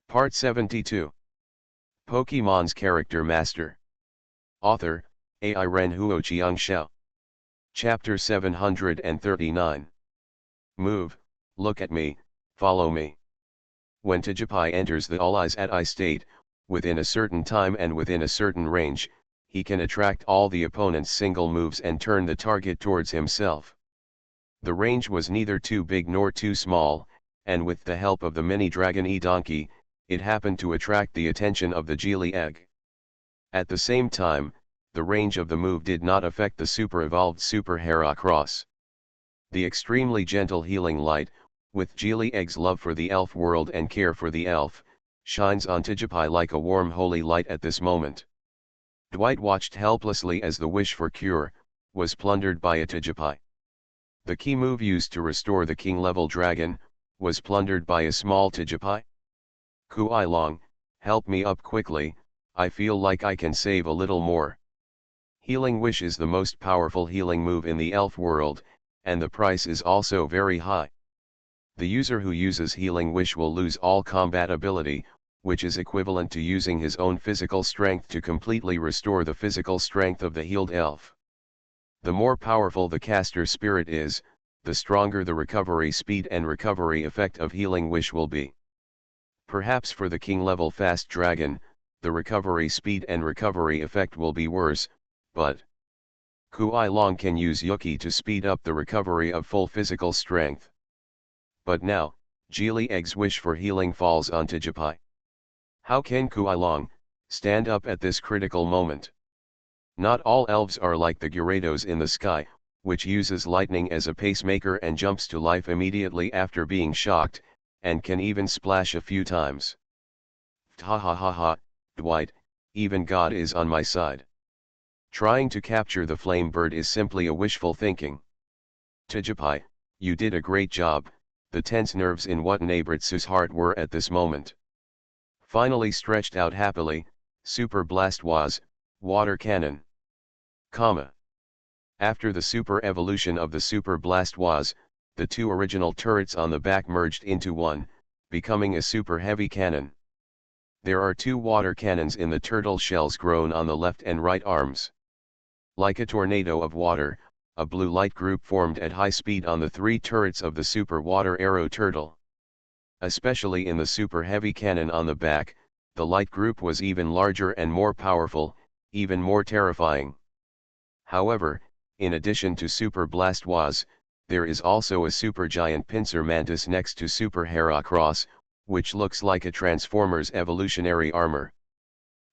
Part 72. Pokemon's Character Master. Author, Ai Ren Huo Chiang Xiao. Chapter 739. Move, look at me, follow me. When Tijipai enters the All Eyes at Eye state, within a certain time and within a certain range, he can attract all the opponent's single moves and turn the target towards himself. The range was neither too big nor too small, and with the help of the mini dragon donkey, it happened to attract the attention of the Geely egg. At the same time, the range of the move did not affect the super-evolved Super Heracross. The extremely gentle healing light, with Geely egg's love for the elf world and care for the elf, shines on Tijipai like a warm holy light at this moment. Dwight watched helplessly as the wish for cure was plundered by a Tijipai. The key move used to restore the king-level dragon was plundered by a small Tijipai. Kui Long, help me up quickly, I feel like I can save a little more. Healing Wish is the most powerful healing move in the elf world, and the price is also very high. The user who uses Healing Wish will lose all combat ability, which is equivalent to using his own physical strength to completely restore the physical strength of the healed elf. The more powerful the caster's spirit is, the stronger the recovery speed and recovery effect of Healing Wish will be. Perhaps for the king-level fast dragon, the recovery speed and recovery effect will be worse, but Kui Long can use Yuki to speed up the recovery of full physical strength. But now, Geely egg's wish for healing falls on Tijipai. How can Kui Long stand up at this critical moment? Not all elves are like the Gyarados in the sky, which uses lightning as a pacemaker and jumps to life immediately after being shocked, and can even splash a few times. Ha ha ha ha, Dwight, even God is on my side. Trying to capture the flame bird is simply a wishful thinking. Tijipai, you did a great job, the tense nerves in Watanaberitsu's heart were at this moment finally stretched out happily. Super Blastoise, Water Cannon. After the super evolution of the Super Blastoise, the two original turrets on the back merged into one, becoming a super heavy cannon. There are two water cannons in the turtle shells grown on the left and right arms. Like a tornado of water, a blue light group formed at high speed on the three turrets of the Super Water Arrow Turtle. Especially in the super heavy cannon on the back, the light group was even larger and more powerful, even more terrifying. However, in addition to Super Blastoise, there is also a supergiant pincer mantis next to Super Heracross, which looks like a Transformer's evolutionary armor.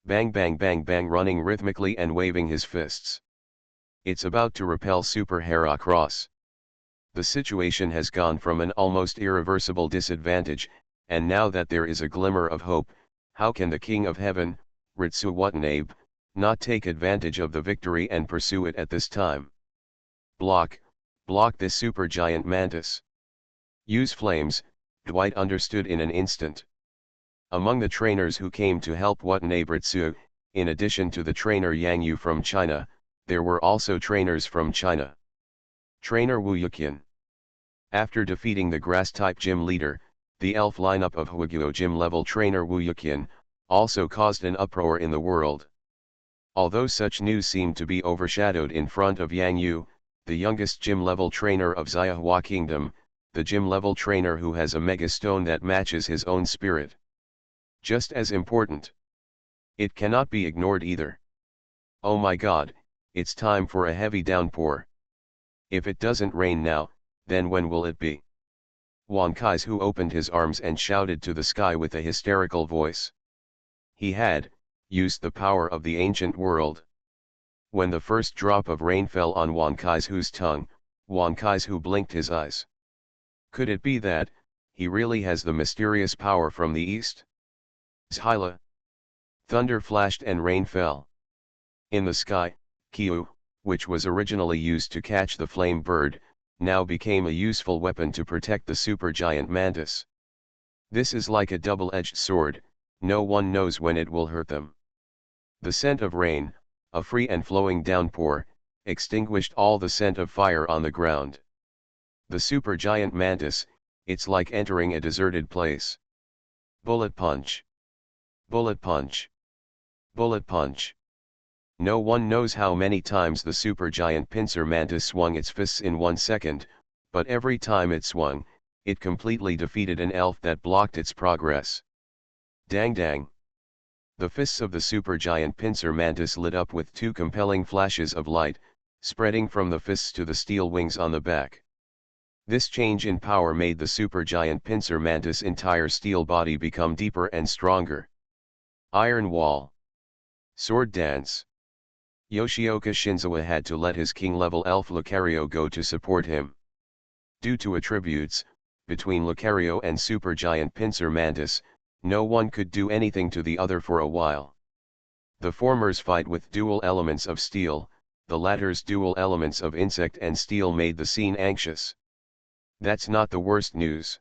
Bang bang bang bang, running rhythmically and waving his fists. It's about to repel Super Heracross. The situation has gone from an almost irreversible disadvantage, and now that there is a glimmer of hope, how can the King of Heaven, Ritsu Watanabe, not take advantage of the victory and pursue it at this time? Block this supergiant mantis. Use flames, Dwight understood in an instant. Among the trainers who came to help Watanaberitsu, in addition to the trainer Yang Yu from China, there were also trainers from China. Trainer Wu Yuqian. After defeating the grass-type gym leader, the elf lineup of Huaguo gym-level trainer Wu Yuqian also caused an uproar in the world. Although such news seemed to be overshadowed in front of Yang Yu, the youngest gym-level trainer of Xiahua Kingdom, the gym-level trainer who has a mega stone that matches his own spirit. Just as important. It cannot be ignored either. Oh my god, it's time for a heavy downpour. If it doesn't rain now, then when will it be? Wan Kaizu opened his arms and shouted to the sky with a hysterical voice. He had used the power of the ancient world. When the first drop of rain fell on Wan Kaizu's tongue, Wan Kaizu blinked his eyes. Could it be that he really has the mysterious power from the east? Zhyla. Thunder flashed and rain fell. In the sky, Kyu, which was originally used to catch the flame bird, now became a useful weapon to protect the supergiant mantis. This is like a double-edged sword, no one knows when it will hurt them. The scent of rain, a free and flowing downpour, extinguished all the scent of fire on the ground. The supergiant mantis, it's like entering a deserted place. Bullet punch. Bullet punch. Bullet punch. No one knows how many times the supergiant pincer mantis swung its fists in 1 second, but every time it swung, it completely defeated an elf that blocked its progress. Dang dang. The fists of the supergiant pincer mantis lit up with 2 compelling flashes of light, spreading from the fists to the steel wings on the back. This change in power made the supergiant pincer mantis' entire steel body become deeper and stronger. Iron Wall. Sword Dance. Yoshioka Shinzawa had to let his king-level elf Lucario go to support him. Due to attributes, between Lucario and supergiant pincer mantis, no one could do anything to the other for a while. The former's fight with dual elements of steel, the latter's dual elements of insect and steel made the scene anxious. That's not the worst news.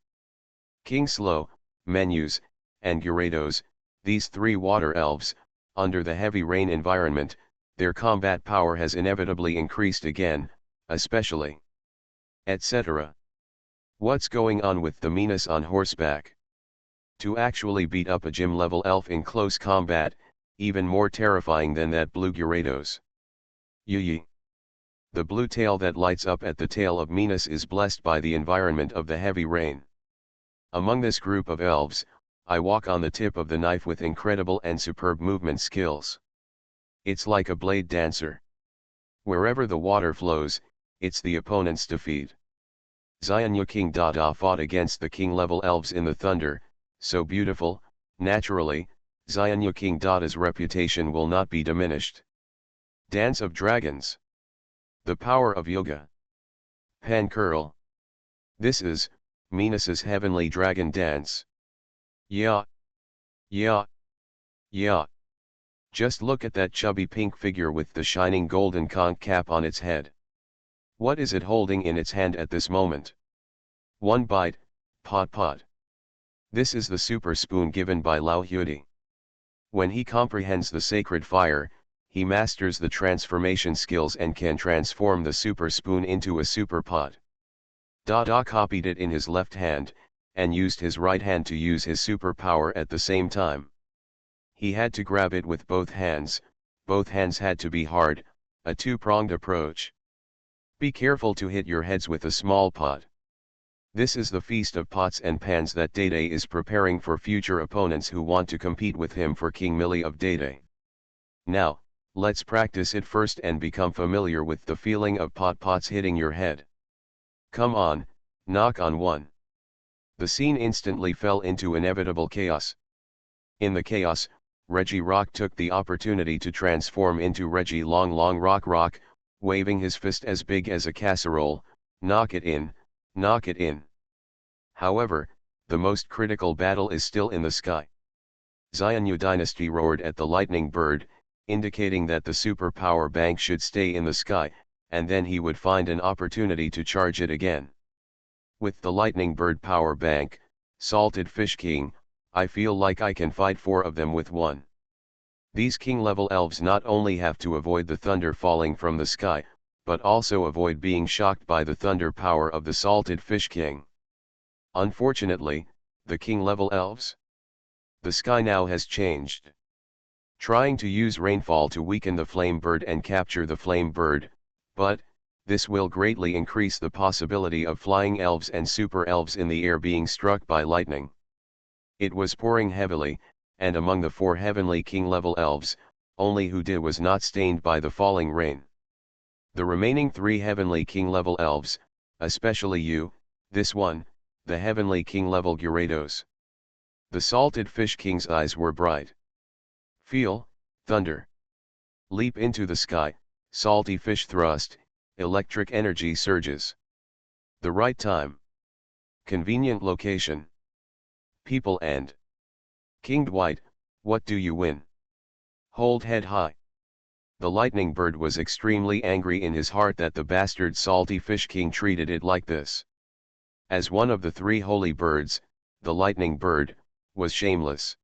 King Slow, Menus, and Gyarados, these 3 water elves, under the heavy rain environment, their combat power has inevitably increased again, especially. Etc. What's going on with the Minas on horseback? To actually beat up a gym-level elf in close combat, even more terrifying than that blue Gyarados. Yee. The blue tail that lights up at the tail of Minas is blessed by the environment of the heavy rain. Among this group of elves, I walk on the tip of the knife with incredible and superb movement skills. It's like a blade dancer. Wherever the water flows, it's the opponent's defeat. Xianyu King Dada fought against the king-level elves in the thunder, so beautiful, naturally, Xianyu King Dada's reputation will not be diminished. Dance of Dragons. The Power of Yoga. Pan Curl. This is, Minas's Heavenly Dragon Dance. Yeah. Yeah. Yeah. Just look at that chubby pink figure with the shining golden conch cap on its head. What is it holding in its hand at this moment? One bite, pot. This is the super spoon given by Lao Hudi. When he comprehends the sacred fire, he masters the transformation skills and can transform the super spoon into a super pot. Dada copied it in his left hand, and used his right hand to use his superpower at the same time. He had to grab it with both hands had to be hard, a 2-pronged approach. Be careful to hit your heads with a small pot. This is the feast of pots and pans that Dede is preparing for future opponents who want to compete with him for King Millie of Dede. Now, let's practice it first and become familiar with the feeling of pots hitting your head. Come on, knock on one. The scene instantly fell into inevitable chaos. In the chaos, Reggie Rock took the opportunity to transform into Reggie Long Rock, waving his fist as big as a casserole, knock it in. However, the most critical battle is still in the sky. Xianyu Dynasty roared at the lightning bird, indicating that the super power bank should stay in the sky, and then he would find an opportunity to charge it again. With the lightning bird power bank, Salted Fish King, I feel like I can fight 4 of them with one. These king-level elves not only have to avoid the thunder falling from the sky, but also avoid being shocked by the thunder power of the Salted Fish King. Unfortunately, the king-level elves? The sky now has changed. Trying to use rainfall to weaken the flame bird and capture the flame bird, but, this will greatly increase the possibility of flying elves and super elves in the air being struck by lightning. It was pouring heavily, and among the 4 heavenly king-level elves, only Huda was not stained by the falling rain. The remaining 3 heavenly king-level elves, especially you, this one, the heavenly king-level Gyarados. The Salted Fish King's eyes were bright. Feel, thunder. Leap into the sky, salty fish thrust, electric energy surges. The right time. Convenient location. People and King Dwight, what do you win? Hold head high. The lightning bird was extremely angry in his heart that the bastard Salty Fish King treated it like this. As one of the 3 holy birds, the lightning bird was shameless.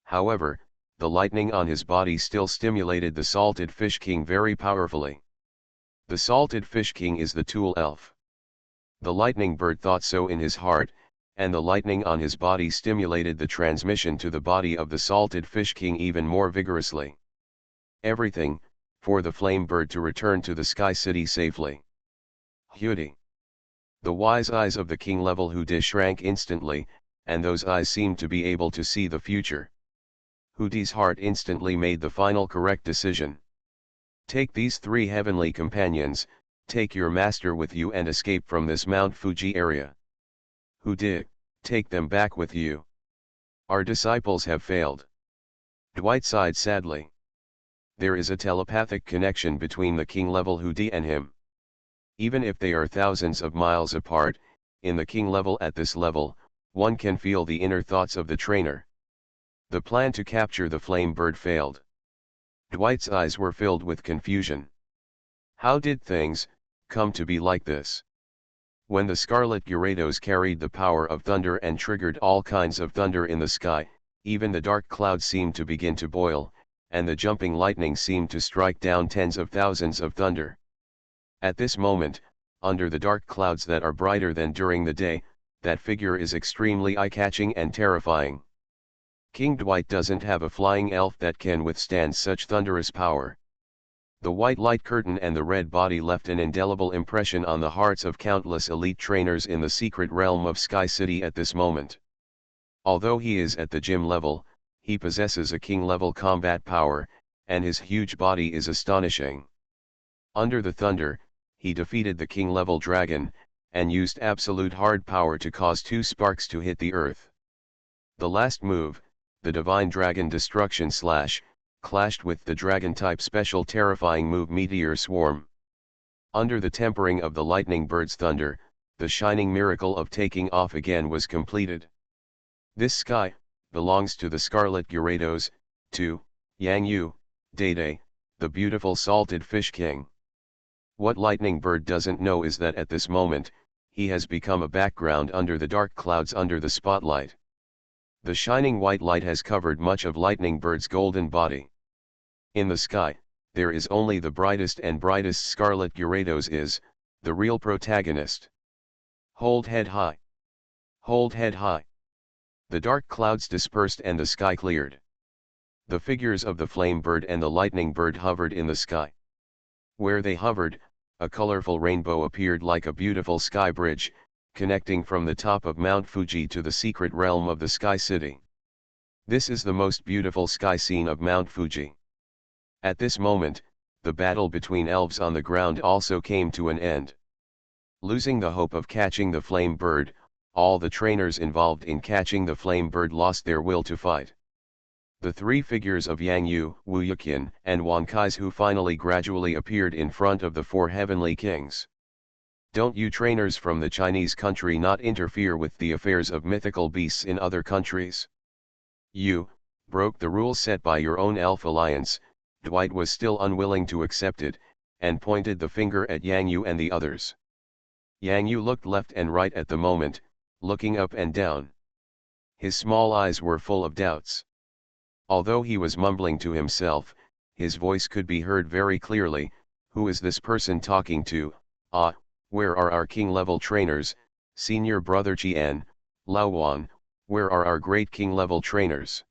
However, the lightning on his body still stimulated the Salted Fish King very powerfully. The Salted Fish King is the tool elf. The lightning bird thought so in his heart, and the lightning on his body stimulated the transmission to the body of the salted fish king even more vigorously. Everything, for the flame bird to return to the sky city safely. Hudi. The wise eyes of the king level Hudi shrank instantly, and those eyes seemed to be able to see the future. Hudi's heart instantly made the final correct decision. Take these 3 heavenly companions, take your master with you and escape from this Mount Fuji area. Hudi, take them back with you. Our disciples have failed. Dwight sighed sadly. There is a telepathic connection between the king level Hudi and him. Even if they are thousands of miles apart, in the king level at this level, one can feel the inner thoughts of the trainer. The plan to capture the flame bird failed. Dwight's eyes were filled with confusion. How did things come to be like this? When the Scarlet Gyarados carried the power of thunder and triggered all kinds of thunder in the sky, even the dark clouds seemed to begin to boil, and the jumping lightning seemed to strike down tens of thousands of thunder. At this moment, under the dark clouds that are brighter than during the day, that figure is extremely eye-catching and terrifying. King Dwight doesn't have a flying elf that can withstand such thunderous power. The white light curtain and the red body left an indelible impression on the hearts of countless elite trainers in the secret realm of Sky City at this moment. Although he is at the gym level, he possesses a king-level combat power, and his huge body is astonishing. Under the thunder, he defeated the king-level dragon, and used absolute hard power to cause 2 sparks to hit the earth. The last move, the Divine Dragon Destruction Slash, clashed with the Dragon-type special terrifying move Meteor Swarm. Under the tempering of the lightning bird's thunder, the shining miracle of taking off again was completed. This sky belongs to the Scarlet Gyarados, to Yang Yu, Day, the beautiful salted fish king. What Lightning Bird doesn't know is that at this moment, he has become a background under the dark clouds under the spotlight. The shining white light has covered much of Lightning Bird's golden body. In the sky, there is only the brightest and brightest Scarlet Gyarados is, the real protagonist. Hold head high. Hold head high. The dark clouds dispersed and the sky cleared. The figures of the Flame Bird and the Lightning Bird hovered in the sky. Where they hovered, a colorful rainbow appeared like a beautiful sky bridge, connecting from the top of Mount Fuji to the secret realm of the Sky City. This is the most beautiful sky scene of Mount Fuji. At this moment, the battle between elves on the ground also came to an end. Losing the hope of catching the Flame Bird, all the trainers involved in catching the Flame Bird lost their will to fight. The 3 figures of Yang Yu, Wu Yuqian, and Wan Kaizu finally gradually appeared in front of the 4 heavenly kings. Don't you trainers from the Chinese country not interfere with the affairs of mythical beasts in other countries? You broke the rules set by your own elf alliance. Dwight was still unwilling to accept it, and pointed the finger at Yang Yu and the others. Yang Yu looked left and right at the moment, looking up and down. His small eyes were full of doubts. Although he was mumbling to himself, his voice could be heard very clearly. Who is this person talking to? Ah, where are our king-level trainers? Senior brother Qian, Lao Wan, where are our great king-level trainers?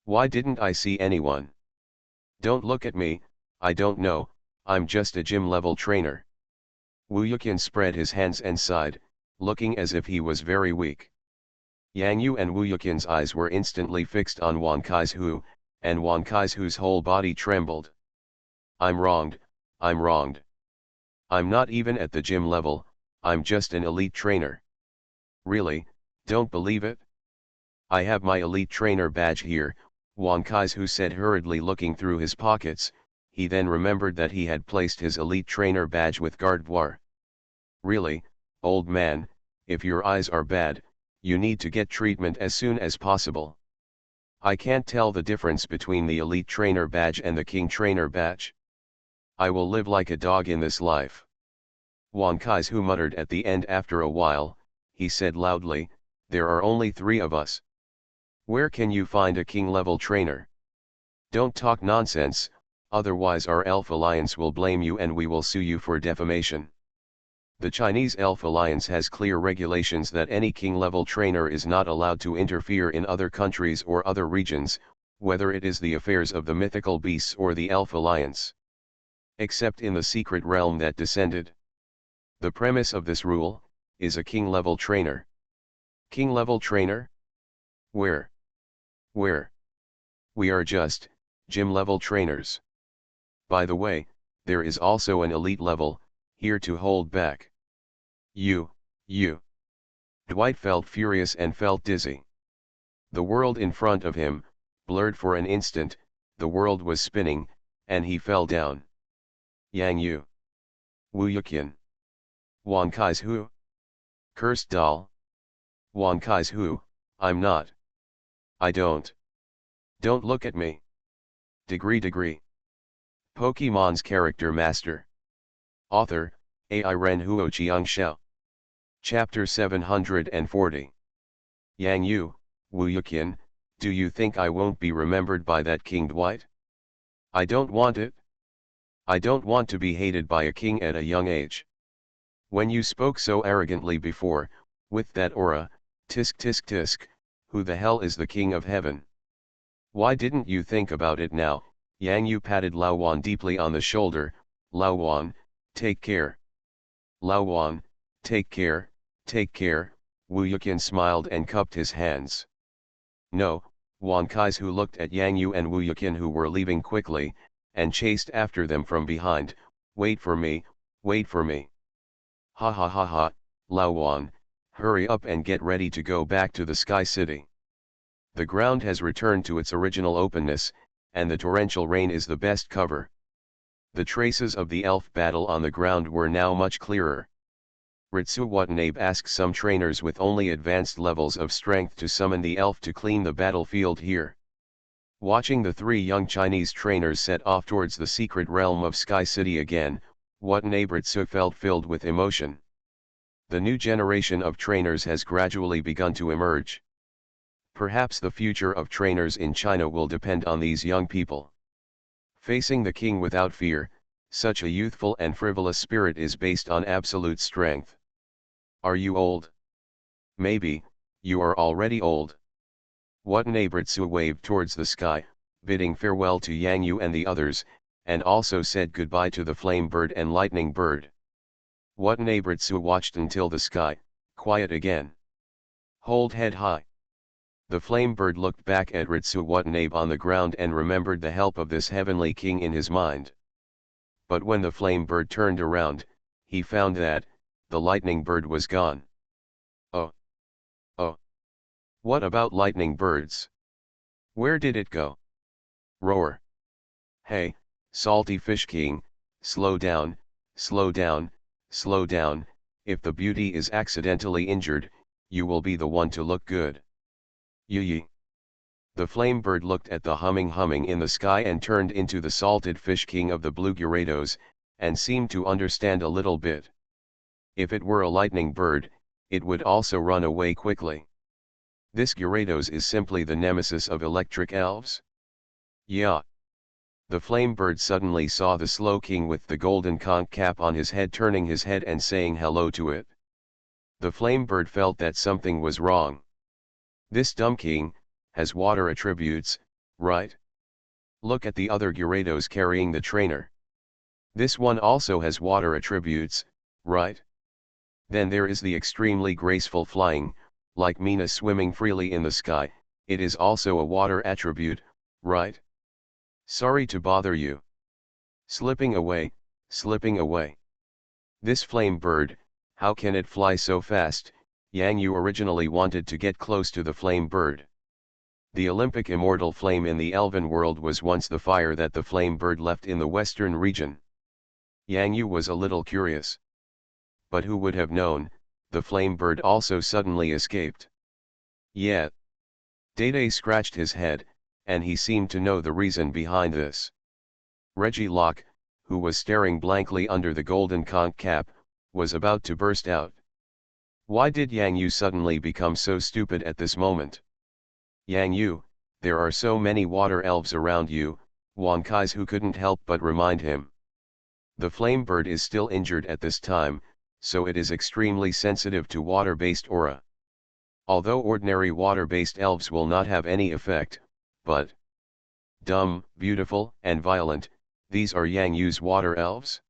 Why didn't I see anyone? Don't look at me, I don't know, I'm just a gym-level trainer. Wu Yuqian spread his hands and sighed, looking as if he was very weak. Yang Yu and Wu Yuqian's eyes were instantly fixed on Wan Kaizu, and Wan Kaizu's whole body trembled. I'm wronged, I'm wronged. I'm not even at the gym level, I'm just an elite trainer. Really, don't believe it? I have my elite trainer badge here, Wan Kaizu said hurriedly looking through his pockets. He then remembered that he had placed his elite trainer badge with Gardevoir. Really, old man, if your eyes are bad, you need to get treatment as soon as possible. I can't tell the difference between the elite trainer badge and the king trainer badge. I will live like a dog in this life. Wan Kaizu muttered at the end. After a while, he said loudly, there are only 3 of us. Where can you find a king-level trainer? Don't talk nonsense, otherwise our elf alliance will blame you and we will sue you for defamation. The Chinese Elf Alliance has clear regulations that any king-level trainer is not allowed to interfere in other countries or other regions, whether it is the affairs of the mythical beasts or the Elf Alliance. Except in the secret realm that descended. The premise of this rule is a king-level trainer. King-level trainer? Where? Where? We are just gym-level trainers. By the way, there is also an elite level, here to hold back. You. Dwight felt furious and felt dizzy. The world in front of him, blurred for an instant, the world was spinning, and he fell down. Yang Yu. Wu Yuqian. Wan Kai's Hu? Cursed doll. Wan Kai's Hu, I'm not. I don't. Don't look at me. Degree. Pokemon's Character Master. Author, Ai Ren Huo Chiang Xiao. Chapter 740. Yang Yu, Wu Yuqian, do you think I won't be remembered by that King Dwight? I don't want it. I don't want to be hated by a king at a young age. When you spoke so arrogantly before, with that aura, tisk, who the hell is the king of heaven? Why didn't you think about it now? Yang Yu patted Lao Wan deeply on the shoulder. Lao Wan, take care. Lao Wan, take care. Wu Yuqian smiled and cupped his hands. No, Wan Kai's who looked at Yang Yu and Wu Yuqian who were leaving quickly, and chased after them from behind. Wait for me. Ha, Lao Wan, hurry up and get ready to go back to the Sky City. The ground has returned to its original openness, and the torrential rain is the best cover. The traces of the elf battle on the ground were now much clearer. Ritsu Watanabe asked some trainers with only advanced levels of strength to summon the elf to clean the battlefield here. Watching the three young Chinese trainers set off towards the secret realm of Sky City again, Watanabe Ritsu felt filled with emotion. The new generation of trainers has gradually begun to emerge. Perhaps the future of trainers in China will depend on these young people. Facing the king without fear, such a youthful and frivolous spirit is based on absolute strength. Are you old? Maybe, you are already old. Watanabe Ritsu waved towards the sky, bidding farewell to Yang Yu and the others, and also said goodbye to the Flame Bird and Lightning Bird. Watanabe Ritsu watched until the sky, quiet again. Hold head high. The Flame Bird looked back at Ritsu Watanabe on the ground and remembered the help of this heavenly king in his mind. But when the Flame Bird turned around, he found that the Lightning Bird was gone. Oh. What about lightning birds? Where did it go? Roar. Hey, Salty Fish King, slow down. If the beauty is accidentally injured, you will be the one to look good. Yi. The Flame Bird looked at the humming in the sky and turned into the Salted Fish King of the Blue Gyarados, and seemed to understand a little bit. If it were a lightning bird, it would also run away quickly. This Gyarados is simply the nemesis of electric elves? Yeah. The Flame Bird suddenly saw the Slow King with the golden conch cap on his head turning his head and saying hello to it. The Flame Bird felt that something was wrong. This dumb king has water attributes, right? Look at the other Gyarados carrying the trainer. This one also has water attributes, right? Then there is the extremely graceful flying, like Mina swimming freely in the sky, it is also a water attribute, right? Sorry to bother you. Slipping away. This Flame Bird, how can it fly so fast? Yang Yu originally wanted to get close to the Flame Bird. The Olympic immortal flame in the elven world was once the fire that the Flame Bird left in the western region. Yang Yu was a little curious. But who would have known, the Flame Bird also suddenly escaped. Yeah. Dede scratched his head, and he seemed to know the reason behind this. Reggie Locke, who was staring blankly under the golden conch cap, was about to burst out. Why did Yang Yu suddenly become so stupid at this moment? Yang Yu, there are so many water elves around you, Wan Kai's who couldn't help but remind him. The Flame Bird is still injured at this time, so it is extremely sensitive to water-based aura. Although ordinary water-based elves will not have any effect, but dumb, beautiful, and violent, these are Yang Yu's water elves?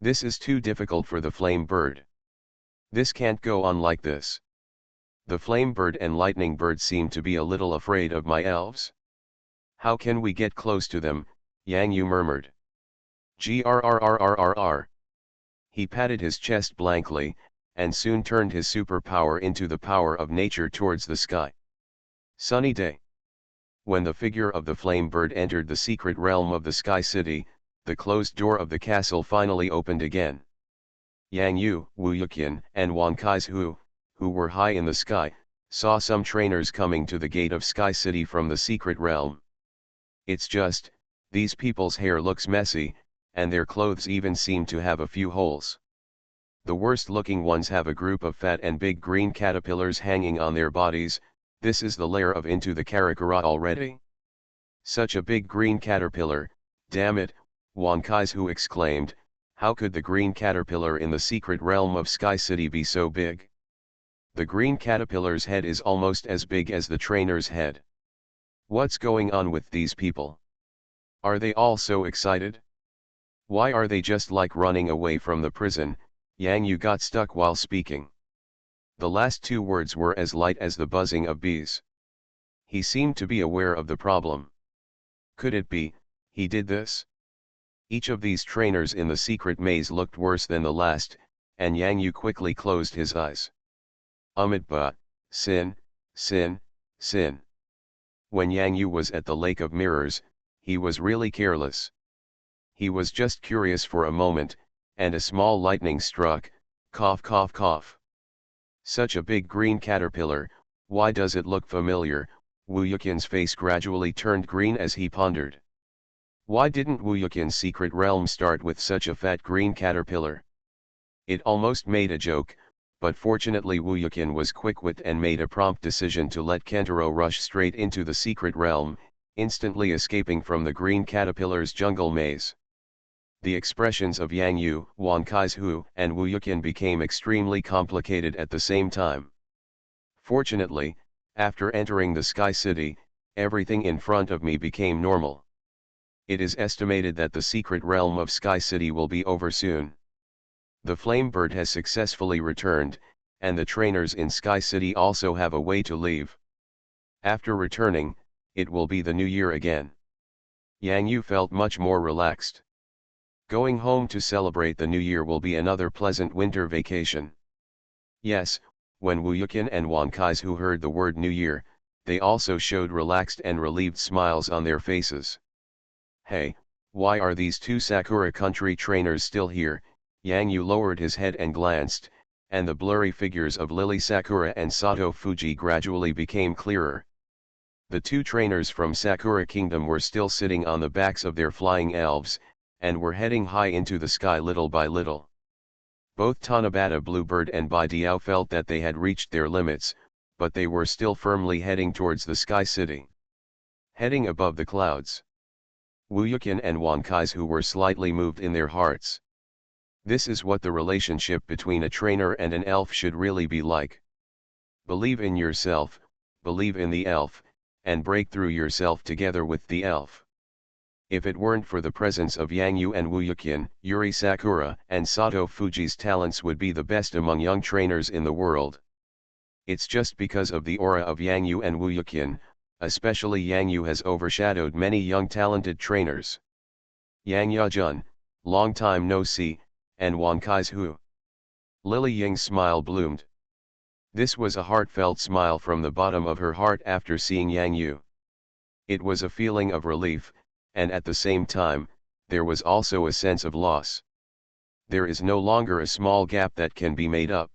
This is too difficult for the flame bird. This can't go on like this. The flame bird and lightning bird seem to be a little afraid of my elves. How can we get close to them? Yang Yu murmured. Grrrrrrrr. He patted his chest blankly, and soon turned his superpower into the power of nature towards the sky. Sunny day. When the figure of the flame bird entered the secret realm of the Sky City, the closed door of the castle finally opened again. Yang Yu, Wu Yuqian, and Wan Kaizu, who were high in the sky, saw some trainers coming to the gate of Sky City from the secret realm. It's just, these people's hair looks messy, and their clothes even seem to have a few holes. The worst looking ones have a group of fat and big green caterpillars hanging on their bodies. This is the lair of Into the Karakara already? Such a big green caterpillar, damn it, Wan Kaizu exclaimed. How could the green caterpillar in the secret realm of Sky City be so big? The green caterpillar's head is almost as big as the trainer's head. What's going on with these people? Are they all so excited? Why are they just like running away from the prison? Yang Yu got stuck while speaking. The last two words were as light as the buzzing of bees. He seemed to be aware of the problem. Could it be, he did this? Each of these trainers in the secret maze looked worse than the last, and Yang Yu quickly closed his eyes. But, sin, sin, sin. When Yang Yu was at the Lake of Mirrors, he was really careless. He was just curious for a moment, and a small lightning struck, cough cough cough. Such a big green caterpillar, why does it look familiar? Wu Yuqian's face gradually turned green as he pondered. Why didn't Wu Yuqian's secret realm start with such a fat green caterpillar? It almost made a joke, but fortunately Wu Yuqian was quick-witted and made a prompt decision to let Kentaro rush straight into the secret realm, instantly escaping from the green caterpillar's jungle maze. The expressions of Yang Yu, Wan Kaizu, and Wu Yuqian became extremely complicated at the same time. Fortunately, after entering the Sky City, everything in front of me became normal. It is estimated that the secret realm of Sky City will be over soon. The flame bird has successfully returned, and the trainers in Sky City also have a way to leave. After returning, it will be the new year again. Yang Yu felt much more relaxed. Going home to celebrate the new year will be another pleasant winter vacation. Yes, when Wu Yuqian and Wan Kaizu heard the word new year, they also showed relaxed and relieved smiles on their faces. Hey, why are these two Sakura country trainers still here? Yang Yu lowered his head and glanced, and the blurry figures of Lily Sakura and Sato Fuji gradually became clearer. The two trainers from Sakura Kingdom were still sitting on the backs of their flying elves, and were heading high into the sky little by little. Both Tanabata Bluebird and Bai Diao felt that they had reached their limits, but they were still firmly heading towards the Sky City. Heading above the clouds. Wu Yuqian and Wan Kaizu were slightly moved in their hearts. This is what the relationship between a trainer and an elf should really be like. Believe in yourself, believe in the elf, and break through yourself together with the elf. If it weren't for the presence of Yang Yu and Wu Yuqian, Yuri Sakura and Sato Fuji's talents would be the best among young trainers in the world. It's just because of the aura of Yang Yu and Wu Yuqian, especially Yang Yu has overshadowed many young talented trainers. Yang Yajun, long time no see, and Wan Kaizu. Lily Ying's smile bloomed. This was a heartfelt smile from the bottom of her heart after seeing Yang Yu. It was a feeling of relief, and at the same time, there was also a sense of loss. There is no longer a small gap that can be made up.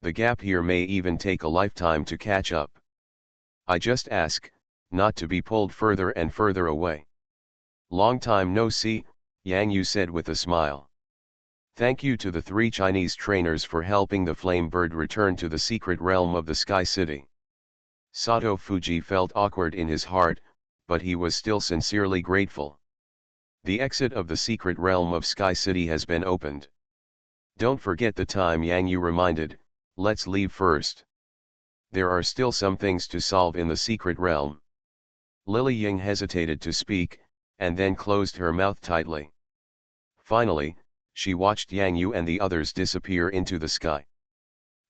The gap here may even take a lifetime to catch up. I just ask, not to be pulled further and further away. Long time no see, Yang Yu said with a smile. Thank you to the three Chinese trainers for helping the flame bird return to the secret realm of the Sky City. Sato Fuji felt awkward in his heart, but he was still sincerely grateful. The exit of the secret realm of Sky City has been opened. Don't forget the time, Yang Yu reminded. Let's leave first. There are still some things to solve in the secret realm. Lily Ying hesitated to speak, and then closed her mouth tightly. Finally, she watched Yang Yu and the others disappear into the sky.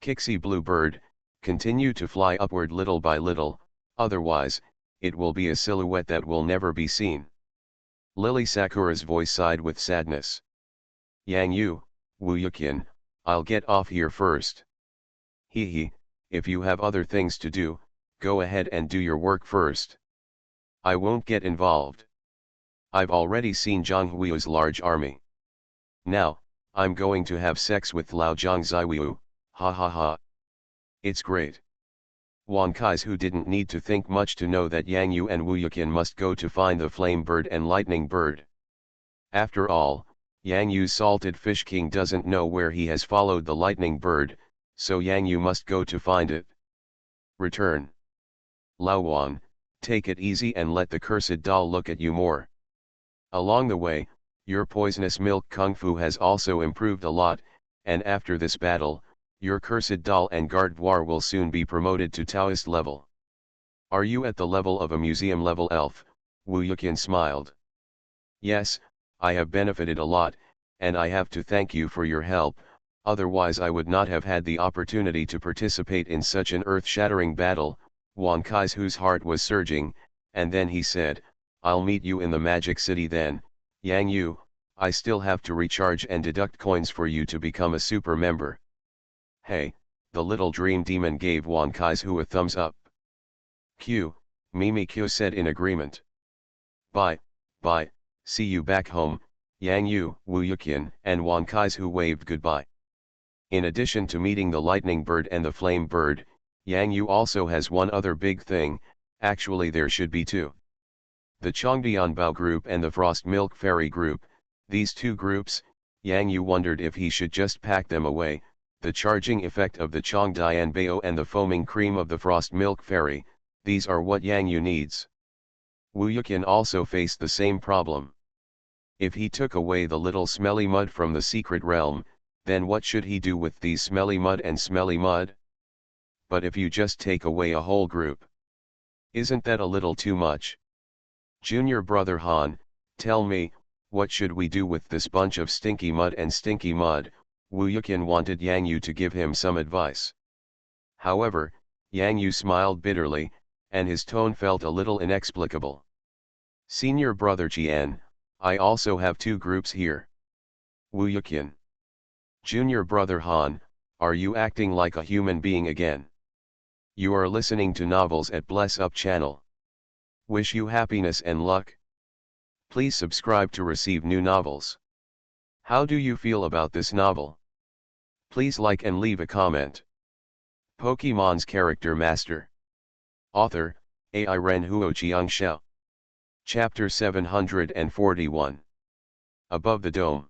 Kixie Blue Bird, continue to fly upward little by little, otherwise, it will be a silhouette that will never be seen. Lily Sakura's voice sighed with sadness. Yang Yu, Wu Yukin, I'll get off here first. Hee, if you have other things to do, go ahead and do your work first. I won't get involved. I've already seen Zhang Hui's large army. Now, I'm going to have sex with Lao Zhang Ziwu, ha ha ha. It's great. Wan Kai's who didn't need to think much to know that Yang Yu and Wu Yukin must go to find the Flame Bird and Lightning Bird. After all, Yang Yu's Salted Fish King doesn't know where he has followed the Lightning Bird, so Yang Yu must go to find it. Return. Lao Wan, take it easy and let the cursed doll look at you more. Along the way, your poisonous milk kung fu has also improved a lot, and after this battle, your cursed doll and garde voir will soon be promoted to Taoist level. Are you at the level of a museum level elf? Wu Yukin smiled. Yes, I have benefited a lot, and I have to thank you for your help, otherwise I would not have had the opportunity to participate in such an earth-shattering battle. Wan Kai's whose heart was surging, and then he said, I'll meet you in the Magic City then. Yang Yu, I still have to recharge and deduct coins for you to become a super member. Hey, the little dream demon gave Wan Kai's who a thumbs up. Q, Mimi Q said in agreement. Bye, see you back home. Yang Yu, Wu Yukin, and Wan Kai's who waved goodbye. In addition to meeting the Lightning Bird and the Flame Bird, Yang Yu also has one other big thing, actually there should be two. The Chongdianbao group and the Frost Milk Fairy group, these two groups, Yang Yu wondered if he should just pack them away. The charging effect of the Chongdianbao and the foaming cream of the Frost Milk Fairy, these are what Yang Yu needs. Wu Yukin also faced the same problem. If he took away the little smelly mud from the secret realm, then what should he do with these smelly mud and smelly mud? But if you just take away a whole group, isn't that a little too much? Junior brother Han, tell me, what should we do with this bunch of stinky mud and stinky mud? Wu Yukin wanted Yang Yu to give him some advice. However, Yang Yu smiled bitterly, and his tone felt a little inexplicable. Senior brother Jian, I also have two groups here. Wu Yukin. Junior brother Han, are you acting like a human being again? You are listening to novels at Bless Up channel. Wish you happiness and luck. Please subscribe to receive new novels. How do you feel about this novel? Please like and leave a comment. Pokemon's Character Master. Author, Ai Ren Huo Xiangxiao. Chapter 741. Above the Dome.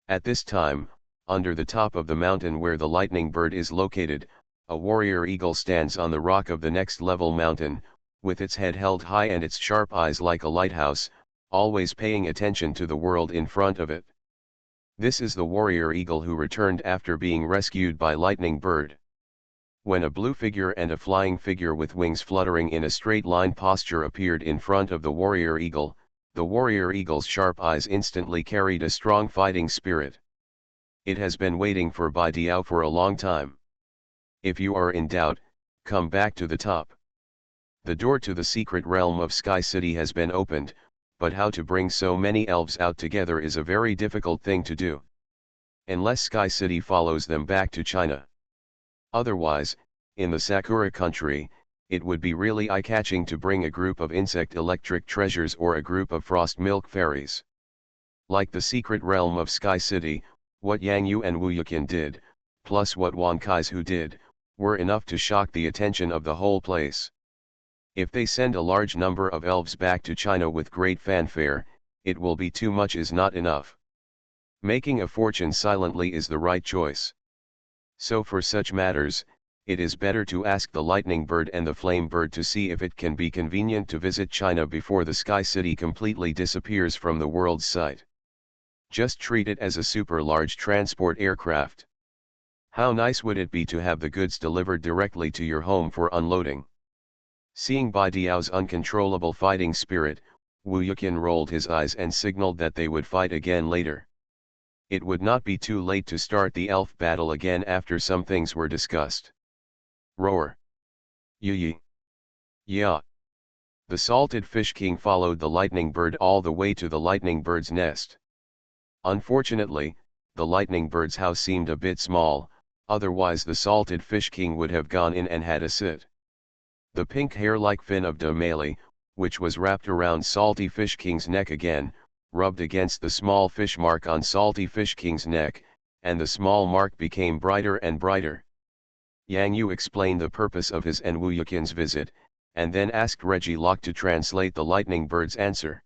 At this time, under the top of the mountain where the Lightning Bird is located, a warrior eagle stands on the rock of the next level mountain, with its head held high and its sharp eyes like a lighthouse, always paying attention to the world in front of it. This is the warrior eagle who returned after being rescued by Lightning Bird. When a blue figure and a flying figure with wings fluttering in a straight line posture appeared in front of the warrior eagle's sharp eyes instantly carried a strong fighting spirit. It has been waiting for Bai Diao for a long time. If you are in doubt, come back to the top. The door to the secret realm of Sky City has been opened, but how to bring so many elves out together is a very difficult thing to do. Unless Sky City follows them back to China. Otherwise, in the Sakura country, it would be really eye-catching to bring a group of insect electric treasures or a group of frost milk fairies. Like the secret realm of Sky City, what Yang Yu and Wu Yukin did, plus what Wan Kai's who did, were enough to shock the attention of the whole place. If they send a large number of elves back to China with great fanfare, it will be too much is not enough. Making a fortune silently is the right choice. So for such matters, it is better to ask the Lightning Bird and the Flame Bird to see if it can be convenient to visit China before the Sky City completely disappears from the world's sight. Just treat it as a super large transport aircraft. How nice would it be to have the goods delivered directly to your home for unloading? Seeing Bai Diao's uncontrollable fighting spirit, Wu Yuqian rolled his eyes and signaled that they would fight again later. It would not be too late to start the elf battle again after some things were discussed. Roar! Yi! Yeah! The salted fish king followed the lightning bird all the way to the lightning bird's nest. Unfortunately, the lightning bird's house seemed a bit small, otherwise the salted fish king would have gone in and had a sit. The pink hair-like fin of Male, which was wrapped around Salty Fish King's neck again, rubbed against the small fish mark on Salty Fish King's neck, and the small mark became brighter and brighter. Yang Yu explained the purpose of his and Wu Yuqian's visit, and then asked Reggie Locke to translate the lightning bird's answer.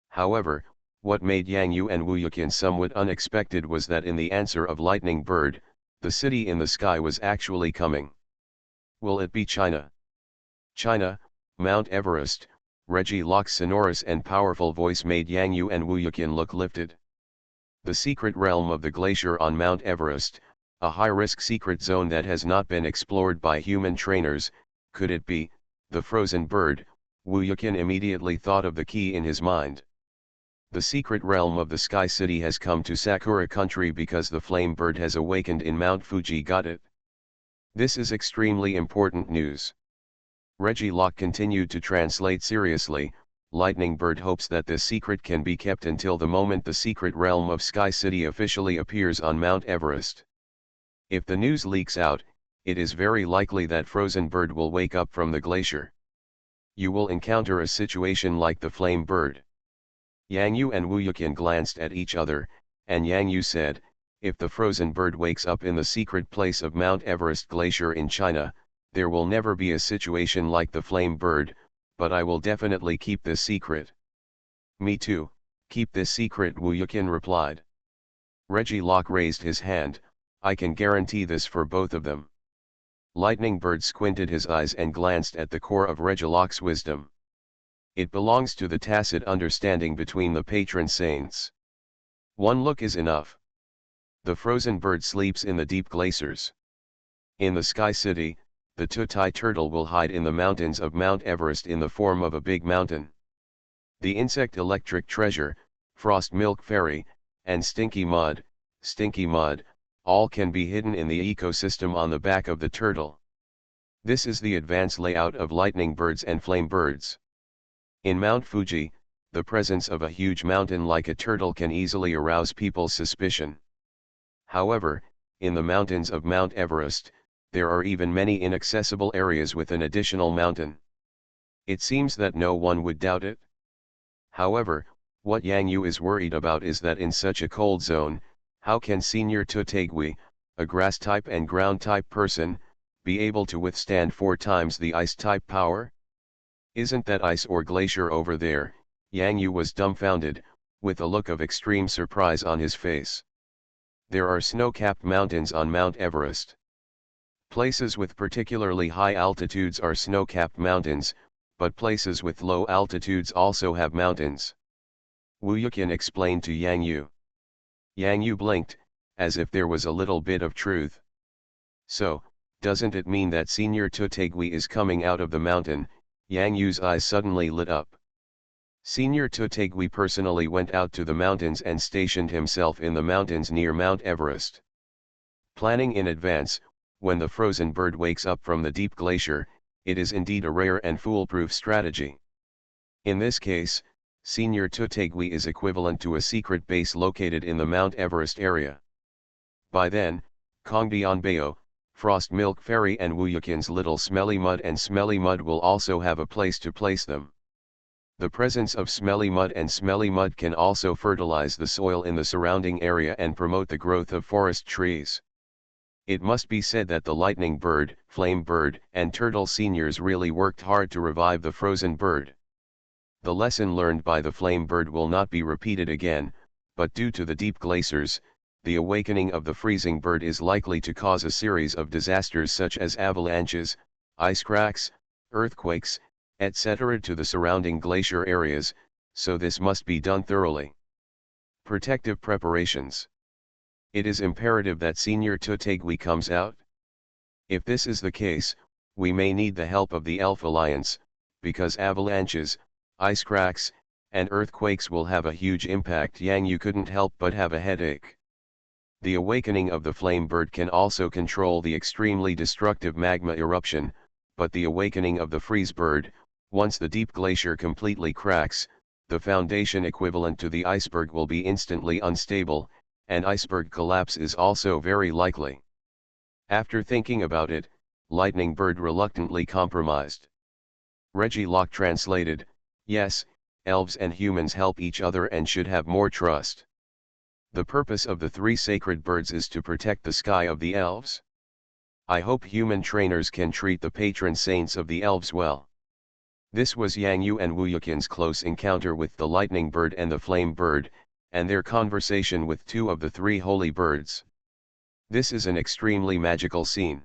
However, what made Yang Yu and Wu Yuqian somewhat unexpected was that in the answer of lightning bird, the city in the sky was actually coming. Will it be China? China, Mount Everest. Reggie Locke's sonorous and powerful voice made Yang Yu and Wu Yuqian look lifted. The secret realm of the glacier on Mount Everest, a high-risk secret zone that has not been explored by human trainers, could it be the frozen bird? Wu Yuqian immediately thought of the key in his mind. The secret realm of the Sky City has come to Sakura country because the flame bird has awakened in Mount Fuji. Got it? This is extremely important news. Reggie Locke continued to translate seriously. Lightning Bird hopes that this secret can be kept until the moment the secret realm of Sky City officially appears on Mount Everest. If the news leaks out, it is very likely that Frozen Bird will wake up from the glacier. You will encounter a situation like the Flame Bird. Yang Yu and Wu Yuqian glanced at each other, and Yang Yu said, if the Frozen Bird wakes up in the secret place of Mount Everest Glacier in China, there will never be a situation like the Flame Bird, but I will definitely keep this secret. Me too, keep this secret, Wu Yuqian replied. Reggie Locke raised his hand, I can guarantee this for both of them. Lightning Bird squinted his eyes and glanced at the core of Reggie Locke's wisdom. It belongs to the tacit understanding between the patron saints. One look is enough. The Frozen Bird sleeps in the deep glaciers. In the Sky City, the Tutai turtle will hide in the mountains of Mount Everest in the form of a big mountain. The insect electric treasure, frost milk fairy, and stinky mud, all can be hidden in the ecosystem on the back of the turtle. This is the advanced layout of lightning birds and flame birds. In Mount Fuji, the presence of a huge mountain like a turtle can easily arouse people's suspicion. However, in the mountains of Mount Everest, there are even many inaccessible areas with an additional mountain. It seems that no one would doubt it. However, what Yang Yu is worried about is that in such a cold zone, how can Senior Tutegui, a grass-type and ground-type person, be able to withstand 4 times the ice-type power? Isn't that ice or glacier over there? Yang Yu was dumbfounded, with a look of extreme surprise on his face. There are snow-capped mountains on Mount Everest. Places with particularly high altitudes are snow-capped mountains, but places with low altitudes also have mountains. Wu Yuqian explained to Yang Yu. Yang Yu blinked, as if there was a little bit of truth. So, doesn't it mean that Senior Tutegui is coming out of the mountain? Yang Yu's eyes suddenly lit up. Senior Tutegui personally went out to the mountains and stationed himself in the mountains near Mount Everest. Planning in advance, when the Frozen Bird wakes up from the deep glacier, it is indeed a rare and foolproof strategy. In this case, Senior Tutegui is equivalent to a secret base located in the Mount Everest area. By then, Kongdianbao, Frost Milk Fairy and Wu Yuqian's little Smelly Mud will also have a place to place them. The presence of Smelly Mud can also fertilize the soil in the surrounding area and promote the growth of forest trees. It must be said that the Lightning Bird, Flame Bird, and Turtle Seniors really worked hard to revive the Frozen Bird. The lesson learned by the Flame Bird will not be repeated again, but due to the deep glaciers, the awakening of the freezing bird is likely to cause a series of disasters such as avalanches, ice cracks, earthquakes, etc. to the surrounding glacier areas, so this must be done thoroughly. Protective preparations. It is imperative that Senior Tutegui comes out. If this is the case, we may need the help of the Elf Alliance, because avalanches, ice cracks, and earthquakes will have a huge impact. Yang Yu couldn't help but have a headache. The awakening of the flame bird can also control the extremely destructive magma eruption, but the awakening of the freeze bird, once the deep glacier completely cracks, the foundation equivalent to the iceberg will be instantly unstable, and iceberg collapse is also very likely. After thinking about it, Lightning Bird reluctantly compromised. Reggie Locke translated, "Yes, elves and humans help each other and should have more trust. The purpose of the three sacred birds is to protect the sky of the elves. I hope human trainers can treat the patron saints of the elves well." This was Yang Yu and Wu Yuqin's close encounter with the lightning bird and the flame bird, and their conversation with two of the three holy birds. This is an extremely magical scene.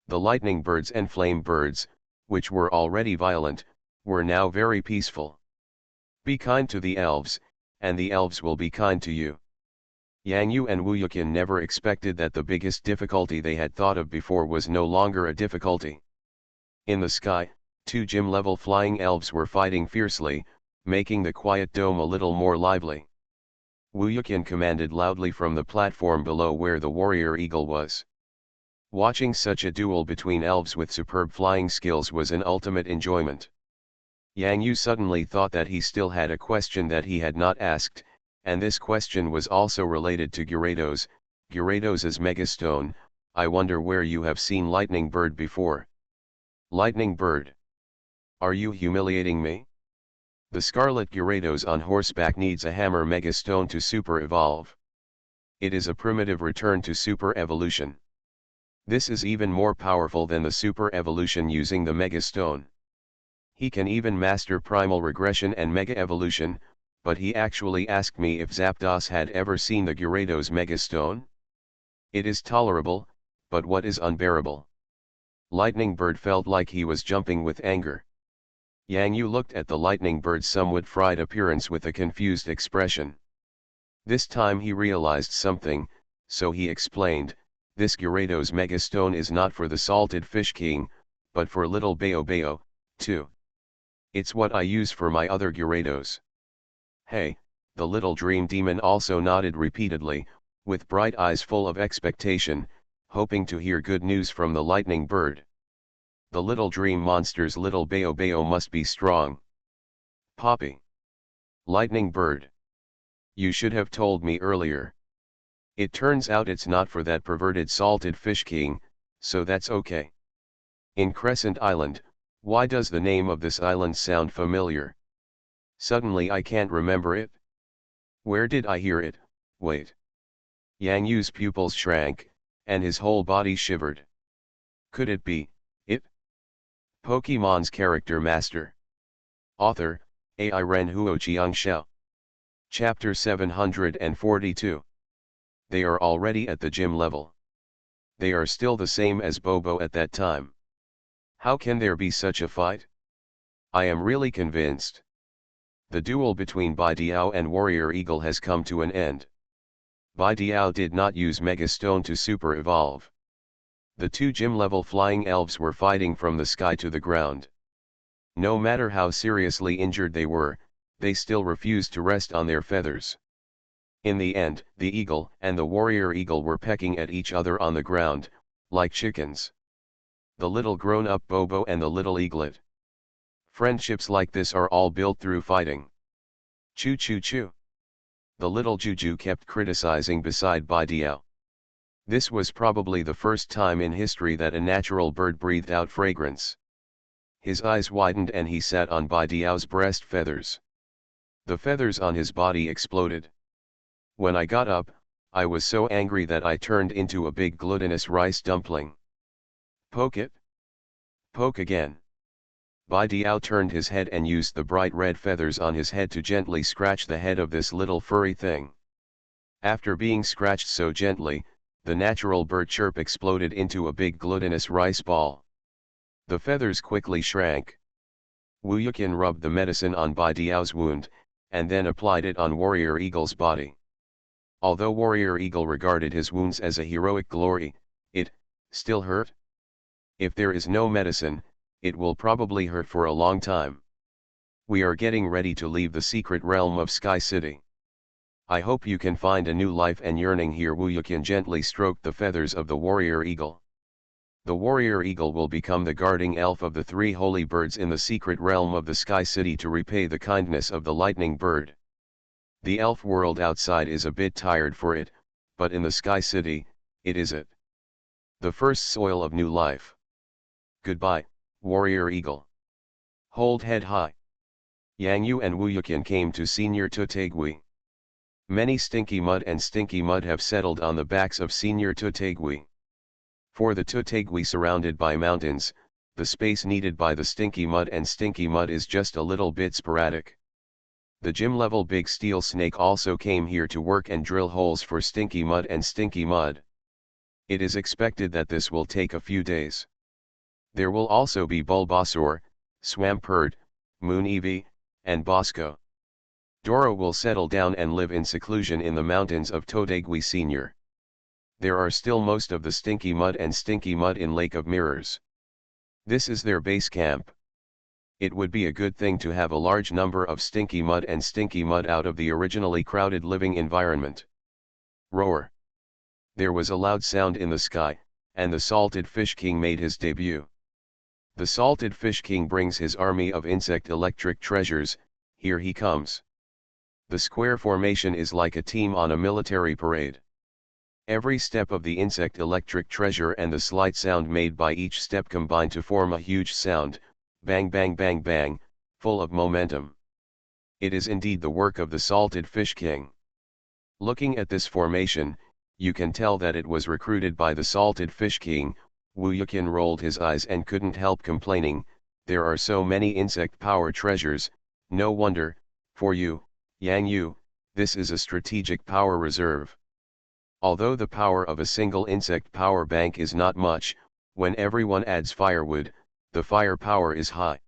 The lightning birds and flame birds, which were already violent, were now very peaceful. Be kind to the elves, and the elves will be kind to you. Yang Yu and Wu Yuqin never expected that the biggest difficulty they had thought of before was no longer a difficulty. In the sky, two gym-level flying elves were fighting fiercely, making the quiet dome a little more lively. Wu Yuqin commanded loudly from the platform below where the warrior eagle was. Watching such a duel between elves with superb flying skills was an ultimate enjoyment. Yang Yu suddenly thought that he still had a question that he had not asked, and this question was also related to Gyarados, Gyarados' Megastone. "I wonder where you have seen Lightning Bird before." "Lightning Bird? Are you humiliating me? The Scarlet Gyarados on horseback needs a hammer Megastone to super evolve. It is a primitive return to super evolution. This is even more powerful than the super evolution using the Megastone. He can even master primal regression and mega evolution, but he actually asked me if Zapdos had ever seen the Gyarados Megastone? It is tolerable, but what is unbearable?" Lightning Bird felt like he was jumping with anger. Yang Yu looked at the Lightning Bird's somewhat fried appearance with a confused expression. This time he realized something, so he explained, "This Gyarados Megastone is not for the Salted Fish King, but for little Bayo Bayo, too. It's what I use for my other Gyarados." "Hey," the little dream demon also nodded repeatedly, with bright eyes full of expectation, hoping to hear good news from the Lightning Bird. The little dream monster's little Bayo Bayo must be strong. "Poppy. Lightning Bird. You should have told me earlier. It turns out it's not for that perverted Salted Fish King, so that's okay. In Crescent Island, why does the name of this island sound familiar? Suddenly I can't remember it. Where did I hear it? Wait." Yang Yu's pupils shrank, and his whole body shivered. Could it be it? Pokémon's Character Master. Author, Ai Ren Huoqiang Xiao. Chapter 742. They are already at the gym level. They are still the same as Bobo at that time. How can there be such a fight? I am really convinced. The duel between Bai Diao and Warrior Eagle has come to an end. Bai Diao did not use Megastone to super evolve. The two gym-level flying elves were fighting from the sky to the ground. No matter how seriously injured they were, they still refused to rest on their feathers. In the end, the eagle and the warrior eagle were pecking at each other on the ground, like chickens. The little grown-up Bobo and the little eaglet. Friendships like this are all built through fighting. Choo choo choo. The little Juju kept criticizing beside Bai Diao. This was probably the first time in history that a natural bird breathed out fragrance. His eyes widened and he sat on Bai Diao's breast feathers. The feathers on his body exploded. When I got up, I was so angry that I turned into a big glutinous rice dumpling. Poke it? Poke again. Bai Diao turned his head and used the bright red feathers on his head to gently scratch the head of this little furry thing. After being scratched so gently, the natural bird chirp exploded into a big glutinous rice ball. The feathers quickly shrank. Wu Yuqin rubbed the medicine on Bai Diao's wound, and then applied it on Warrior Eagle's body. Although Warrior Eagle regarded his wounds as a heroic glory, it still hurt. If there is no medicine, it will probably hurt for a long time. We are getting ready to leave the secret realm of Sky City. I hope you can find a new life and yearning here. Wuyukin gently stroked the feathers of the Warrior Eagle. The Warrior Eagle will become the guarding elf of the 3 holy birds in the secret realm of the Sky City to repay the kindness of the Lightning Bird. The elf world outside is a bit tired for it, but in the Sky City, it is it. The first soil of new life. Goodbye, Warrior Eagle. Hold head high. Yang Yu and Wuyukin came to Senior Tutegui. Many Stinky Mud and Stinky Mud have settled on the backs of Senior Tutegui. For the Tutegui surrounded by mountains, the space needed by the Stinky Mud and Stinky Mud is just a little bit sporadic. The gym-level Big Steel Snake also came here to work and drill holes for Stinky Mud and Stinky Mud. It is expected that this will take a few days. There will also be Bulbasaur, Swampert, Moon Eevee, and Bosco. Doro will settle down and live in seclusion in the mountains of Tutegui Senior. There are still most of the Stinky Mud and Stinky Mud in Lake of Mirrors. This is their base camp. It would be a good thing to have a large number of Stinky Mud and Stinky Mud out of the originally crowded living environment. Roar. There was a loud sound in the sky, and the Salted Fish King made his debut. The Salted Fish King brings his army of insect electric treasures. Here he comes. The square formation is like a team on a military parade. Every step of the insect electric treasure and the slight sound made by each step combine to form a huge sound, bang bang bang bang, full of momentum. It is indeed the work of the Salted Fish King. Looking at this formation, you can tell that it was recruited by the Salted Fish King. Wuyukin rolled his eyes and couldn't help complaining, there are so many insect power treasures, no wonder, for you, Yang Yu, this is a strategic power reserve. Although the power of a single insect power bank is not much, when everyone adds firewood, the fire power is high.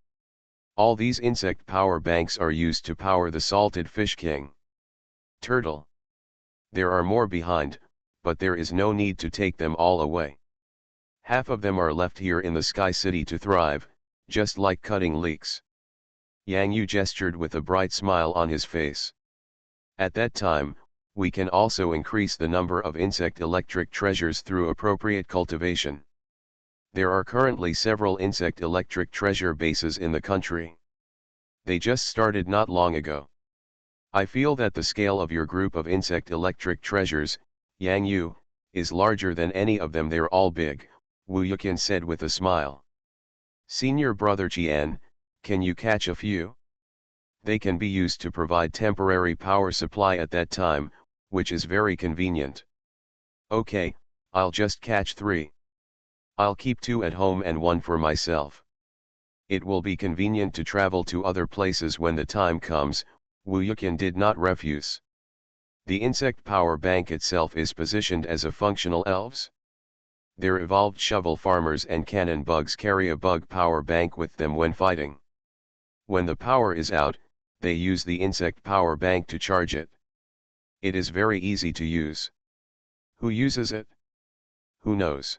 All these insect power banks are used to power the Salted Fish King. Turtle. There are more behind, but there is no need to take them all away. Half of them are left here in the Sky City to thrive, just like cutting leeks. Yang Yu gestured with a bright smile on his face. At that time, we can also increase the number of insect electric treasures through appropriate cultivation. There are currently several insect electric treasure bases in the country. They just started not long ago. I feel that the scale of your group of insect electric treasures, Yang Yu, is larger than any of them. They're all big, Wuyukin said with a smile. Senior Brother Qian, can you catch a few? They can be used to provide temporary power supply at that time, which is very convenient. Okay, I'll just catch 3. I'll keep 2 at home and 1 for myself. It will be convenient to travel to other places when the time comes, Wuyukin did not refuse. The insect power bank itself is positioned as a functional elves. Their evolved shovel farmers and cannon bugs carry a bug power bank with them when fighting. When the power is out, they use the insect power bank to charge it. It is very easy to use. Who uses it? Who knows?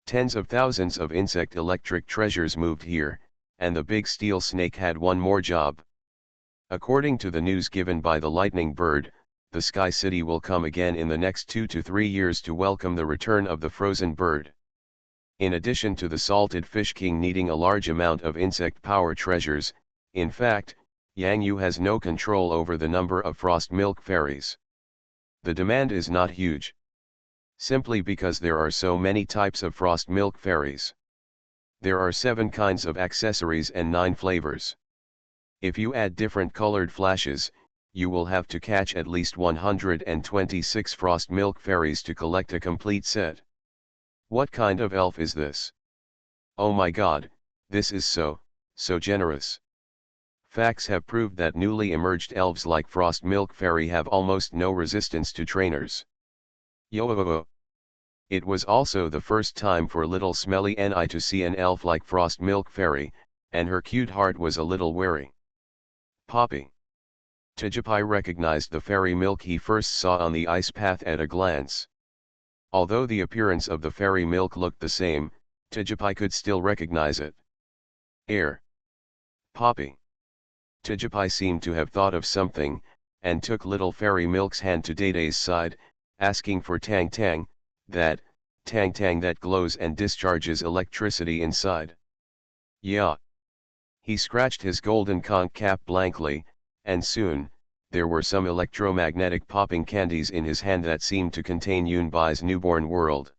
Tens of thousands of insect electric treasures moved here, and the big steel snake had one more job. According to the news given by the Lightning Bird, the Sky City will come again in the next 2 to 3 years to welcome the return of the Frozen Bird. In addition to the Salted Fish King needing a large amount of insect power treasures, in fact, Yang Yu has no control over the number of Frost Milk Fairies. The demand is not huge. Simply because there are so many types of Frost Milk Fairies. There are 7 kinds of accessories and 9 flavors. If you add different colored flashes, you will have to catch at least 126 Frost Milk Fairies to collect a complete set. What kind of elf is this? Oh my god, this is so generous. Facts have proved that newly emerged elves like Frost Milk Fairy have almost no resistance to trainers. Yo. It was also the first time for little Smelly Ni to see an elf like Frost Milk Fairy, and her cute heart was a little wary. Poppy. Tijipai recognized the fairy milk he first saw on the ice path at a glance. Although the appearance of the fairy milk looked the same, Tijipai could still recognize it. Air. Poppy. Tijipai seemed to have thought of something, and took little fairy milk's hand to Dede's side, asking for tang tang that glows and discharges electricity inside. Yeah. He scratched his golden conch cap blankly, and soon, there were some electromagnetic popping candies in his hand that seemed to contain Yunbai's newborn world.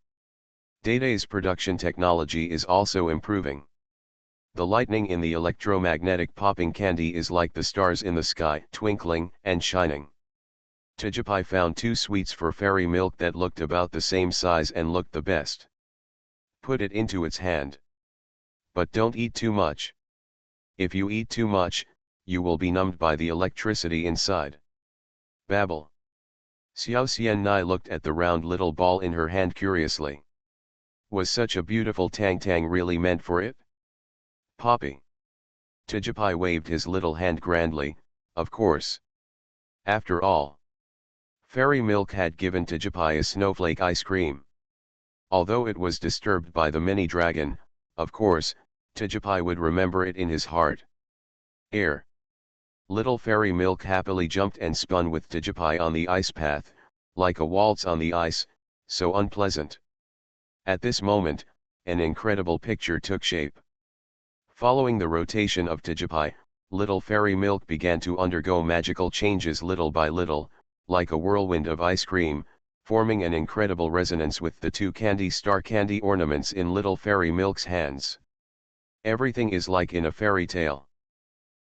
Dede's production technology is also improving. The lightning in the electromagnetic popping candy is like the stars in the sky, twinkling and shining. Tijipai found 2 sweets for fairy milk that looked about the same size and looked the best. Put it into its hand. But don't eat too much. If you eat too much, you will be numbed by the electricity inside. Babble. Xiao Xian'ai looked at the round little ball in her hand curiously. Was such a beautiful tang tang really meant for it? Poppy. Tijipai waved his little hand grandly, of course. After all, fairy milk had given Tijipai a snowflake ice cream. Although it was disturbed by the mini dragon, of course, Tijipai would remember it in his heart. Air. Little fairy milk happily jumped and spun with Tijipai on the ice path, like a waltz on the ice, so unpleasant. At this moment, an incredible picture took shape. Following the rotation of Tijipai, little fairy milk began to undergo magical changes little by little, like a whirlwind of ice cream, forming an incredible resonance with the 2 star candy ornaments in little fairy milk's hands. Everything is like in a fairy tale.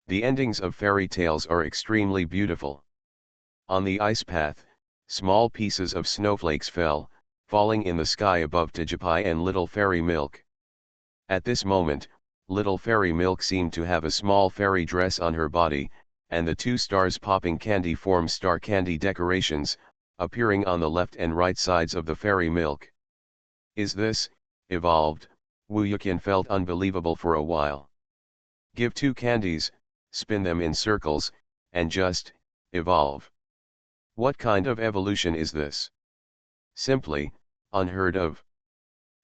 The endings of fairy tales are extremely beautiful. On the ice path, small pieces of snowflakes fell, falling in the sky above Tijipai and little fairy milk. At this moment, little fairy milk seemed to have a small fairy dress on her body, and the 2 stars popping candy form star candy decorations, appearing on the left and right sides of the fairy milk. Is this, evolved? Wu Yuqian felt unbelievable for a while. Give 2 candies, spin them in circles, and just, evolve. What kind of evolution is this? Simply, unheard of.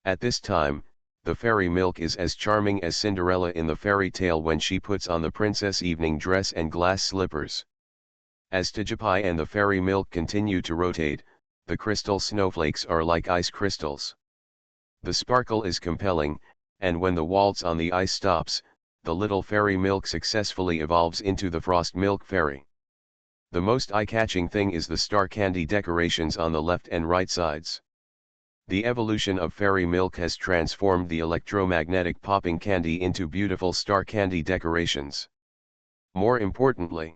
At this time, the fairy milk is as charming as Cinderella in the fairy tale when she puts on the princess evening dress and glass slippers. As Tijipai and the fairy milk continue to rotate, the crystal snowflakes are like ice crystals. The sparkle is compelling, and when the waltz on the ice stops, the little fairy milk successfully evolves into the frost milk fairy. The most eye-catching thing is the star candy decorations on the left and right sides. The evolution of fairy milk has transformed the electromagnetic popping candy into beautiful star candy decorations. More importantly,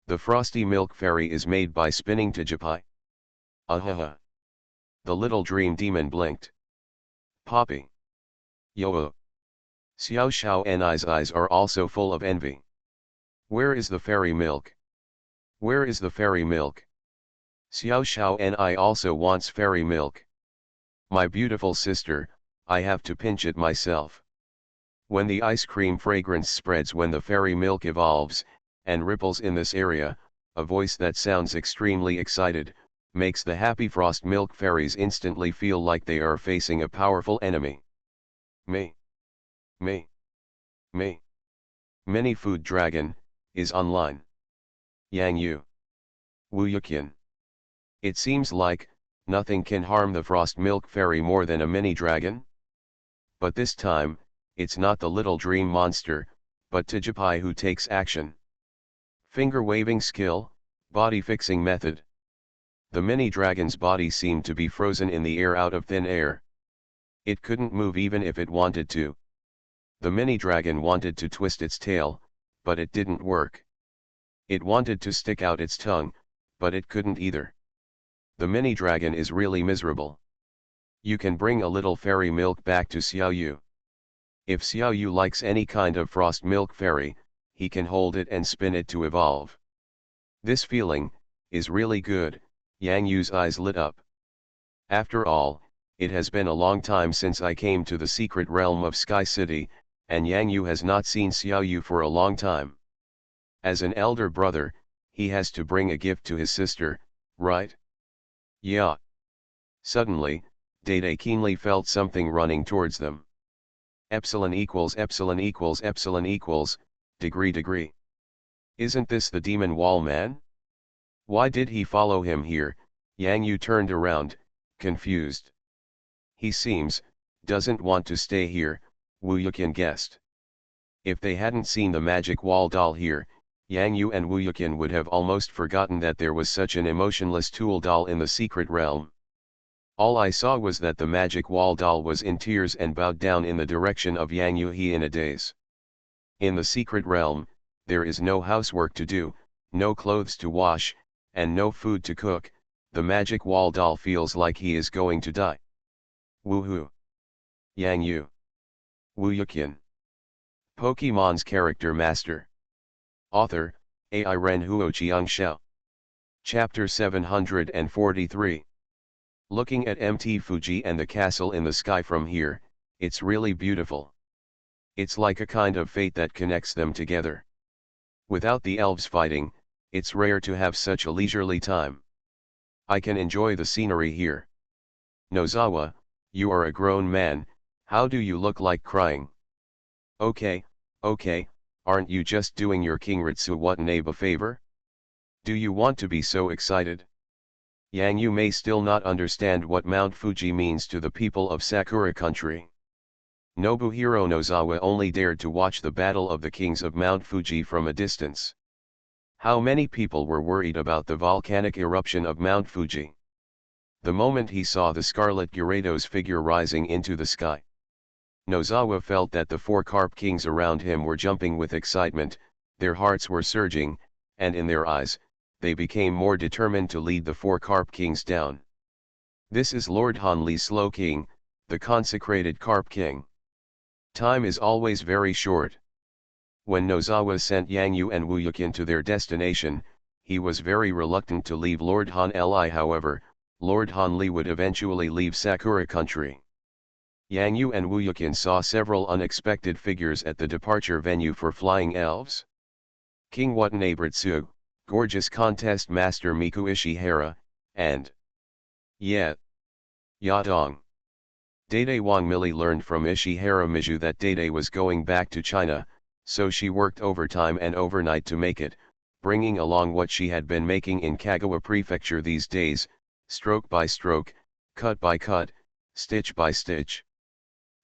the frosty milk fairy is made by spinning Tijipai. Ahaha. The little dream demon blinked. Poppy. Yo. Xiao Xiao'an's eyes are also full of envy. Where is the fairy milk? Where is the fairy milk? Xiao Xiao'an also wants fairy milk. My beautiful sister, I have to pinch it myself. When the ice cream fragrance spreads when the fairy milk evolves, and ripples in this area, a voice that sounds extremely excited, makes the happy frost milk fairies instantly feel like they are facing a powerful enemy. Me. Mini Food Dragon, is online. Yang Yu. Wu Yuqian. It seems like, nothing can harm the frost milk fairy more than a mini dragon. But this time, it's not the little dream monster, but Tijipai who takes action. Finger waving skill, body fixing method. The mini dragon's body seemed to be frozen in the air out of thin air. It couldn't move even if it wanted to. The mini dragon wanted to twist its tail, but it didn't work. It wanted to stick out its tongue, but it couldn't either. The mini dragon is really miserable. You can bring a little fairy milk back to Xiao Yu. If Xiao Yu likes any kind of frost milk fairy, he can hold it and spin it to evolve. This feeling is really good. Yang Yu's eyes lit up. After all, it has been a long time since I came to the secret realm of Sky City, and Yang Yu has not seen Xiao Yu for a long time. As an elder brother, he has to bring a gift to his sister, right? Yeah. Suddenly, Dede keenly felt something running towards them. Epsilon equals epsilon equals epsilon equals, degree. Isn't this the demon wall man? Why did he follow him here? Yang Yu turned around, confused. He doesn't want to stay here, Wu Yuqian guessed. If they hadn't seen the magic wall doll here, Yang Yu and Wu Yuqian would have almost forgotten that there was such an emotionless tool doll in the secret realm. All I saw was that the magic wall doll was in tears and bowed down in the direction of Yang Yu. He in a daze. In the secret realm, there is no housework to do, no clothes to wash, and no food to cook. The magic wall doll feels like he is going to die. Woohoo! Yang Yu. Wu Yuqian. Pokemon's Character Master. Author, Ai Ren Huo Chiang Xiao. Chapter 743. Looking at MT Fuji and the castle in the sky from here, it's really beautiful. It's like a kind of fate that connects them together. Without the elves fighting, it's rare to have such a leisurely time. I can enjoy the scenery here. Nozawa, you are a grown man, how do you look like crying? Okay, aren't you just doing your King Ritsu Watanabe a favor? Do you want to be so excited? Yang Yu may still not understand what Mount Fuji means to the people of Sakura country. Nobuhiro Nozawa only dared to watch the Battle of the Kings of Mount Fuji from a distance. How many people were worried about the volcanic eruption of Mount Fuji? The moment he saw the Scarlet Gyarados figure rising into the sky, Nozawa felt that the four Carp Kings around him were jumping with excitement, their hearts were surging, and in their eyes, they became more determined to lead the four Carp Kings down. This is Lord Hanli Slow King, the consecrated Carp King. Time is always very short. When Nozawa sent Yang Yu and Wu Yuqian to their destination, he was very reluctant to leave Lord Han Li. However, Lord Han Li would eventually leave Sakura country. Yang Yu and Wu Yuqian saw several unexpected figures at the departure venue for flying elves. King Watanabe Ritsu, gorgeous contest master Miku Ishihara, and Yadong. Dede Wang Mili learned from Ishihara Miju that Dede was going back to China, so she worked overtime and overnight to make it, bringing along what she had been making in Kagawa Prefecture these days, stroke by stroke, cut by cut, stitch by stitch.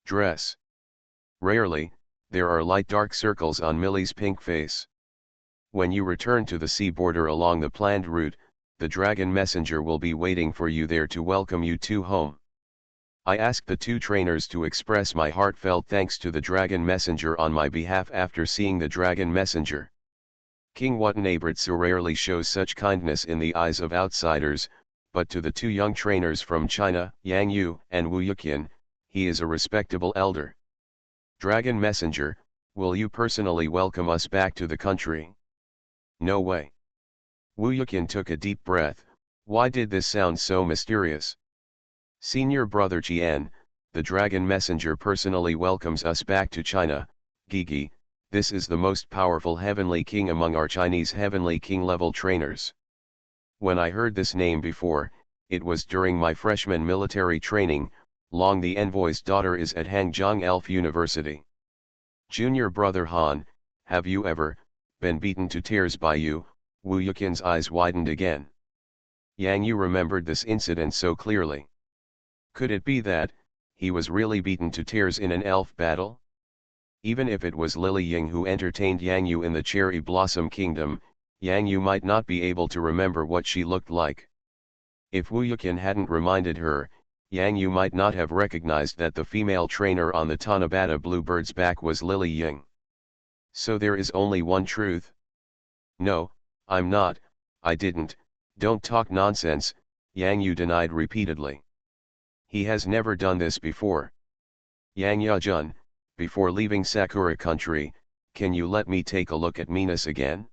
Dress. Rarely, there are light dark circles on Millie's pink face. When you return to the sea border along the planned route, the dragon messenger will be waiting for you there to welcome you to home. I asked the two trainers to express my heartfelt thanks to the dragon messenger on my behalf after seeing the dragon messenger. King Watanabe Ritsu rarely shows such kindness in the eyes of outsiders, but to the two young trainers from China, Yang Yu and Wu Yuqian, he is a respectable elder. Dragon messenger, will you personally welcome us back to the country? No way. Wu Yuqian took a deep breath. Why did this sound so mysterious? Senior brother Qian, the dragon messenger personally welcomes us back to China. Gigi, this is the most powerful heavenly king among our Chinese heavenly king level trainers. When I heard this name before, it was during my freshman military training. Long the envoy's daughter is at Hangzhou Elf University. Junior brother Han, have you ever been beaten to tears by you? Wu Yuqian's eyes widened again. Yang Yu remembered this incident so clearly. Could it be that he was really beaten to tears in an elf battle? Even if it was Lily Ying who entertained Yang Yu in the Cherry Blossom Kingdom, Yang Yu might not be able to remember what she looked like. If Wu Yuqian hadn't reminded her, Yang Yu might not have recognized that the female trainer on the Tanabata Bluebird's back was Lily Ying. So there is only one truth? No, I'm not, I didn't, don't talk nonsense, Yang Yu denied repeatedly. He has never done this before. Yang Yajun, before leaving Sakura country, can you let me take a look at Minas again?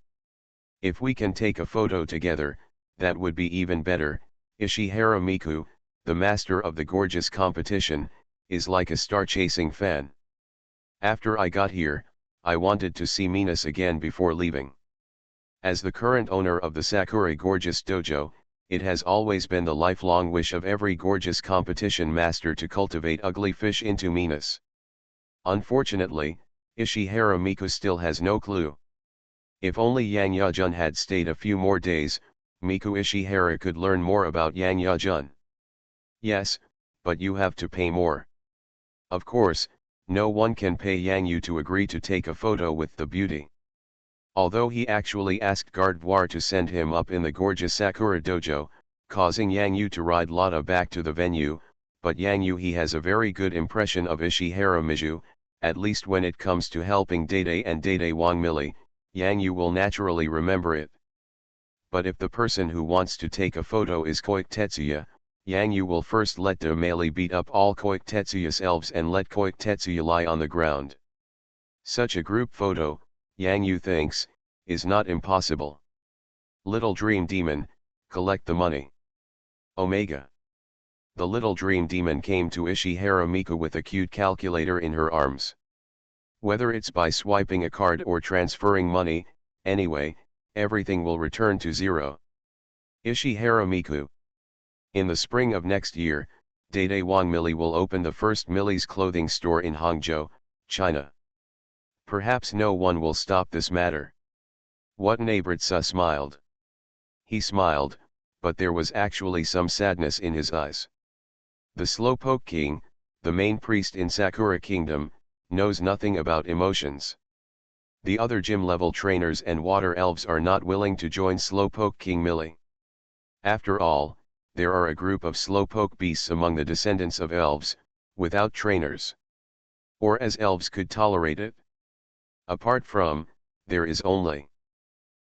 If we can take a photo together, that would be even better. Ishihara Miku, the master of the gorgeous competition, is like a star-chasing fan. After I got here, I wanted to see Minas again before leaving. As the current owner of the Sakura Gorgeous Dojo, it has always been the lifelong wish of every gorgeous competition master to cultivate ugly fish into meanness. Unfortunately, Ishihara Miku still has no clue. If only Yang Yajun had stayed a few more days, Miku Ishihara could learn more about Yang Yajun. Yes, but you have to pay more. Of course, no one can pay Yang Yu to agree to take a photo with the beauty. Although he actually asked Gardewar to send him up in the gorgeous Sakura dojo, causing Yang Yu to ride Lotta back to the venue, but Yang Yu he has a very good impression of Ishihara Miju, at least when it comes to helping Dede and Dede Wangmili, Yang Yu will naturally remember it. But if the person who wants to take a photo is Koike Tetsuya, Yang Yu will first let De Meili beat up all Koike Tetsuya's elves and let Koike Tetsuya lie on the ground. Such a group photo, Yang Yu thinks, is not impossible. Little Dream Demon, collect the money. Omega. The Little Dream Demon came to Ishihara Miku with a cute calculator in her arms. Whether it's by swiping a card or transferring money, anyway, everything will return to zero. Ishihara Miku. In the spring of next year, Dede Wangmili will open the first Millie's clothing store in Hangzhou, China. Perhaps no one will stop this matter. Watanabe smiled. He smiled, but there was actually some sadness in his eyes. The Slowpoke King, the main priest in Sakura Kingdom, knows nothing about emotions. The other gym-level trainers and water elves are not willing to join Slowpoke King Millie. After all, there are a group of Slowpoke beasts among the descendants of elves, without trainers. Or as elves could tolerate it. Apart from, there is only.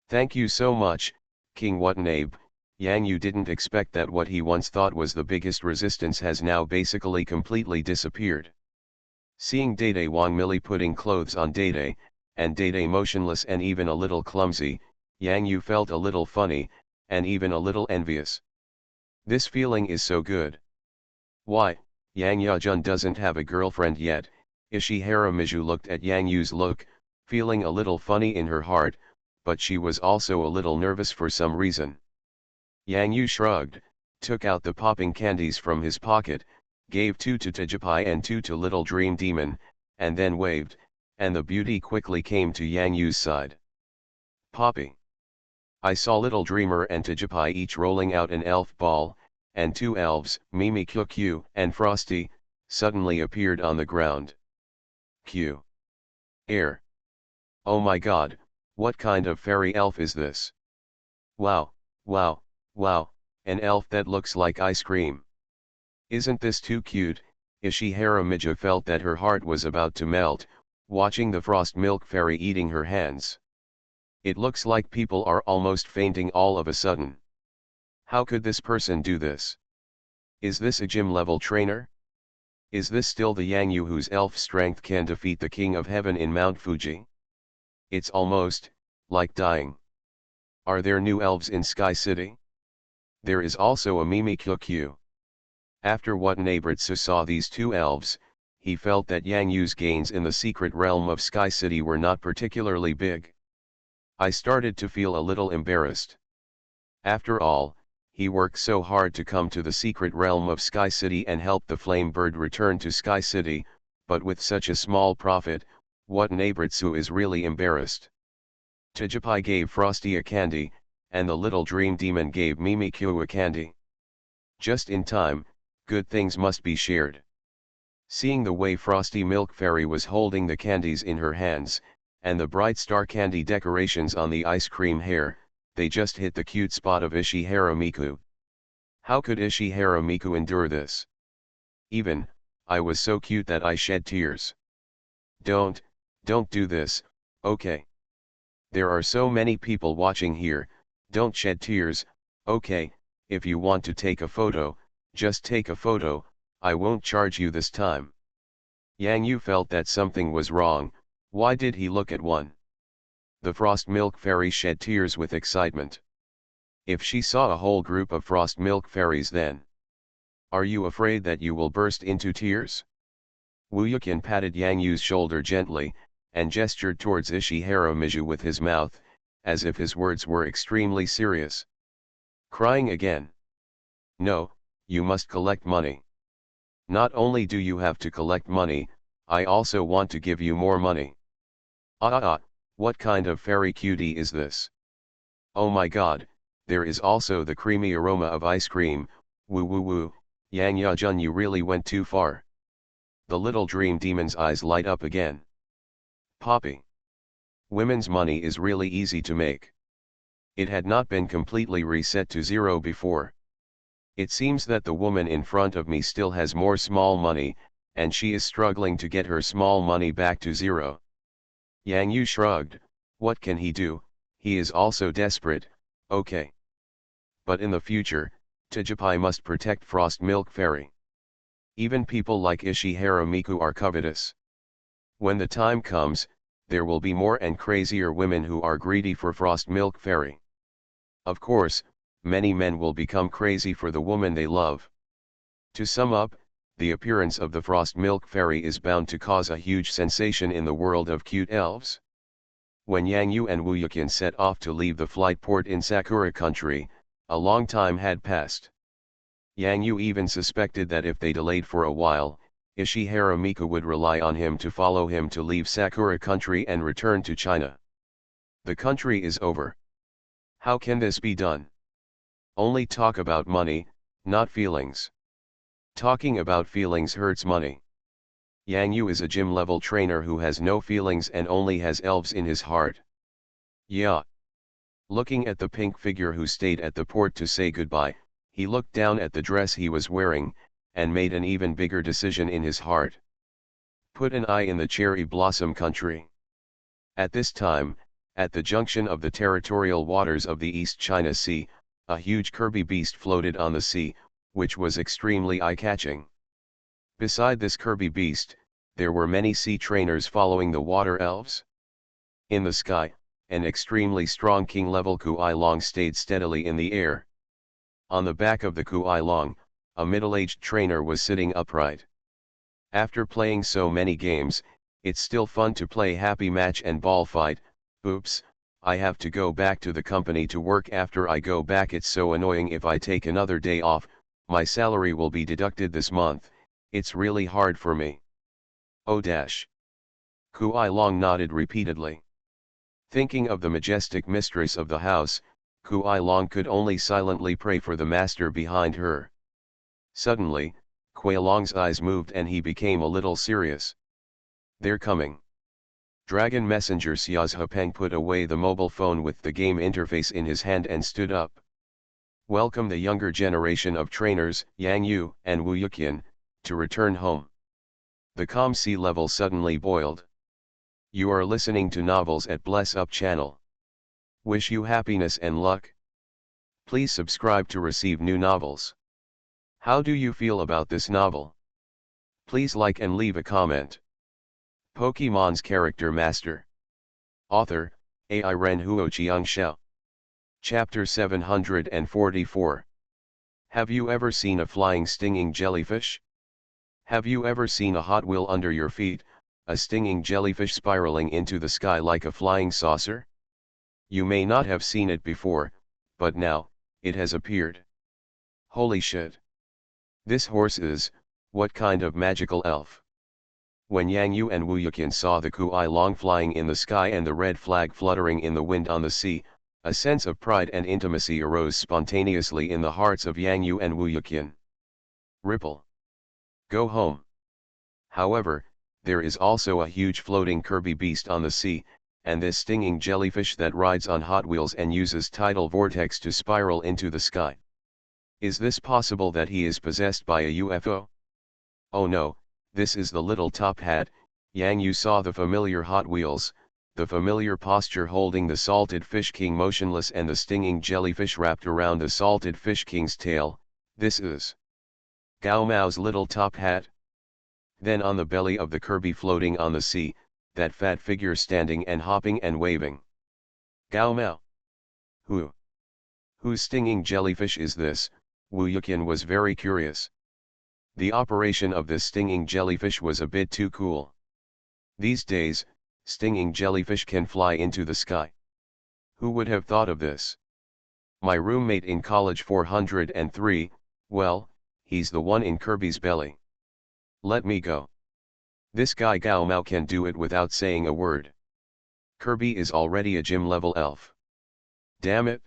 Thank you so much, King Watanabe. Yang Yu didn't expect that what he once thought was the biggest resistance has now basically completely disappeared. Seeing Dede Wangmili putting clothes on Dede, and Dede motionless and even a little clumsy, Yang Yu felt a little funny, and even a little envious. This feeling is so good. Why, Yang Yajun doesn't have a girlfriend yet. Ishihara Miju looked at Yang Yu's look, feeling a little funny in her heart, but she was also a little nervous for some reason. Yang Yu shrugged, took out the popping candies from his pocket, gave 2 to Tijipai and 2 to Little Dream Demon, and then waved, and the beauty quickly came to Yang Yu's side. Poppy. I saw Little Dreamer and Tijipai each rolling out an elf ball, and 2 elves, Mimi Q and Frosty, suddenly appeared on the ground. Q. Air. Oh my god, what kind of fairy elf is this? Wow, wow, wow, an elf that looks like ice cream. Isn't this too cute? Ishihara Miju felt that her heart was about to melt, watching the frost milk fairy eating her hands. It looks like people are almost fainting all of a sudden. How could this person do this? Is this a gym-level trainer? Is this still the Yang Yu whose elf strength can defeat the King of Heaven in Mount Fuji? It's almost, like dying. Are there new elves in Sky City? There is also a Mimi Q. After Watanabe saw these 2 elves, he felt that Yang Yu's gains in the secret realm of Sky City were not particularly big. I started to feel a little embarrassed. After all, he worked so hard to come to the secret realm of Sky City and help the Flame Bird return to Sky City, but with such a small profit, Watanabe is really embarrassed. Tijipai gave Frosty a candy, and the Little Dream Demon gave Mimi Q a candy. Just in time, good things must be shared. Seeing the way Frosty Milk Fairy was holding the candies in her hands, and the bright star candy decorations on the ice cream hair, they just hit the cute spot of Ishihara Miku. How could Ishihara Miku endure this? Even, I was so cute that I shed tears. Don't do this, okay? There are so many people watching here, don't shed tears, okay? If you want to take a photo, just take a photo, I won't charge you this time. Yang Yu felt that something was wrong. Why did he look at one? The Frost Milk Fairy shed tears with excitement. If she saw a whole group of Frost Milk Fairies then. Are you afraid that you will burst into tears? Wu Yukin patted Yang Yu's shoulder gently, and gestured towards Ishihara Miju with his mouth, as if his words were extremely serious. Crying again. No, you must collect money. Not only do you have to collect money, I also want to give you more money. What kind of fairy cutie is this? Oh my god, there is also the creamy aroma of ice cream, woo woo woo, Yang Ya-jun, you really went too far. The little dream demon's eyes light up again. Poppy. Women's money is really easy to make. It had not been completely reset to zero before. It seems that the woman in front of me still has more small money, and she is struggling to get her small money back to zero. Yang Yu shrugged. What can he do? He is also desperate. Okay. But in the future, Tajapai must protect Frost Milk Fairy. Even people like Ishihara Miku are covetous. When the time comes, there will be more and crazier women who are greedy for Frost Milk Fairy. Of course, many men will become crazy for the woman they love. To sum up, the appearance of the Frost Milk Fairy is bound to cause a huge sensation in the world of cute elves. When Yang Yu and Wu Yukin set off to leave the flight port in Sakura country, a long time had passed. Yang Yu even suspected that if they delayed for a while, Ishihara Miku would rely on him to follow him to leave Sakura country and return to China. The country is over. How can this be done? Only talk about money, not feelings. Talking about feelings hurts money. Yang Yu is a gym-level trainer who has no feelings and only has elves in his heart. Yeah. Looking at the pink figure who stayed at the port to say goodbye, he looked down at the dress he was wearing, and made an even bigger decision in his heart. Put an eye in the cherry blossom country. At this time, at the junction of the territorial waters of the East China Sea, a huge Kirby beast floated on the sea, which was extremely eye-catching. Beside this Kirby beast, there were many sea trainers following the water elves. In the sky, an extremely strong king-level Kuai Long stayed steadily in the air. On the back of the Kuai Long, a middle-aged trainer was sitting upright. After playing so many games, it's still fun to play happy match and ball fight. Oops, I have to go back to the company to work. After I go back, it's so annoying. If I take another day off, my salary will be deducted this month. It's really hard for me. Oh dash. Kuai Long nodded repeatedly. Thinking of the majestic mistress of the house, Kuai Long could only silently pray for the master behind her. Suddenly, Kuai Long's eyes moved and he became a little serious. They're coming. Dragon Messenger Xiaz Hepeng put away the mobile phone with the game interface in his hand and stood up. Welcome the younger generation of trainers, Yang Yu and Wu Yuqian, to return home. The calm sea level suddenly boiled. You are listening to novels at Bless Up channel. Wish you happiness and luck. Please subscribe to receive new novels. How do you feel about this novel? Please like and leave a comment. Pokemon's Character Master. Author, Ai Ren Huo Chiang Xiao. Chapter 744. Have you ever seen a flying stinging jellyfish? Have you ever seen a Hot Wheel under your feet, a stinging jellyfish spiraling into the sky like a flying saucer? You may not have seen it before, but now, it has appeared. Holy shit. This horse is, what kind of magical elf? When Yang Yu and Wu Yuqian saw the Kuai Long flying in the sky and the red flag fluttering in the wind on the sea, a sense of pride and intimacy arose spontaneously in the hearts of Yang Yu and Wu Yuqian. Ripple. Go home. However, there is also a huge floating Kirby beast on the sea, and this stinging jellyfish that rides on Hot Wheels and uses tidal vortex to spiral into the sky. Is this possible that he is possessed by a UFO? Oh no, this is the little top hat. Yang Yu saw the familiar Hot Wheels, the familiar posture holding the salted fish king motionless and the stinging jellyfish wrapped around the salted fish king's tail. This is Gao Mao's little top hat. Then on the belly of the Kirby floating on the sea, that fat figure standing and hopping and waving. Gao Mao. Whose stinging jellyfish is this? Wu Yuqian was very curious. The operation of this stinging jellyfish was a bit too cool. These days, stinging jellyfish can fly into the sky. Who would have thought of this? My roommate in college 403, well, he's the one in Kirby's belly. Let me go. This guy Gao Mao can do it without saying a word. Kirby is already a gym-level elf. Damn it.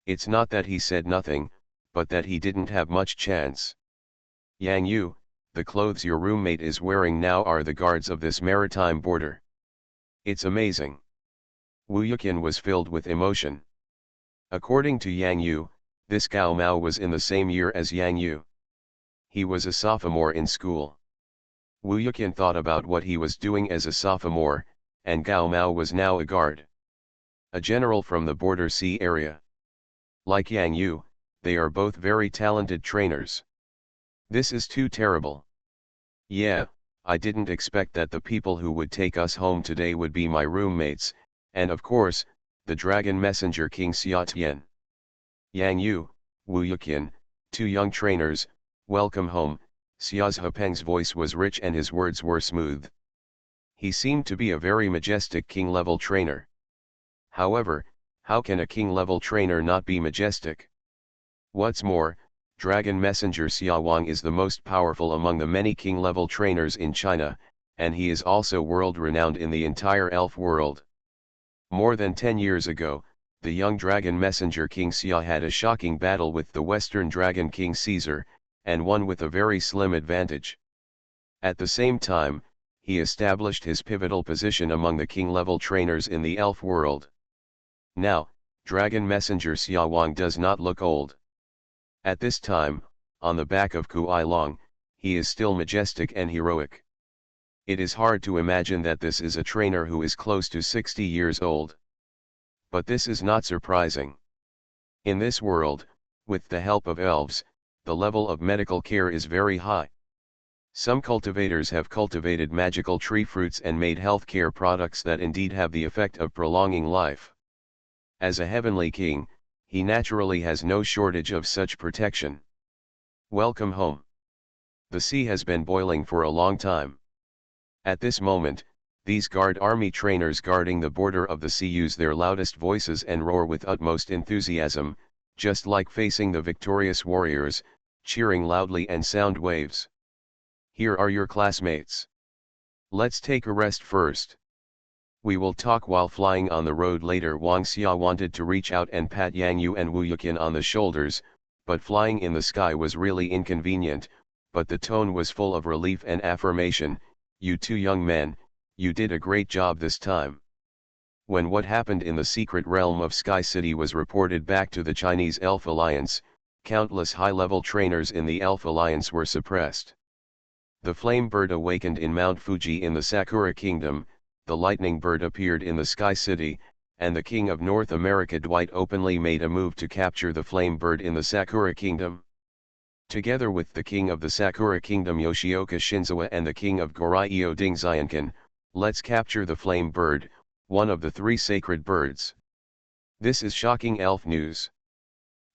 It's not that he said nothing, but that he didn't have much chance. Yang Yu, the clothes your roommate is wearing now are the guards of this maritime border. It's amazing. Wu Yuqian was filled with emotion. According to Yang Yu, this Gao Mao was in the same year as Yang Yu. He was a sophomore in school. Wu Yuqian thought about what he was doing as a sophomore, and Gao Mao was now a guard. A general from the border sea area. Like Yang Yu, they are both very talented trainers. This is too terrible. Yeah, I didn't expect that the people who would take us home today would be my roommates, and of course, the dragon messenger King Xia Tian. Yang Yu, Wu Yuqian, two young trainers, welcome home. Xia Zhepeng's voice was rich and his words were smooth. He seemed to be a very majestic king-level trainer. However, how can a king-level trainer not be majestic? What's more, Dragon Messenger Xia Wang is the most powerful among the many king-level trainers in China, and he is also world-renowned in the entire elf world. More than 10 years ago, the young Dragon Messenger King Xia had a shocking battle with the Western Dragon King Caesar, and won with a very slim advantage. At the same time, he established his pivotal position among the king-level trainers in the elf world. Now, Dragon Messenger Xia Wang does not look old. At this time, on the back of Kuai Long, he is still majestic and heroic. It is hard to imagine that this is a trainer who is close to 60 years old. But this is not surprising. In this world, with the help of elves, the level of medical care is very high. Some cultivators have cultivated magical tree fruits and made healthcare products that indeed have the effect of prolonging life. As a heavenly king, he naturally has no shortage of such protection. Welcome home. The sea has been boiling for a long time. At this moment, these guard army trainers guarding the border of the sea use their loudest voices and roar with utmost enthusiasm, just like facing the victorious warriors, cheering loudly and sound waves. Here are your classmates. Let's take a rest first. We will talk while flying on the road later. Wang Xia wanted to reach out and pat Yang Yu and Wu Yuqian on the shoulders, but flying in the sky was really inconvenient, but the tone was full of relief and affirmation. You two young men, you did a great job this time. When what happened in the secret realm of Sky City was reported back to the Chinese Elf Alliance, countless high-level trainers in the Elf Alliance were suppressed. The flame bird awakened in Mount Fuji in the Sakura Kingdom, the lightning bird appeared in the Sky City, and the King of North America Dwight openly made a move to capture the flame bird in the Sakura Kingdom. Together with the King of the Sakura Kingdom Yoshioka Shinzawa and the King of Goryeo Ding Xiankan, let's capture the flame bird, one of the 3 sacred birds. This is shocking elf news.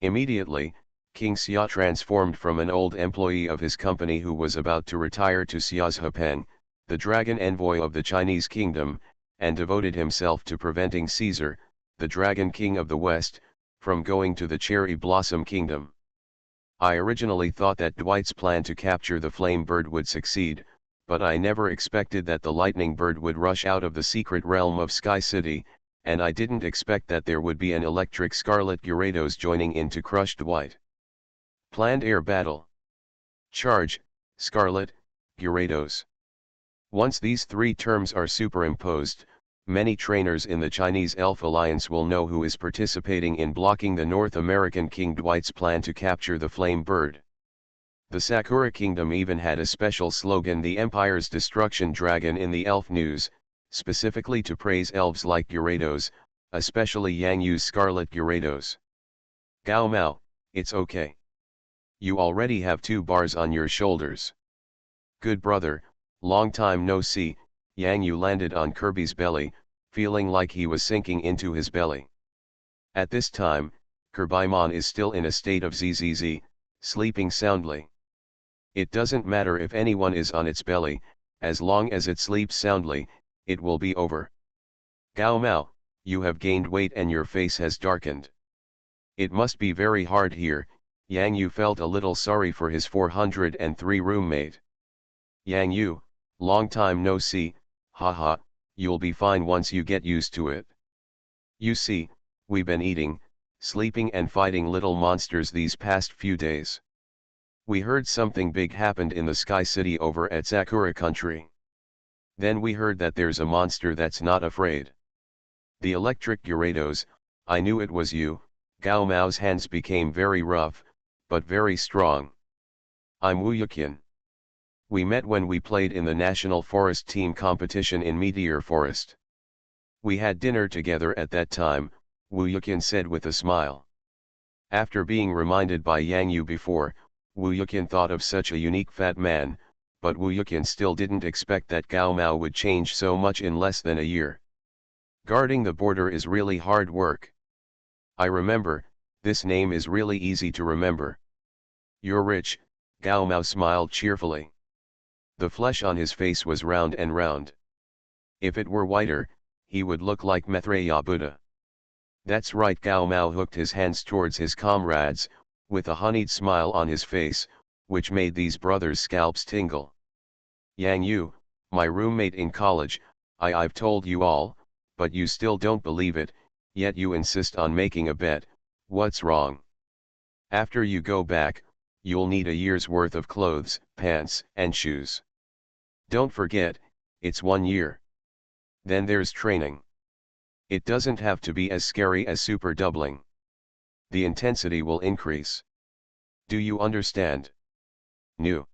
Immediately, King Xia transformed from an old employee of his company who was about to retire to Xia Zhepeng, the dragon envoy of the Chinese kingdom, and devoted himself to preventing Caesar, the dragon king of the West, from going to the cherry blossom kingdom. I originally thought that Dwight's plan to capture the flame bird would succeed, but I never expected that the lightning bird would rush out of the secret realm of Sky City, and I didn't expect that there would be an electric Scarlet Gyarados joining in to crush Dwight. Planned air battle. Charge, Scarlet, Gyarados. Once these 3 terms are superimposed, many trainers in the Chinese Elf Alliance will know who is participating in blocking the North American King Dwight's plan to capture the flame bird. The Sakura Kingdom even had a special slogan, the Empire's Destruction Dragon, in the Elf News, specifically to praise elves like Gyarados, especially Yang Yu's Scarlet Gyarados. Gao Mao, it's okay. You already have 2 bars on your shoulders. Good brother, long time no see. Yang Yu landed on Kirby's belly, feeling like he was sinking into his belly. At this time, Kirbymon is still in a state of ZZZ, sleeping soundly. It doesn't matter if anyone is on its belly, as long as it sleeps soundly, it will be over. Gao Mao, you have gained weight and your face has darkened. It must be very hard here. Yang Yu felt a little sorry for his 403 roommate. Yang Yu, long time no see, haha, you'll be fine once you get used to it. You see, we've been eating, sleeping and fighting little monsters these past few days. We heard something big happened in the Sky City over at Sakura Country. Then we heard that there's a monster that's not afraid. The electric Gyarados, I knew it was you. Gao Mao's hands became very rough, but very strong. I'm Wu Yuqian. We met when we played in the National Forest Team competition in Meteor Forest. We had dinner together at that time, Wu Yuqian said with a smile. After being reminded by Yang Yu before, Wu Yuqian thought of such a unique fat man, but Wu Yuqian still didn't expect that Gao Mao would change so much in less than a year. Guarding the border is really hard work. I remember, this name is really easy to remember. You're rich, Gao Mao smiled cheerfully. The flesh on his face was round and round. If it were whiter, he would look like Maitreya Buddha. That's right, Gao Mao hooked his hands towards his comrades, with a honeyed smile on his face, which made these brothers' scalps tingle. Yang Yu, my roommate in college, I've told you all, but you still don't believe it, yet you insist on making a bet. What's wrong? After you go back, you'll need a year's worth of clothes, pants, and shoes. Don't forget, it's 1 year. Then there's training. It doesn't have to be as scary as super doubling. The intensity will increase. Do you understand? New.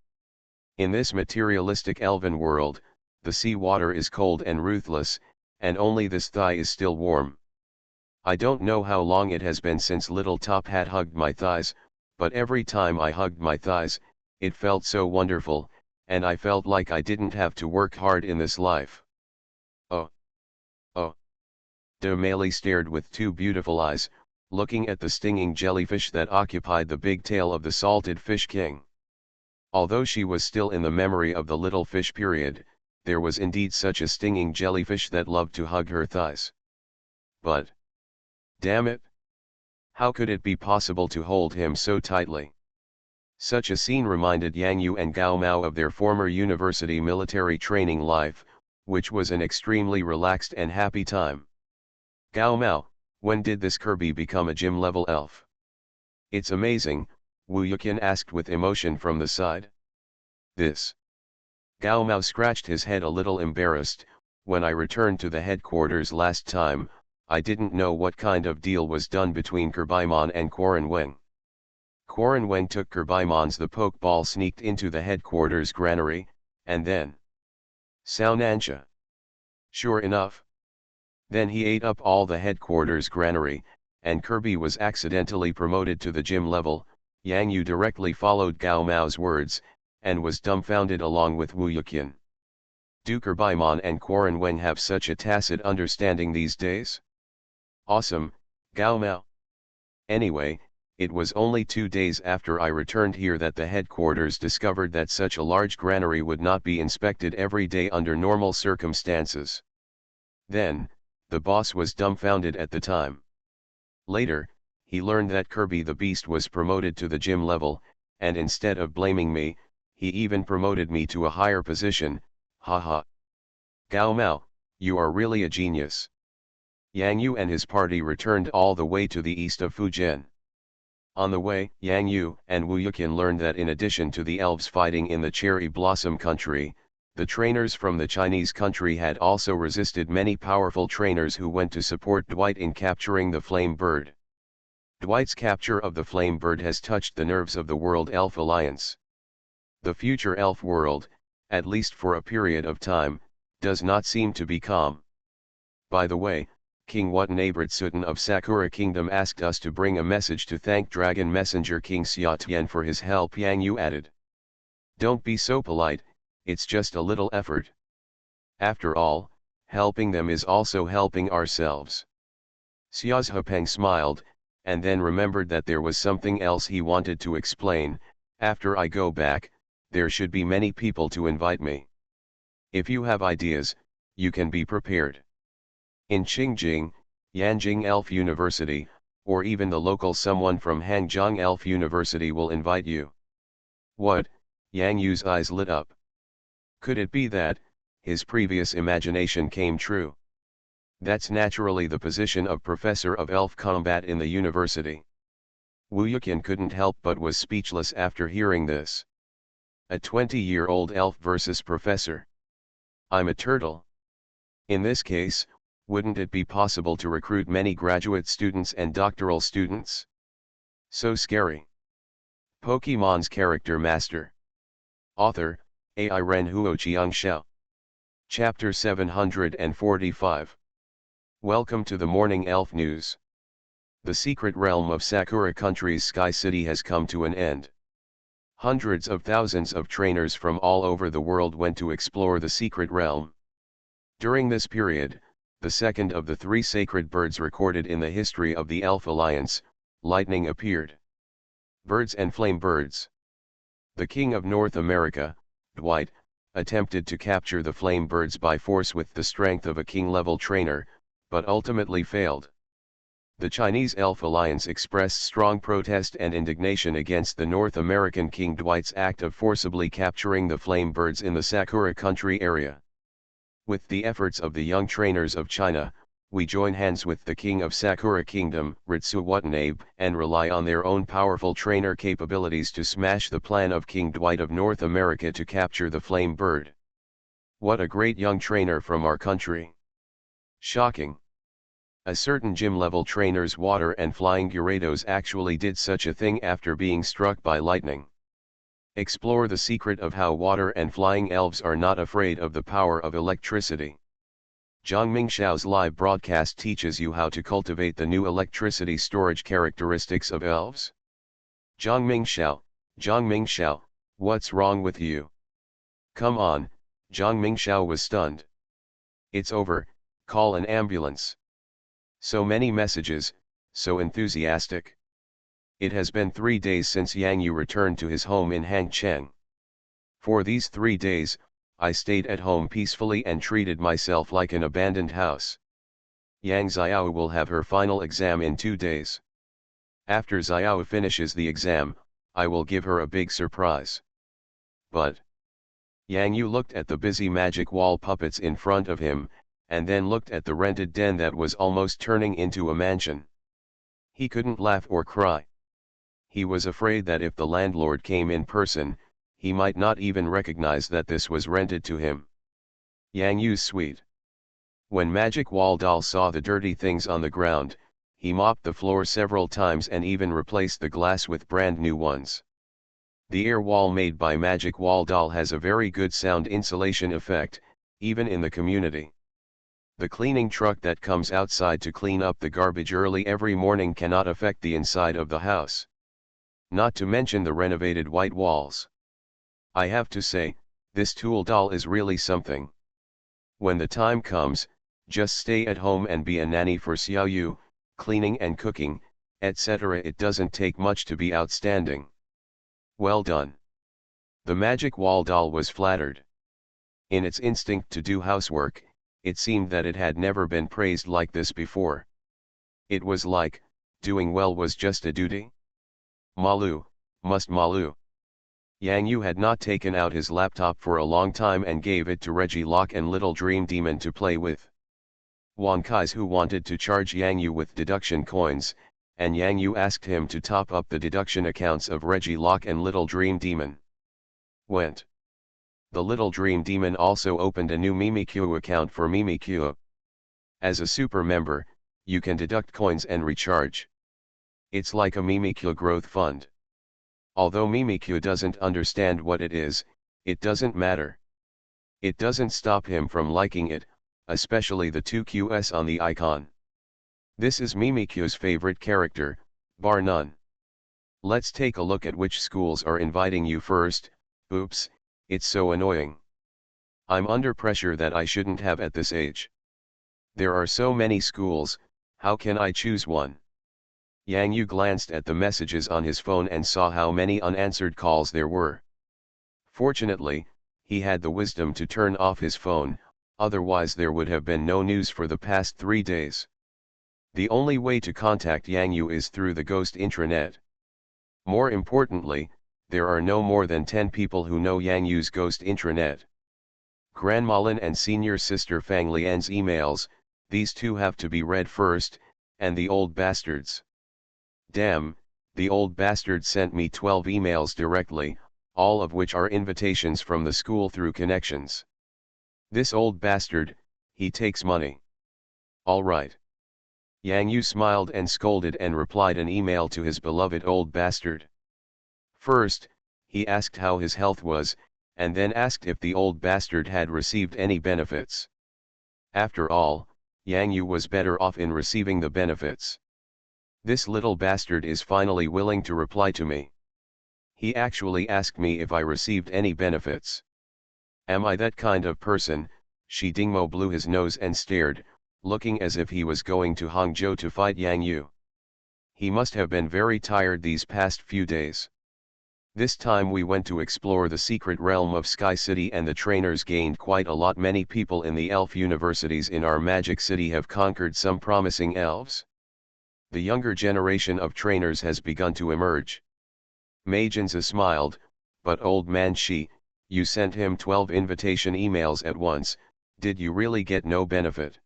In this materialistic elven world, the sea water is cold and ruthless, and only this thigh is still warm. I don't know how long it has been since Little Top Hat hugged my thighs, but every time I hugged my thighs, it felt so wonderful, and I felt like I didn't have to work hard in this life. Oh. Oh. De Mali stared with two beautiful eyes, looking at the stinging jellyfish that occupied the big tail of the salted fish king. Although she was still in the memory of the little fish period, there was indeed such a stinging jellyfish that loved to hug her thighs. But, damn it! How could it be possible to hold him so tightly? Such a scene reminded Yang Yu and Gao Mao of their former university military training life, which was an extremely relaxed and happy time. Gao Mao, when did this Kirby become a gym-level elf? It's amazing, Wu Yuqian asked with emotion from the side. This. Gao Mao scratched his head a little embarrassed. When I returned to the headquarters last time, I didn't know what kind of deal was done between Kerbimon and Quarren Weng. Quarren Weng took Kerbimon's the Pokeball, sneaked into the headquarters granary, and then Sao Nansha. Sure enough. Then he ate up all the headquarters granary, and Kirby was accidentally promoted to the gym level. Yang Yu directly followed Gao Mao's words, and was dumbfounded along with Wu Yuqian. Do Kerbimon and Quarren Weng have such a tacit understanding these days? Awesome, Gao Mao. Anyway, it was only 2 days after I returned here that the headquarters discovered that such a large granary would not be inspected every day under normal circumstances. Then, the boss was dumbfounded at the time. Later, he learned that Kirby the Beast was promoted to the gym level, and instead of blaming me, he even promoted me to a higher position, haha. Gao Mao, you are really a genius. Yang Yu and his party returned all the way to the east of Fujian. On the way, Yang Yu and Wu Yuqian learned that in addition to the elves fighting in the Cherry Blossom country, the trainers from the Chinese country had also resisted many powerful trainers who went to support Dwight in capturing the Flame Bird. Dwight's capture of the Flame Bird has touched the nerves of the World Elf Alliance. The future elf world, at least for a period of time, does not seem to be calm. By the way, King Watanabe Sutan of Sakura Kingdom asked us to bring a message to thank Dragon Messenger King Xia Tian for his help. Yang Yu added. Don't be so polite, it's just a little effort. After all, helping them is also helping ourselves. Xia Zhepeng smiled, and then remembered that there was something else he wanted to explain. After I go back, there should be many people to invite me. If you have ideas, you can be prepared. In Qingjing, Yanjing Elf University, or even the local someone from Hangzhou Elf University will invite you. What? Yang Yu's eyes lit up. Could it be that his previous imagination came true? That's naturally the position of Professor of Elf Combat in the university. Wu Yuqian couldn't help but was speechless after hearing this. A 20-year-old elf versus professor. I'm a turtle. In this case, wouldn't it be possible to recruit many graduate students and doctoral students? So scary. Pokemon's Character Master. Author, AI Ren Huoqiang Xiao. Chapter 745. Welcome to the Morning Elf News. The secret realm of Sakura Country's Sky City has come to an end. Hundreds of thousands of trainers from all over the world went to explore the secret realm. During this period, the second of the three sacred birds recorded in the history of the Elf Alliance, lightning appeared. Birds and flame birds. The king of North America, Dwight, attempted to capture the flame birds by force with the strength of a king-level trainer, but ultimately failed. The Chinese Elf Alliance expressed strong protest and indignation against the North American King Dwight's act of forcibly capturing the flame birds in the Sakura Country area. With the efforts of the young trainers of China, we join hands with the King of Sakura Kingdom, Ritsu Watanabe, and rely on their own powerful trainer capabilities to smash the plan of King Dwight of North America to capture the flame bird. What a great young trainer from our country! Shocking. A certain gym-level trainer's water and flying Gyarados actually did such a thing after being struck by lightning. Explore the secret of how water and flying elves are not afraid of the power of electricity. Zhang Xiao's live broadcast teaches you how to cultivate the new electricity storage characteristics of elves. Zhang Xiao, what's wrong with you? Come on, Zhang Xiao was stunned. It's over, call an ambulance. So many messages, so enthusiastic. It has been 3 days since Yang Yu returned to his home in Hangcheng. For these 3 days, I stayed at home peacefully and treated myself like an abandoned house. Yang Xiao will have her final exam in 2 days. After Xiao finishes the exam, I will give her a big surprise. But Yang Yu looked at the busy magic wall puppets in front of him, and then looked at the rented den that was almost turning into a mansion. He couldn't laugh or cry. He was afraid that if the landlord came in person, he might not even recognize that this was rented to him. Yang Yu's suite. When Magic Wall Doll saw the dirty things on the ground, he mopped the floor several times and even replaced the glass with brand new ones. The air wall made by Magic Wall Doll has a very good sound insulation effect, even in the community. The cleaning truck that comes outside to clean up the garbage early every morning cannot affect the inside of the house. Not to mention the renovated white walls. I have to say, this tool doll is really something. When the time comes, just stay at home and be a nanny for Xiao Yu, cleaning and cooking, etc. It doesn't take much to be outstanding. Well done. The Magic Wall Doll was flattered. In its instinct to do housework, it seemed that it had never been praised like this before. It was like, doing well was just a duty. Malu, must Malu. Yang Yu had not taken out his laptop for a long time and gave it to Reggie Locke and Little Dream Demon to play with. Wang Kai's who wanted to charge Yang Yu with deduction coins, and Yang Yu asked him to top up the deduction accounts of Reggie Locke and Little Dream Demon. Went. The Little Dream Demon also opened a new Mimikyu account for Mimikyu. As a super member, you can deduct coins and recharge. It's like a Mimikyu growth fund. Although Mimikyu doesn't understand what it is, it doesn't matter. It doesn't stop him from liking it, especially the 2QS on the icon. This is Mimikyu's favorite character, bar none. Let's take a look at which schools are inviting you first. Oops, it's so annoying. I'm under pressure that I shouldn't have at this age. There are so many schools, how can I choose one? Yang Yu glanced at the messages on his phone and saw how many unanswered calls there were. Fortunately, he had the wisdom to turn off his phone, otherwise there would have been no news for the past 3 days. The only way to contact Yang Yu is through the ghost intranet. More importantly, there are no more than 10 people who know Yang Yu's ghost intranet. Grandma Lin and senior sister Fang Lian's emails, these two have to be read first, and the old bastards. Damn, the old bastard sent me 12 emails directly, all of which are invitations from the school through connections. This old bastard, he takes money. All right. Yang Yu smiled and scolded and replied an email to his beloved old bastard. First, he asked how his health was, and then asked if the old bastard had received any benefits. After all, Yang Yu was better off in receiving the benefits. This little bastard is finally willing to reply to me. He actually asked me if I received any benefits. Am I that kind of person? Shi Dingmo blew his nose and stared, looking as if he was going to Hangzhou to fight Yang Yu. He must have been very tired these past few days. This time we went to explore the secret realm of Sky City, and the trainers gained quite a lot. Many people in the elf universities in our magic city have conquered some promising elves. The younger generation of trainers has begun to emerge. Majinza smiled, but old man Shi, you sent him 12 invitation emails at once, did you really get no benefit?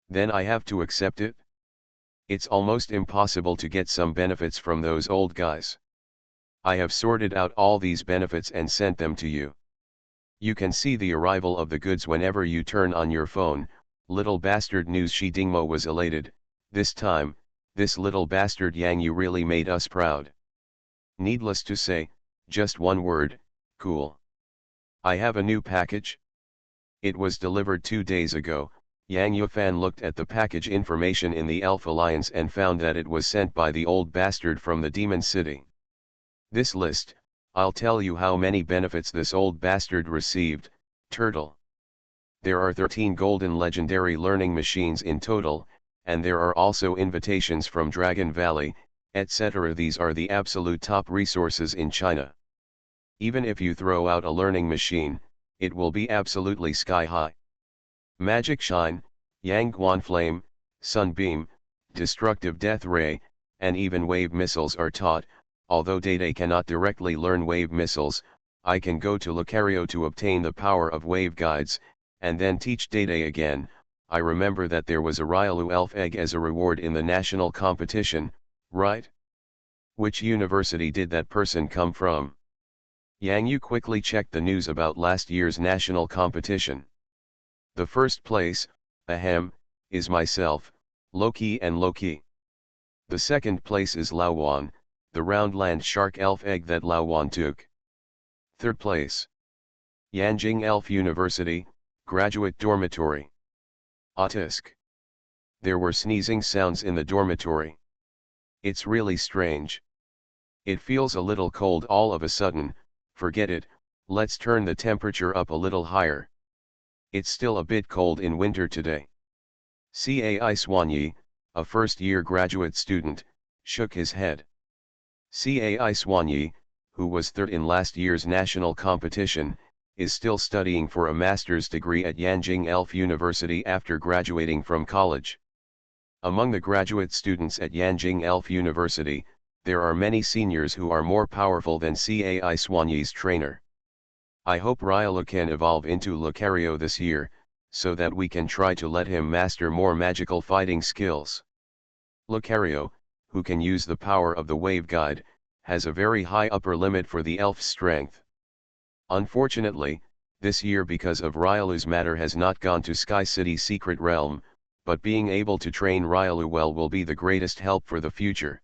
Then I have to accept it? It's almost impossible to get some benefits from those old guys. I have sorted out all these benefits and sent them to you. You can see the arrival of the goods whenever you turn on your phone. Little bastard news. Shi Dingmo was elated. This time, this little bastard Yang Yu really made us proud. Needless to say, just one word, cool. I have a new package. It was delivered 2 days ago. Yang Yufan looked at the package information in the Elf Alliance and found that it was sent by the old bastard from the Demon City. This list, I'll tell you how many benefits this old bastard received. Turtle. There are 13 golden legendary learning machines in total, and there are also invitations from Dragon Valley, etc. These are the absolute top resources in China. Even if you throw out a learning machine, it will be absolutely sky high. Magic Shine, Yangguan Flame, Sunbeam, Destructive Death Ray, and even wave missiles are taught. Although Dede cannot directly learn wave missiles, I can go to Lucario to obtain the power of wave guides, and then teach Dede again. I remember that there was a Ryalu elf egg as a reward in the national competition, right? Which university did that person come from? Yang Yu quickly checked the news about last year's national competition. The first place, ahem, is myself, Loki and Loki. The second place is Laowan, the round-land shark elf egg that Laowan took. Third place. Yanjing Elf University, Graduate Dormitory. Autisk. There were sneezing sounds in the dormitory. It's really strange. It feels a little cold all of a sudden. Forget it, let's turn the temperature up a little higher. It's still a bit cold in winter today. Cai Swanyi, a first-year graduate student, shook his head. Cai Swanyi, who was third in last year's national competition, is still studying for a master's degree at Yanjing Elf University after graduating from college. Among the graduate students at Yanjing Elf University, there are many seniors who are more powerful than Cai Swanyi's trainer. I hope Ryalu can evolve into Lucario this year, so that we can try to let him master more magical fighting skills. Lucario, who can use the power of the wave guide, has a very high upper limit for the elf's strength. Unfortunately, this year because of Ryalu's matter has not gone to Sky City Secret Realm, but being able to train Ryalu well will be the greatest help for the future.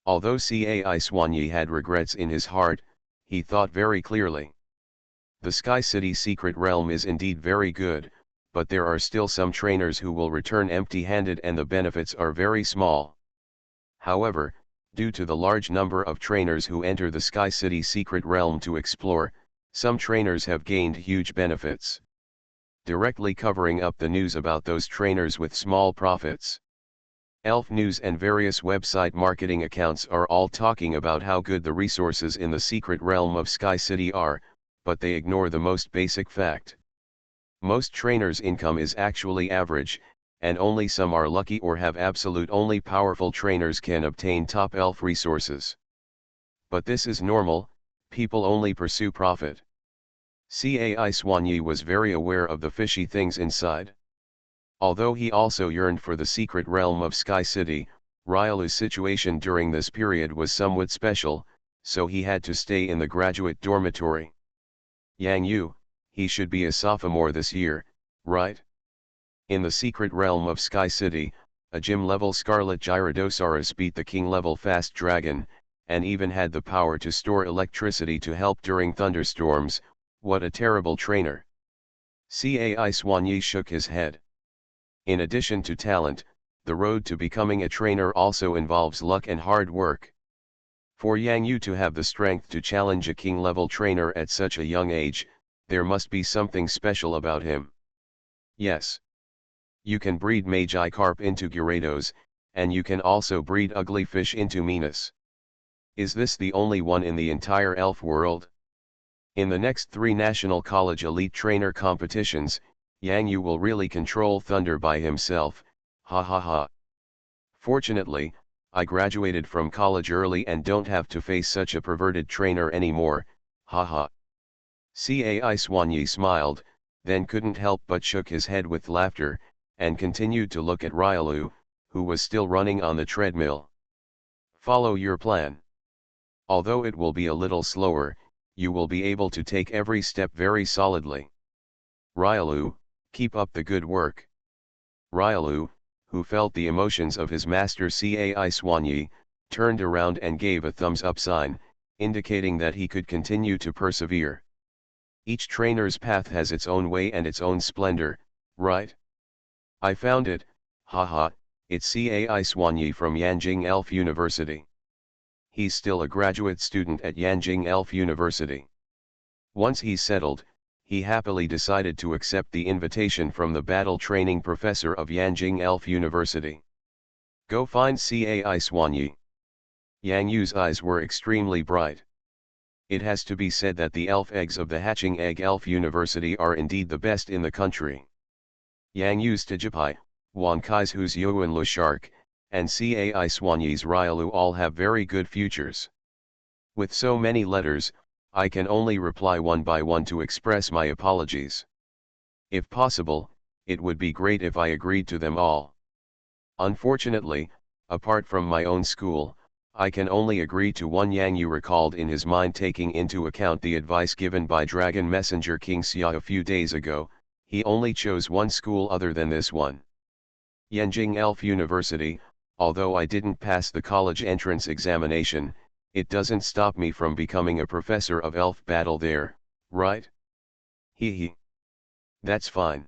Although Cai Swanyi had regrets in his heart, he thought very clearly. The Sky City Secret Realm is indeed very good, but there are still some trainers who will return empty-handed and the benefits are very small. However, due to the large number of trainers who enter the Sky City Secret Realm to explore, some trainers have gained huge benefits. Directly covering up the news about those trainers with small profits. Elf News and various website marketing accounts are all talking about how good the resources in the secret realm of Sky City are, but they ignore the most basic fact. Most trainers' income is actually average, and only some are lucky or have absolute only powerful trainers can obtain top elf resources. But this is normal, people only pursue profit. Cai Swanyi was very aware of the fishy things inside. Although he also yearned for the secret realm of Sky City, Ryalu's situation during this period was somewhat special, so he had to stay in the graduate dormitory. Yang Yu, he should be a sophomore this year, right? In the secret realm of Sky City, a gym-level Scarlet Gyrodosaurus beat the king-level Fast Dragon, and even had the power to store electricity to help during thunderstorms. What a terrible trainer! Cai Swanyi shook his head. In addition to talent, the road to becoming a trainer also involves luck and hard work. For Yang Yu to have the strength to challenge a king-level trainer at such a young age, there must be something special about him. Yes. You can breed Magikarp into Gyarados, and you can also breed ugly fish into Minas. Is this the only one in the entire elf world? In the next 3 National College Elite Trainer competitions, Yang Yu will really control Thunder by himself, ha ha ha. Fortunately, I graduated from college early and don't have to face such a perverted trainer anymore, ha ha. Cai Swanyi smiled, then couldn't help but shook his head with laughter, and continued to look at Ryalu, who was still running on the treadmill. Follow your plan. Although it will be a little slower, you will be able to take every step very solidly. Ryalu, keep up the good work. Ryalu, who felt the emotions of his master Cai Swanyi, turned around and gave a thumbs up sign, indicating that he could continue to persevere. Each trainer's path has its own way and its own splendor, right? I found it, haha, it's Cai Swanyi from Yanjing Elf University. He's still a graduate student at Yanjing Elf University. Once he's settled, he happily decided to accept the invitation from the battle training professor of Yanjing Elf University. Go find Cai Swanyi. Yang Yu's eyes were extremely bright. It has to be said that the elf eggs of the Hatching Egg Elf University are indeed the best in the country. Yang Yu's Tajipai, Wan Kai's Hu's Yuan Lu Shark, and Cai Swanyi's Ryalu all have very good futures. With so many letters, I can only reply one by one to express my apologies. If possible, it would be great if I agreed to them all. Unfortunately, apart from my own school, I can only agree to one. Yang Yu recalled in his mind, taking into account the advice given by Dragon Messenger King Xia a few days ago. He only chose one school other than this one. Yanjing Elf University. Although I didn't pass the college entrance examination, it doesn't stop me from becoming a professor of elf battle there, right? Hee. That's fine.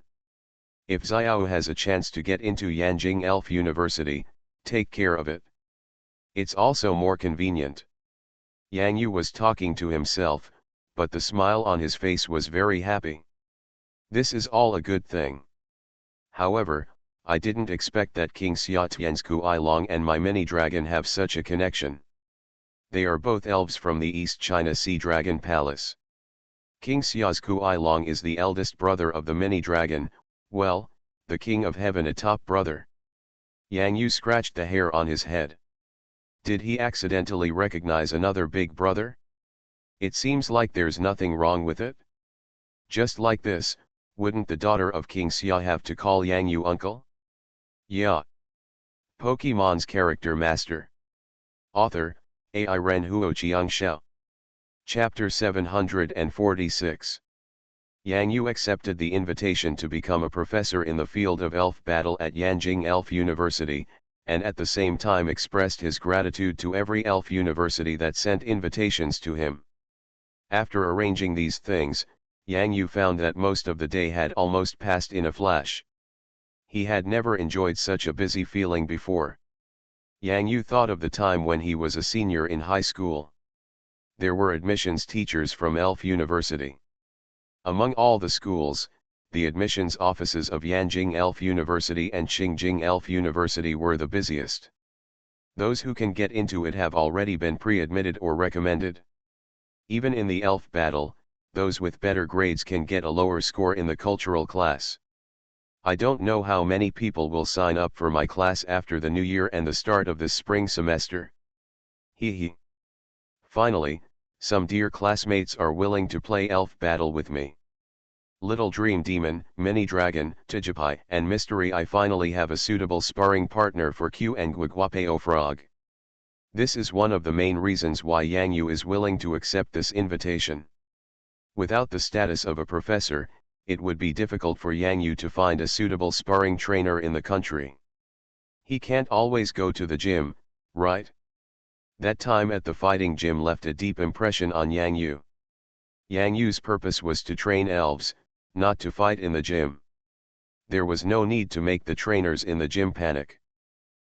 If Xiao has a chance to get into Yanjing Elf University, take care of it. It's also more convenient. Yang Yu was talking to himself, but the smile on his face was very happy. This is all a good thing. However, I didn't expect that King Xia Tian's Kuai-Long and my mini-dragon have such a connection. They are both elves from the East China Sea Dragon Palace. King Xia's Kuai-Long is the eldest brother of the mini-dragon, well, the King of Heaven a top brother. Yang Yu scratched the hair on his head. Did he accidentally recognize another big brother? It seems like there's nothing wrong with it. Just like this, wouldn't the daughter of King Xia have to call Yang Yu uncle? Yeah. Pokemon's Character Master. Author, Ai Ren Huo Chiang Xiao. Chapter 746. Yang Yu accepted the invitation to become a professor in the field of elf battle at Yanjing Elf University, and at the same time expressed his gratitude to every elf university that sent invitations to him. After arranging these things, Yang Yu found that most of the day had almost passed in a flash. He had never enjoyed such a busy feeling before. Yang Yu thought of the time when he was a senior in high school. There were admissions teachers from Elf University. Among all the schools, the admissions offices of Yanjing Elf University and Xingjing Elf University were the busiest. Those who can get into it have already been pre-admitted or recommended. Even in the elf battle, those with better grades can get a lower score in the cultural class. I don't know how many people will sign up for my class after the new year and the start of this spring semester. Hee. Finally, some dear classmates are willing to play elf battle with me. Little Dream Demon, Mini Dragon, Tijipai, and Mystery. I finally have a suitable sparring partner for Q and Guaguapeo Frog. This is one of the main reasons why Yang Yu is willing to accept this invitation. Without the status of a professor, it would be difficult for Yang Yu to find a suitable sparring trainer in the country. He can't always go to the gym, right? That time at the fighting gym left a deep impression on Yang Yu. Yang Yu's purpose was to train elves, not to fight in the gym. There was no need to make the trainers in the gym panic.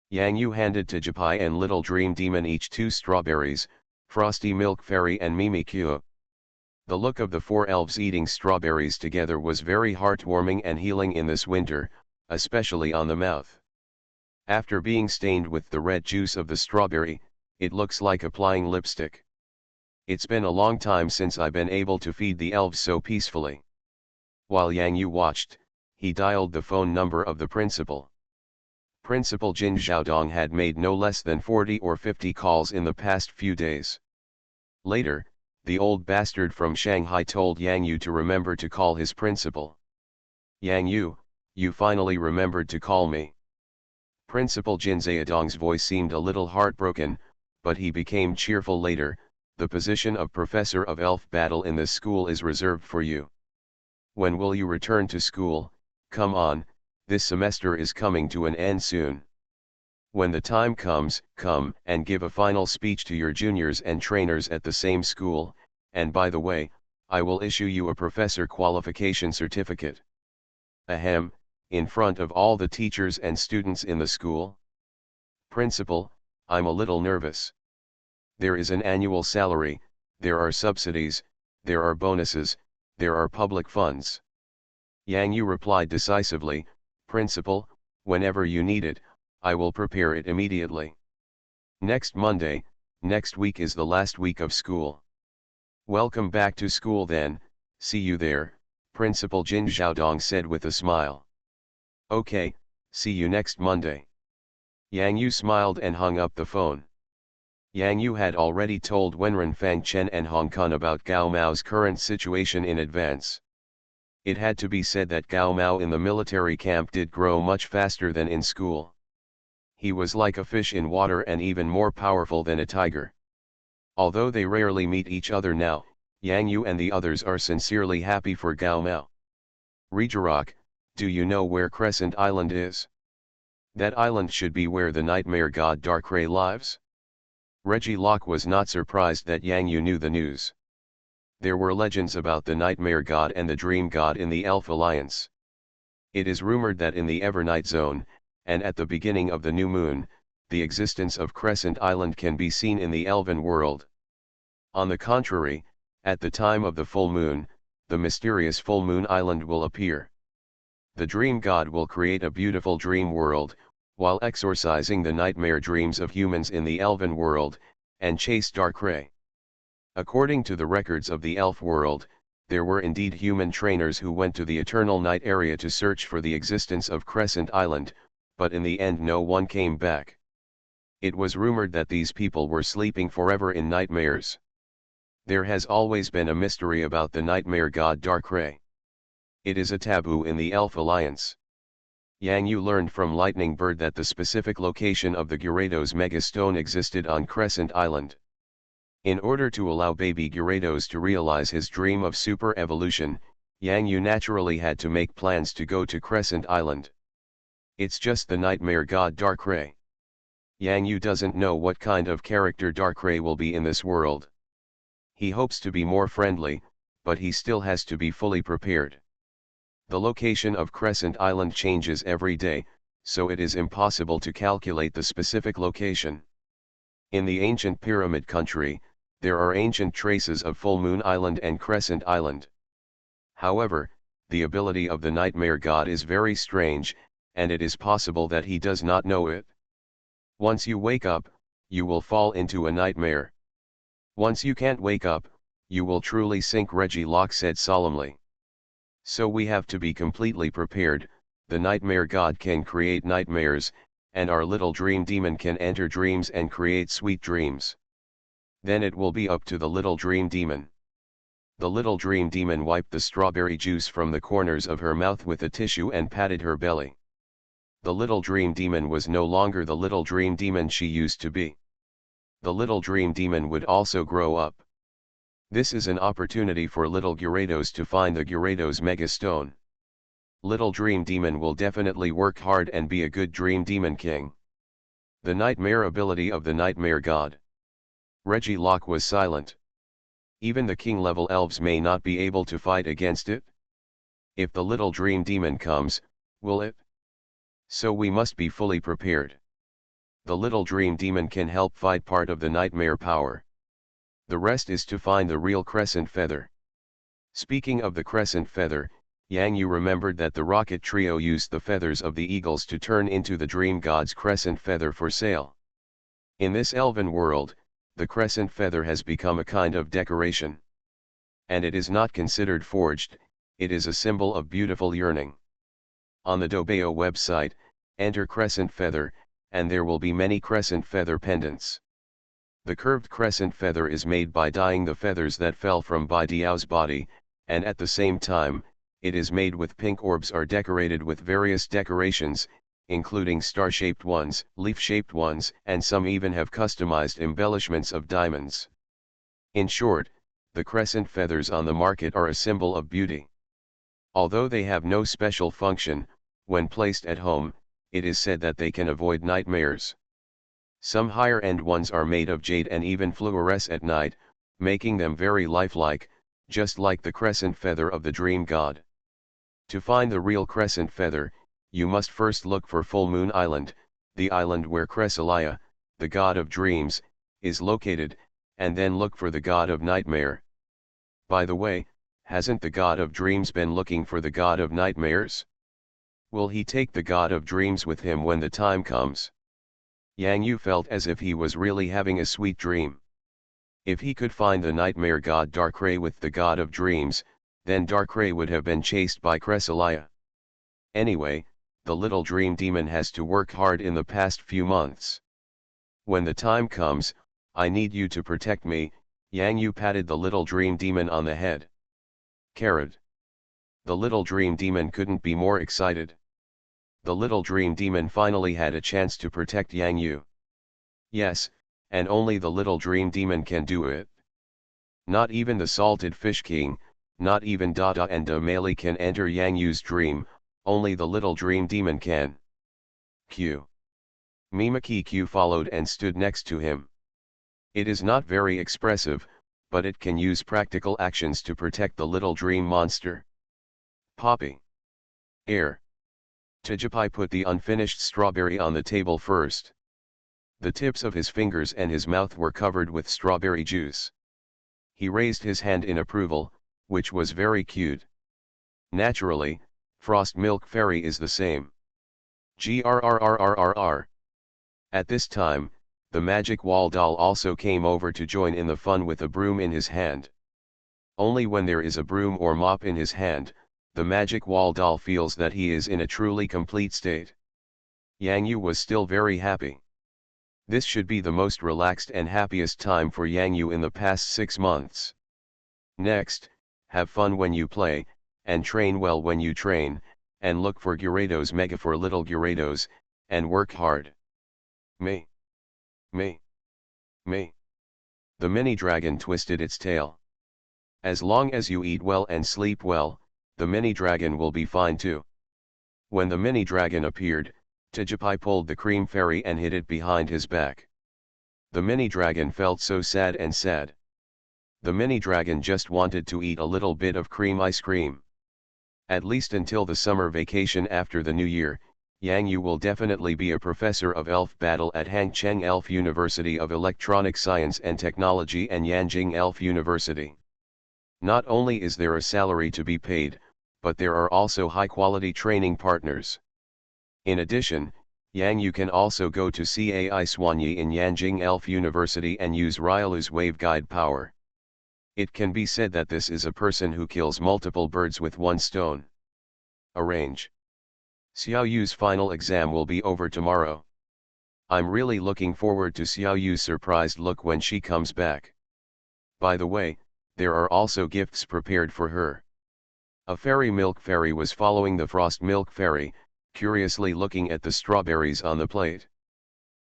Yang Yu handed to Jipai and Little Dream Demon each 2 strawberries, Frosty Milk Fairy and Mimikyu. The look of the 4 elves eating strawberries together was very heartwarming and healing in this winter, especially on the mouth. After being stained with the red juice of the strawberry, it looks like applying lipstick. It's been a long time since I've been able to feed the elves so peacefully. While Yang Yu watched, he dialed the phone number of the principal. Principal Jin Xiaodong had made no less than 40 or 50 calls in the past few days. Later, the old bastard from Shanghai told Yang Yu to remember to call his principal. Yang Yu, you finally remembered to call me. Principal Jin Xiaodong's voice seemed a little heartbroken, but he became cheerful later. The position of professor of elf battle in this school is reserved for you. When will you return to school? Come on, this semester is coming to an end soon. When the time comes, come and give a final speech to your juniors and trainers at the same school, and by the way, I will issue you a professor qualification certificate. Ahem, in front of all the teachers and students in the school? Principal, I'm a little nervous. There is an annual salary, there are subsidies, there are bonuses, there are public funds. Yang Yu replied decisively, Principal, whenever you need it, I will prepare it immediately. Next Monday, next week is the last week of school. Welcome back to school then, see you there, Principal Jin Xiaodong said with a smile. Okay, see you next Monday. Yang Yu smiled and hung up the phone. Yang Yu had already told Wenren Fang Chen and Hong Kong about Gao Mao's current situation in advance. It had to be said that Gao Mao in the military camp did grow much faster than in school. He was like a fish in water and even more powerful than a tiger. Although they rarely meet each other now, Yang Yu and the others are sincerely happy for Gao Mao. Regirock, do you know where Crescent Island is? That island should be where the nightmare god Darkrai lives? Reggie Locke was not surprised that Yang Yu knew the news. There were legends about the nightmare god and the dream god in the Elf Alliance. It is rumored that in the Evernight Zone, and at the beginning of the new moon, the existence of Crescent Island can be seen in the elven world. On the contrary, at the time of the full moon, the mysterious full moon island will appear. The dream god will create a beautiful dream world, while exorcising the nightmare dreams of humans in the elven world, and chase Darkrai. According to the records of the elf world, there were indeed human trainers who went to the Eternal Night area to search for the existence of Crescent Island, but in the end no one came back. It was rumored that these people were sleeping forever in nightmares. There has always been a mystery about the nightmare god Darkrai. It is a taboo in the Elf Alliance. Yang Yu learned from Lightning Bird that the specific location of the Gyarados Megastone existed on Crescent Island. In order to allow baby Gyarados to realize his dream of super evolution, Yang Yu naturally had to make plans to go to Crescent Island. It's just the nightmare god Darkrai. Yang Yu doesn't know what kind of character Darkrai will be in this world. He hopes to be more friendly, but he still has to be fully prepared. The location of Crescent Island changes every day, so it is impossible to calculate the specific location. In the ancient Pyramid country, there are ancient traces of Full Moon Island and Crescent Island. However, the ability of the Nightmare God is very strange, and it is possible that he does not know it. Once you wake up, you will fall into a nightmare. Once you can't wake up, you will truly sink, Reggie Locke said solemnly. So we have to be completely prepared. the nightmare god can create nightmares, and our little dream demon can enter dreams and create sweet dreams. Then it will be up to the little dream demon. The little dream demon wiped the strawberry juice from the corners of her mouth with a tissue and patted her belly. The little dream demon was no longer the little dream demon she used to be. The little dream demon would also grow up. This is an opportunity for little Gyarados to find the Gyarados Mega Stone. Little dream demon will definitely work hard and be a good dream demon king. The nightmare ability of the nightmare god. Regielocke was silent. Even the king level elves may not be able to fight against it. If the little dream demon comes, will it? So we must be fully prepared. The little dream demon can help fight part of the nightmare power. The rest is to find the real crescent feather. Speaking of the crescent feather, Yang Yu remembered that the rocket trio used the feathers of the eagles to turn into the dream god's crescent feather for sale. In this elven world, the crescent feather has become a kind of decoration. And it is not considered forged, it is a symbol of beautiful yearning. On the Dobeo website, enter crescent feather, and there will be many crescent feather pendants. The curved crescent feather is made by dyeing the feathers that fell from Bai Diao's body, and at the same time, it is made with pink orbs are decorated with various decorations, including star-shaped ones, leaf-shaped ones, and some even have customized embellishments of diamonds. In short, the crescent feathers on the market are a symbol of beauty. Although they have no special function, when placed at home, it is said that they can avoid nightmares. Some higher-end ones are made of jade and even fluoresce at night, making them very lifelike, just like the crescent feather of the dream god. To find the real crescent feather, you must first look for Full Moon Island, the island where Cresselia, the god of dreams, is located, and then look for the god of nightmare. By the way, hasn't the god of dreams been looking for the god of nightmares? Will he take the god of dreams with him when the time comes? Yang Yu felt as if he was really having a sweet dream. If he could find the nightmare god Darkrai with the god of dreams, then Darkrai would have been chased by Cresselia. Anyway, the little dream demon has to work hard in the past few months. When the time comes, I need you to protect me. Yang Yu patted the little dream demon on the head. Carrot. The little dream demon couldn't be more excited. The little dream demon finally had a chance to protect Yang Yu. Yes, and only the little dream demon can do it. Not even the salted fish king, not even Dada and Damali can enter Yang Yu's dream, only the little dream demon can. Q. Mimaki Q followed and stood next to him. It is not very expressive, but it can use practical actions to protect the little dream monster. Poppy. Air. Tijipai put the unfinished strawberry on the table first. The tips of his fingers and his mouth were covered with strawberry juice. He raised his hand in approval, which was very cute. Naturally, Frost Milk Fairy is the same. Grrrrrrrr. At this time, the magic wall doll also came over to join in the fun with a broom in his hand. Only when there is a broom or mop in his hand, the magic wall doll feels that he is in a truly complete state. Yang Yu was still very happy. This should be the most relaxed and happiest time for Yang Yu in the past 6 months. Next, have fun when you play, and train well when you train, and look for Gyarados Mega for little Gyarados, and work hard. Me. Me. Me. The mini dragon twisted its tail. As long as you eat well and sleep well, the mini dragon will be fine too. When the mini dragon appeared, Tijipai pulled the cream fairy and hid it behind his back. The mini dragon felt so sad and sad. The mini dragon just wanted to eat a little bit of cream ice cream. At least until the summer vacation after the new year, Yang Yu will definitely be a professor of elf battle at Hangcheng Elf University of Electronic Science and Technology and Yanjing Elf University. Not only is there a salary to be paid, but there are also high-quality training partners. In addition, Yang Yu can also go to Cai Swanyi in Yanjing Elf University and use Ryalu's waveguide power. It can be said that this is a person who kills multiple birds with one stone. Arrange. Xiaoyu's final exam will be over tomorrow. I'm really looking forward to Xiaoyu's surprised look when she comes back. By the way, there are also gifts prepared for her. A fairy milk fairy was following the frost milk fairy, curiously looking at the strawberries on the plate.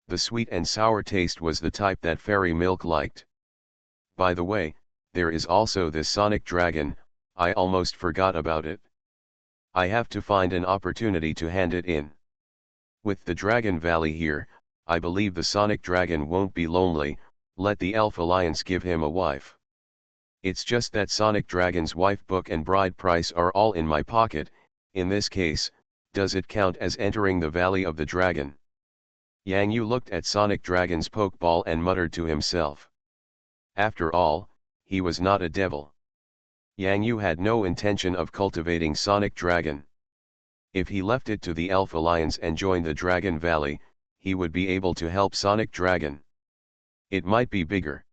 The sweet and sour taste was the type that fairy milk liked. By the way, there is also this sonic dragon, I almost forgot about it. I have to find an opportunity to hand it in. With the Dragon Valley here, I believe the sonic dragon won't be lonely, let the Elf Alliance give him a wife. It's just that Sonic Dragon's wife book and bride price are all in my pocket. In this case, does it count as entering the Valley of the Dragon? Yang Yu looked at Sonic Dragon's pokeball and muttered to himself. After all, he was not a devil. Yang Yu had no intention of cultivating Sonic Dragon. If he left it to the Elf Alliance and joined the Dragon Valley, he would be able to help Sonic Dragon. It might be bigger.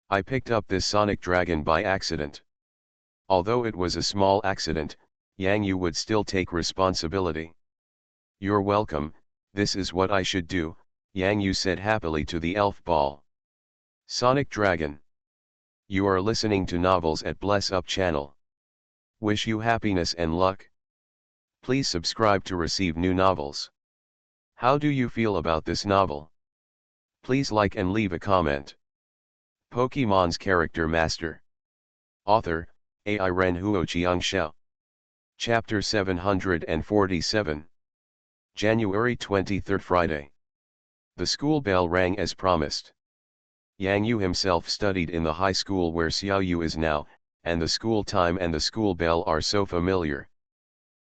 I picked up this Sonic Dragon by accident. Although it was a small accident, Yang Yu would still take responsibility. You're welcome, this is what I should do, Yang Yu said happily to the elf ball. Sonic Dragon. You are listening to Novels at Bless Up channel. Wish you happiness and luck. Please subscribe to receive new novels. How do you feel about this novel? Please like and leave a comment. Pokemon's Character Master. Author, Ai Ren Huo Xiangxiao. Chapter 747. January 23, Friday. The school bell rang as promised. Yang Yu himself studied in the high school where Xiaoyu is now, and the school time and the school bell are so familiar.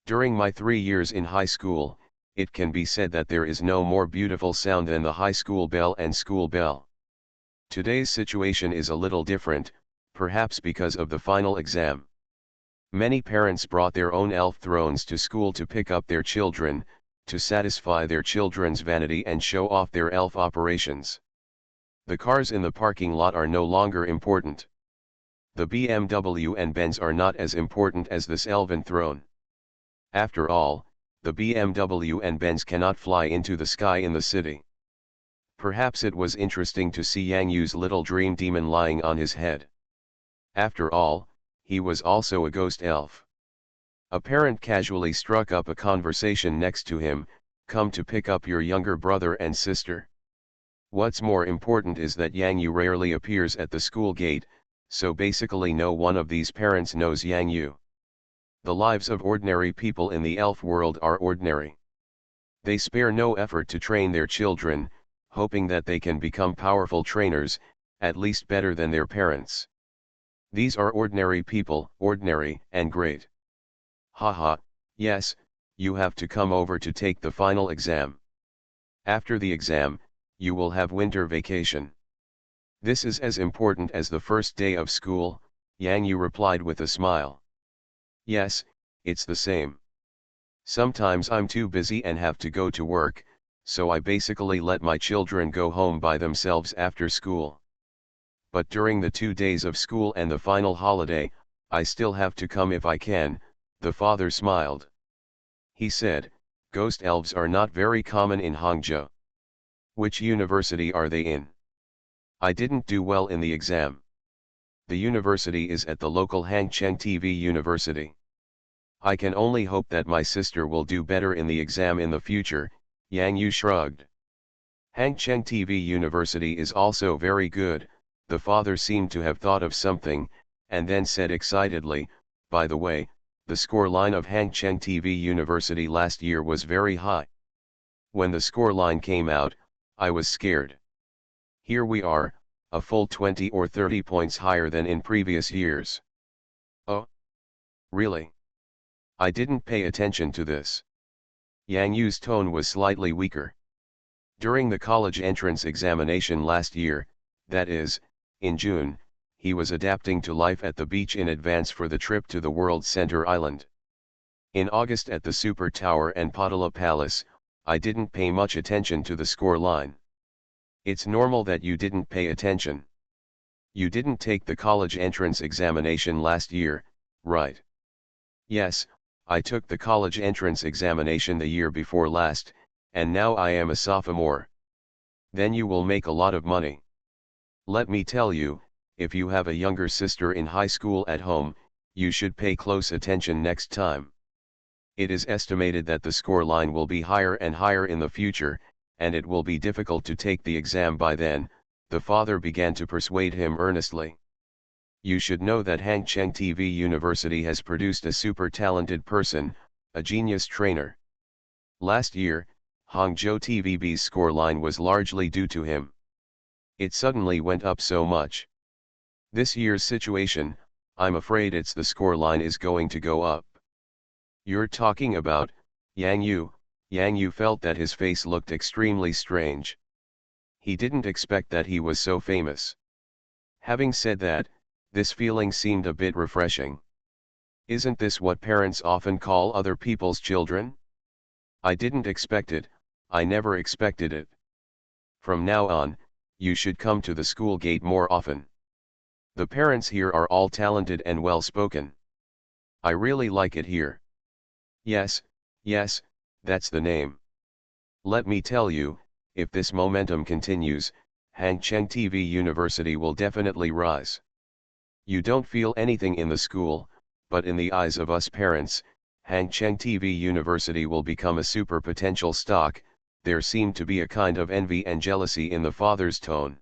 During my 3 years in high school, it can be said that there is no more beautiful sound than the high school bell and school bell. Today's situation is a little different, perhaps because of the final exam. Many parents brought their own elf thrones to school to pick up their children, to satisfy their children's vanity and show off their elf operations. The cars in the parking lot are no longer important. The BMW and Benz are not as important as this elven throne. After all, the BMW and Benz cannot fly into the sky in the city. Perhaps it was interesting to see Yang Yu's little dream demon lying on his head. After all, he was also a ghost elf. A parent casually struck up a conversation next to him, "Come to pick up your younger brother and sister." What's more important is that Yang Yu rarely appears at the school gate, so basically no one of these parents knows Yang Yu. The lives of ordinary people in the elf world are ordinary. They spare no effort to train their children, hoping that they can become powerful trainers, at least better than their parents. These are ordinary people, ordinary and great. Haha, yes, you have to come over to take the final exam. After the exam, you will have winter vacation. This is as important as the first day of school, Yang Yu replied with a smile. Yes, it's the same. Sometimes I'm too busy and have to go to work, so I basically let my children go home by themselves after school. But during the 2 days of school and the final holiday, I still have to come if I can, the father smiled. He said, ghost elves are not very common in Hangzhou. Which university are they in? I didn't do well in the exam. The university is at the local Hangcheng TV University. I can only hope that my sister will do better in the exam in the future, Yang Yu shrugged. Hangcheng TV University is also very good, the father seemed to have thought of something, and then said excitedly, by the way, the score line of Hangcheng TV University last year was very high. When the score line came out, I was scared. Here we are, a full 20 or 30 points higher than in previous years. Oh? Really? I didn't pay attention to this. Yang Yu's tone was slightly weaker. During the college entrance examination last year, that is, in June, he was adapting to life at the beach in advance for the trip to the World Center Island. In August at the Super Tower and Potala Palace, I didn't pay much attention to the score line. It's normal that you didn't pay attention. You didn't take the college entrance examination last year, right? Yes, I took the college entrance examination the year before last, and now I am a sophomore. Then you will make a lot of money. Let me tell you, if you have a younger sister in high school at home, you should pay close attention next time. It is estimated that the score line will be higher and higher in the future, and it will be difficult to take the exam by then, the father began to persuade him earnestly. You should know that Hangcheng TV University has produced a super talented person, a genius trainer. Last year, Hangzhou TVB's score line was largely due to him. It suddenly went up so much. This year's situation, I'm afraid it's the score line is going to go up. You're talking about Yang Yu. Yang Yu felt that his face looked extremely strange. He didn't expect that he was so famous. Having said that, this feeling seemed a bit refreshing. Isn't this what parents often call other people's children? I didn't expect it, I never expected it. From now on, you should come to the school gate more often. The parents here are all talented and well-spoken. I really like it here. Yes, yes, that's the name. Let me tell you, if this momentum continues, Hangcheng TV University will definitely rise. You don't feel anything in the school, but in the eyes of us parents, Hangcheng TV University will become a super potential stock. There seemed to be a kind of envy and jealousy in the father's tone.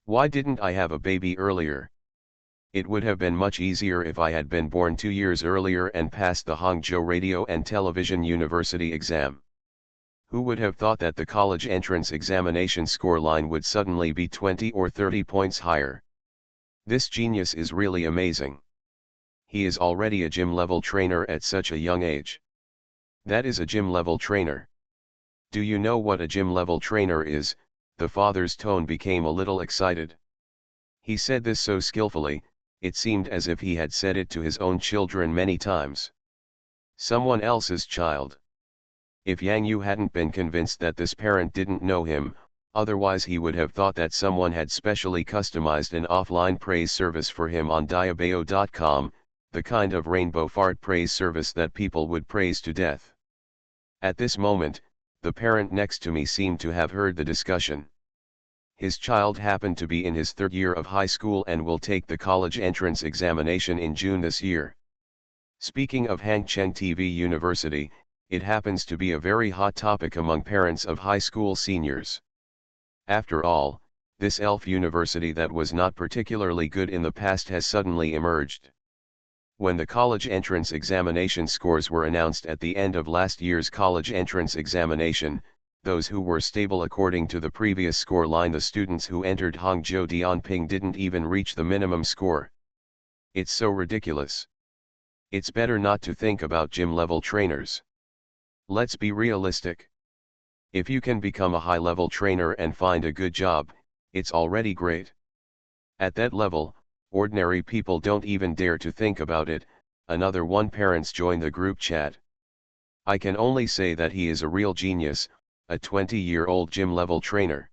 Why didn't I have a baby earlier? It would have been much easier if I had been born 2 years earlier and passed the Hangzhou Radio and Television University exam. Who would have thought that the college entrance examination score line would suddenly be 20 or 30 points higher? This genius is really amazing. He is already a gym-level trainer at such a young age. That is a gym-level trainer. Do you know what a gym-level trainer is? The father's tone became a little excited. He said this so skillfully, it seemed as if he had said it to his own children many times. Someone else's child. If Yang Yu hadn't been convinced that this parent didn't know him, otherwise he would have thought that someone had specially customized an offline praise service for him on diabeo.com, the kind of rainbow fart praise service that people would praise to death. At this moment, the parent next to me seemed to have heard the discussion. His child happened to be in his 3rd year of high school and will take the college entrance examination in June this year. Speaking of Hangcheng TV University, it happens to be a very hot topic among parents of high school seniors. After all, this elf university that was not particularly good in the past has suddenly emerged. When the college entrance examination scores were announced at the end of last year's college entrance examination, those who were stable according to the previous score line, the students who entered Hangzhou Dianping, didn't even reach the minimum score. It's so ridiculous. It's better not to think about gym-level trainers. Let's be realistic. If you can become a high-level trainer and find a good job, it's already great. At that level, ordinary people don't even dare to think about it. Another one parents joined the group chat. I can only say that he is a real genius, a 20-year-old gym-level trainer.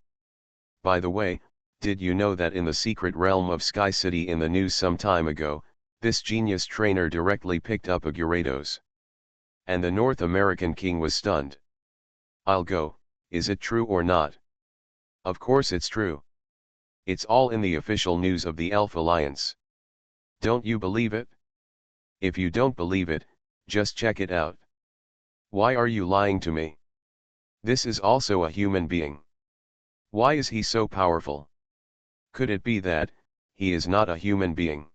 By the way, did you know that in the secret realm of Sky City in the news some time ago, this genius trainer directly picked up a Gyarados? And the North American king was stunned. I'll go, is it true or not? Of course it's true. It's all in the official news of the Elf Alliance. Don't you believe it? If you don't believe it, just check it out. Why are you lying to me? This is also a human being. Why is he so powerful? Could it be that he is not a human being?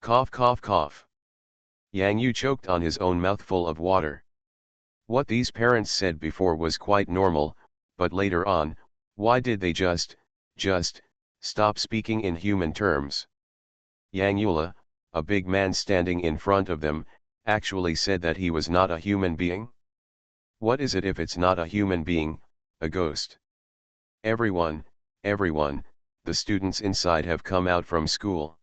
Cough cough cough. Yang Yu choked on his own mouthful of water. What these parents said before was quite normal, but later on, why did they just stop speaking in human terms? Yang Yula, a big man standing in front of them, actually said that he was not a human being? What is it if it's not a human being, a ghost? Everyone, the students inside have come out from school.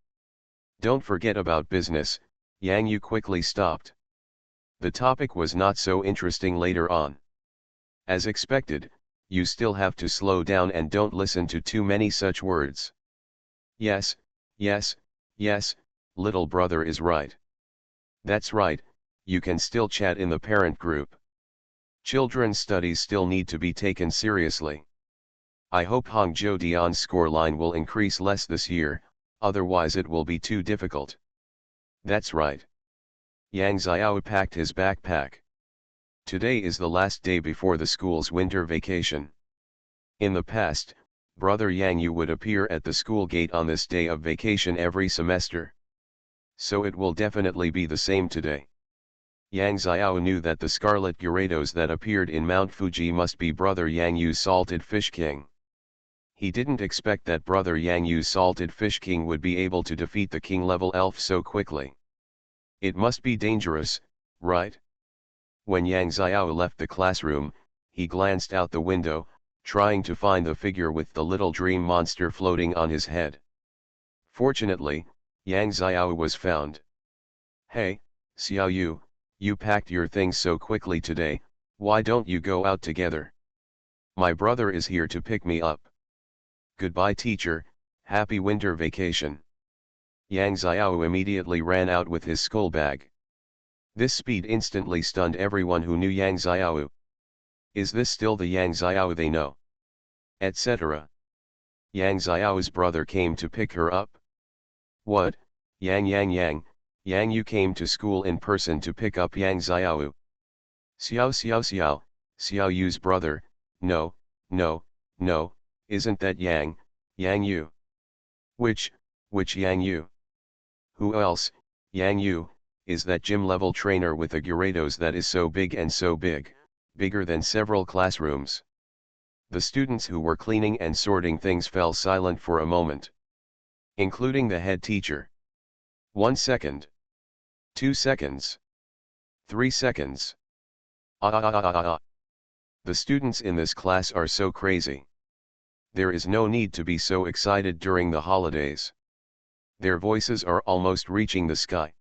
Don't forget about business, Yang Yu quickly stopped. The topic was not so interesting later on. As expected, you still have to slow down and don't listen to too many such words. Yes, little brother is right. That's right, you can still chat in the parent group. Children's studies still need to be taken seriously. I hope Hangzhou Dian's scoreline will increase less this year, otherwise it will be too difficult. That's right. Yang Xiao packed his backpack. Today is the last day before the school's winter vacation. In the past, Brother Yang Yu would appear at the school gate on this day of vacation every semester. So it will definitely be the same today. Yang Xiao knew that the scarlet Gyarados that appeared in Mount Fuji must be Brother Yang Yu's Salted Fish King. He didn't expect that Brother Yang Yu's Salted Fish King would be able to defeat the king-level elf so quickly. It must be dangerous, right? When Yang Xiao left the classroom, he glanced out the window, trying to find the figure with the little dream monster floating on his head. Fortunately, Yang Xiao was found. Hey, Xiao Yu, you packed your things so quickly today, why don't you go out together? My brother is here to pick me up. Goodbye teacher, happy winter vacation. Yang Xiao immediately ran out with his school bag. This speed instantly stunned everyone who knew Yang Xiao. Is this still the Yang Xiao they know? Etc. Yang Xiao's brother came to pick her up. What, Yang, you came to school in person to pick up Yang Xiao. Xiao Yu's brother, no, isn't that Yang Yu? Which Yang Yu? Who else, Yang Yu, is that gym-level trainer with a Gyarados that is so big and so big, bigger than several classrooms? The students who were cleaning and sorting things fell silent for a moment. Including the head teacher. 1 second. 2 seconds. 3 seconds. The students in this class are so crazy. There is no need to be so excited during the holidays. Their voices are almost reaching the sky.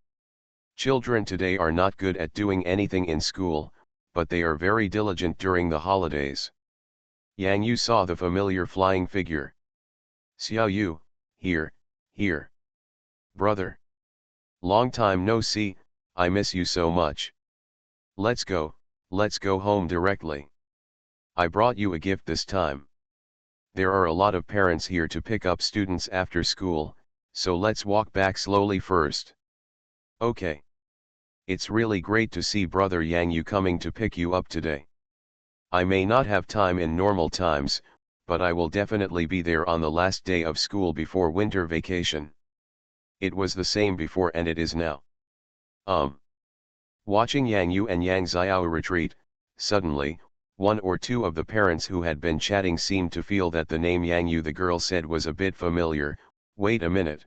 Children today are not good at doing anything in school, but they are very diligent during the holidays. Yang Yu saw the familiar flying figure. Xiao Yu, here. Brother. Long time no see, I miss you so much. Let's go home directly. I brought you a gift this time. There are a lot of parents here to pick up students after school, so let's walk back slowly first. Okay. It's really great to see Brother Yang Yu coming to pick you up today. I may not have time in normal times, but I will definitely be there on the last day of school before winter vacation. It was the same before and it is now. Watching Yang Yu and Yang Xiao retreat, suddenly, one or two of the parents who had been chatting seemed to feel that the name Yang Yu the girl said was a bit familiar. Wait a minute.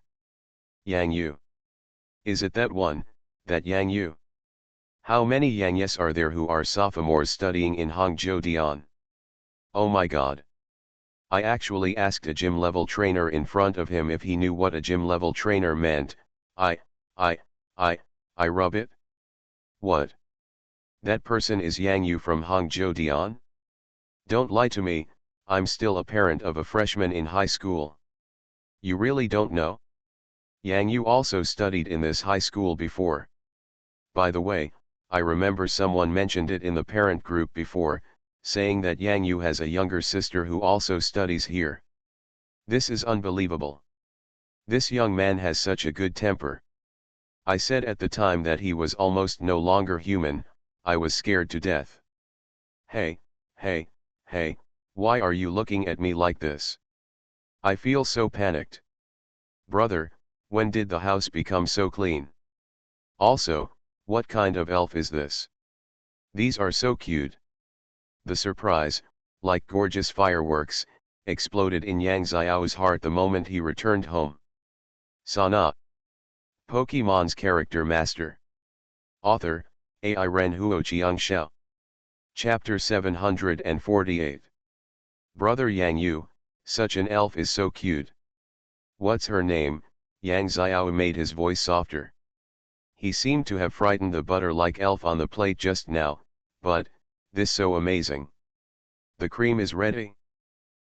Yang Yu. Is it that one, that Yang Yu? How many Yang Yes are there who are sophomores studying in Hangzhou Dian? Oh my god. I actually asked a gym-level trainer in front of him if he knew what a gym-level trainer meant. I rub it? What? That person is Yang Yu from Hangzhou Dian? Don't lie to me, I'm still a parent of a freshman in high school. You really don't know? Yang Yu also studied in this high school before. By the way, I remember someone mentioned it in the parent group before, saying that Yang Yu has a younger sister who also studies here. This is unbelievable. This young man has such a good temper. I said at the time that he was almost no longer human, I was scared to death. Hey, why are you looking at me like this? I feel so panicked. Brother, when did the house become so clean? Also, what kind of elf is this? These are so cute. The surprise, like gorgeous fireworks, exploded in Yang Xiao's heart the moment he returned home. Sana. Pokemon's Character Master. Author, Ai Ren Huo Xiao. Chapter 748. Brother Yang Yu, such an elf is so cute. What's her name? Yang Xiao made his voice softer. He seemed to have frightened the butter-like elf on the plate just now, but, this so amazing. The cream is ready.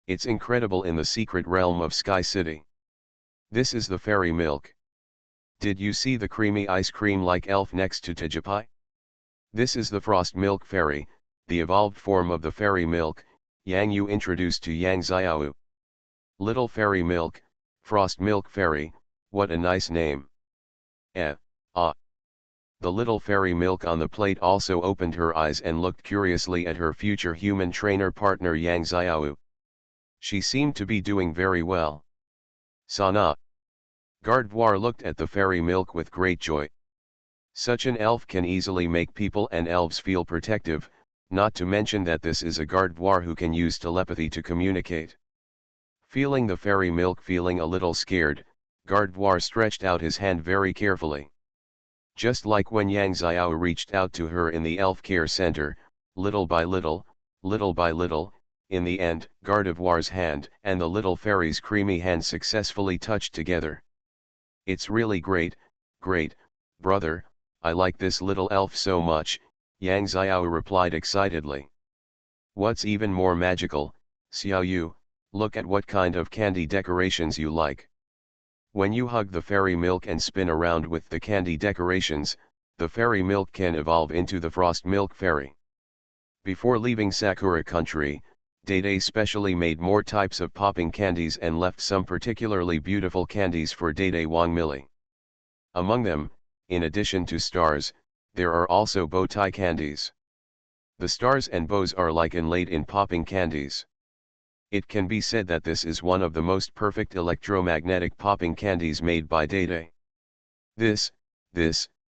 It's incredible in the secret realm of Sky City. This is the fairy milk. Did you see the creamy ice cream like elf next to Tajapai? This is the Frost Milk Fairy, the evolved form of the fairy milk, Yang Yu introduced to Yang Xiao. Little Fairy Milk, Frost Milk Fairy, what a nice name. Ah. The little fairy milk on the plate also opened her eyes and looked curiously at her future human trainer partner Yang Xiao. She seemed to be doing very well. Sana. Gardevoir looked at the fairy milk with great joy. Such an elf can easily make people and elves feel protective, not to mention that this is a Gardevoir who can use telepathy to communicate. Feeling the fairy milk feeling a little scared, Gardevoir stretched out his hand very carefully. Just like when Yang Xiao reached out to her in the elf care center, little by little, in the end, Gardevoir's hand and the little fairy's creamy hand successfully touched together. It's really great, brother, I like this little elf so much, Yang Xiao replied excitedly. What's even more magical, Xiao Yu, look at what kind of candy decorations you like. When you hug the fairy milk and spin around with the candy decorations, the fairy milk can evolve into the Frost Milk Fairy. Before leaving Sakura country, Dede specially made more types of popping candies and left some particularly beautiful candies for Dede Wangmili. Among them, in addition to stars, there are also bow tie candies. The stars and bows are like inlaid in popping candies. It can be said that this is one of the most perfect electromagnetic popping candies made by Dede. This,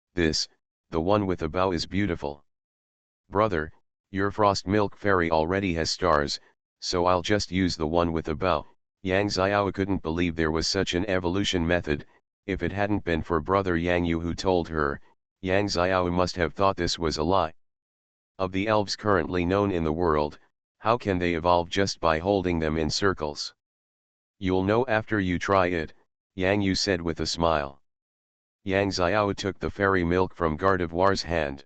the one with a bow is beautiful. Brother, your Frost Milk Fairy already has stars, so I'll just use the one with a bow. Yang Xiao couldn't believe there was such an evolution method. If it hadn't been for brother Yang Yu who told her, Yang Xiao must have thought this was a lie. Of the elves currently known in the world, how can they evolve just by holding them in circles? You'll know after you try it, Yang Yu said with a smile. Yang Xiao took the fairy milk from Gardevoir's hand.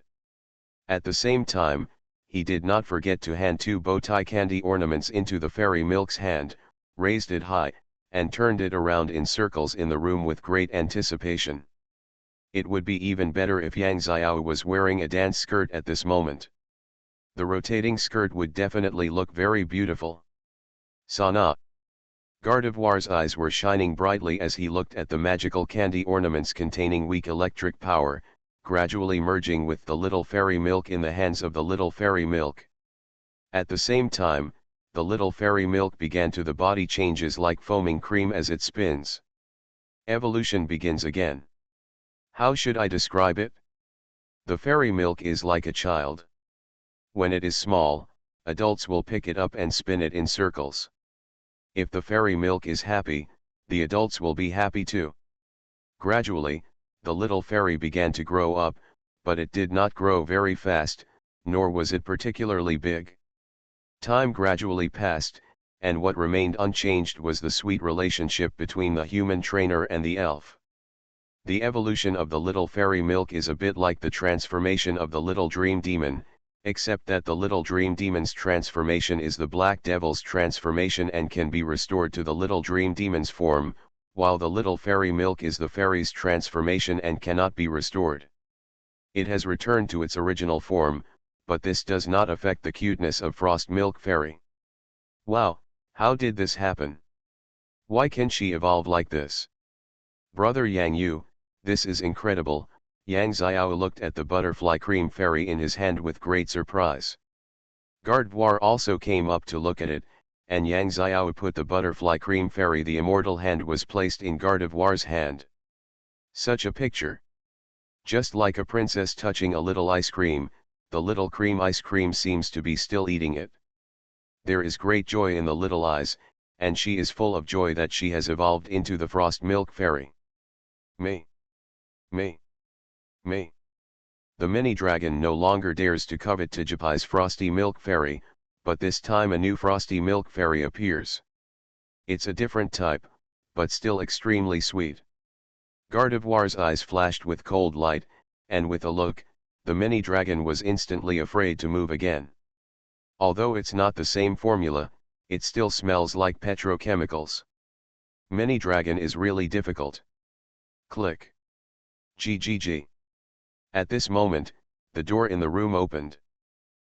At the same time, he did not forget to hand 2 bow tie candy ornaments into the fairy milk's hand, raised it high, and turned it around in circles in the room with great anticipation. It would be even better if Yang Xiao was wearing a dance skirt at this moment. The rotating skirt would definitely look very beautiful. Sana. Gardevoir's eyes were shining brightly as he looked at the magical candy ornaments containing weak electric power, gradually merging with the little fairy milk in the hands of the little fairy milk. At the same time, the little fairy milk began to the body changes like foaming cream as it spins. Evolution begins again. How should I describe it? The fairy milk is like a child. When it is small, adults will pick it up and spin it in circles. If the fairy milk is happy, the adults will be happy too. Gradually, the little fairy began to grow up, but it did not grow very fast, nor was it particularly big. Time gradually passed, and what remained unchanged was the sweet relationship between the human trainer and the elf. The evolution of the little fairy milk is a bit like the transformation of the little dream demon, except that the little dream demon's transformation is the black devil's transformation and can be restored to the little dream demon's form, while the little fairy milk is the fairy's transformation and cannot be restored. It has returned to its original form, but this does not affect the cuteness of Frost Milk Fairy. Wow, how did this happen? Why can she evolve like this? Brother Yang Yu, this is incredible. Yang Xiao looked at the butterfly cream fairy in his hand with great surprise. Gardevoir also came up to look at it, and Yang Xiao put the butterfly cream fairy. The immortal hand was placed in Gardevoir's hand. Such a picture. Just like a princess touching a little ice cream, the little cream ice cream seems to be still eating it. There is great joy in the little eyes, and she is full of joy that she has evolved into the Frost Milk Fairy. Me. The mini dragon no longer dares to covet Tigipai's Frosty Milk Fairy, but this time a new Frosty Milk Fairy appears. It's a different type, but still extremely sweet. Gardevoir's eyes flashed with cold light, and with a look, the mini dragon was instantly afraid to move again. Although it's not the same formula, it still smells like petrochemicals. Mini dragon is really difficult. Click. GGG. At this moment, The door in the room opened.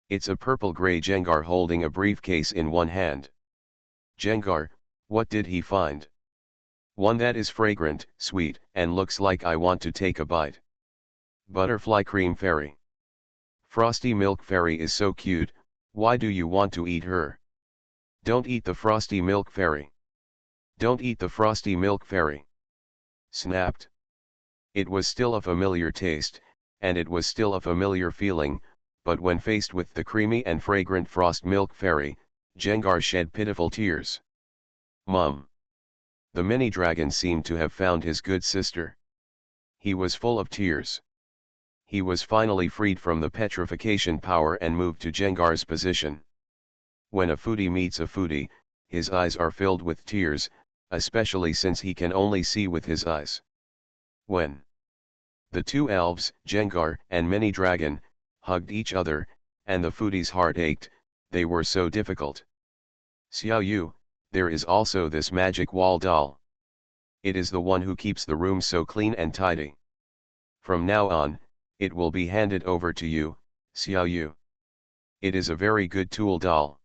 It's a purple-gray Jengar holding a briefcase in one hand. Jengar, what did he find? One that is fragrant, sweet, and looks like I want to take a bite. Butterfly cream fairy. Frosty milk fairy is so cute, why do you want to eat her? Don't eat the frosty milk fairy. Don't eat the frosty milk fairy. Snapped. It was still a familiar taste, and it was still a familiar feeling, but when faced with the creamy and fragrant frost milk fairy, Jengar shed pitiful tears. Mum. The mini dragon seemed to have found his good sister. He was full of tears. He was finally freed from the petrification power and moved to Jengar's position. When a foodie meets a foodie, his eyes are filled with tears, especially since he can only see with his eyes. When the two elves, Jengar and Mini Dragon, hugged each other, and the foodie's heart ached, they were so difficult. Xiao Yu, there is also this magic wall doll. It is the one who keeps the room so clean and tidy. From now on, it will be handed over to you, Xiao Yu. It is a very good tool doll.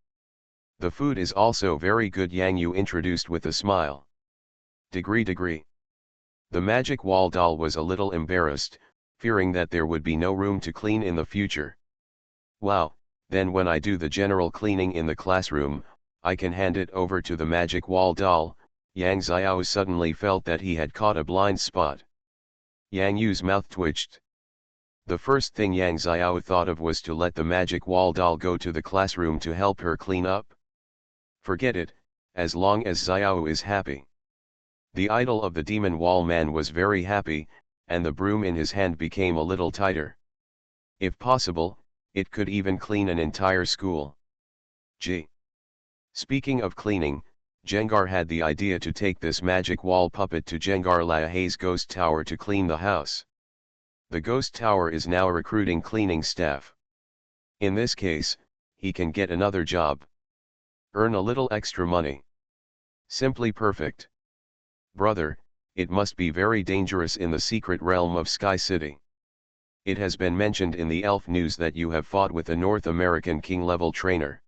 The food is also very good, Yang Yu introduced with a smile. Degree. The magic wall doll was a little embarrassed, fearing that there would be no room to clean in the future. Wow, then when I do the general cleaning in the classroom, I can hand it over to the magic wall doll. Yang Xiao suddenly felt that he had caught a blind spot. Yang Yu's mouth twitched. The first thing Yang Xiao thought of was to let the magic wall doll go to the classroom to help her clean up. Forget it, as long as Xiao is happy. The idol of the demon wall man was very happy, and the broom in his hand became a little tighter. If possible, it could even clean an entire school. Gee. Speaking of cleaning, Jengar had the idea to take this magic wall puppet to Jengar Lahai's ghost tower to clean the house. The ghost tower is now recruiting cleaning staff. In this case, he can get another job. Earn a little extra money. Simply perfect. Brother, it must be very dangerous in the secret realm of Sky City. It has been mentioned in the elf news that you have fought with a North American king-level trainer.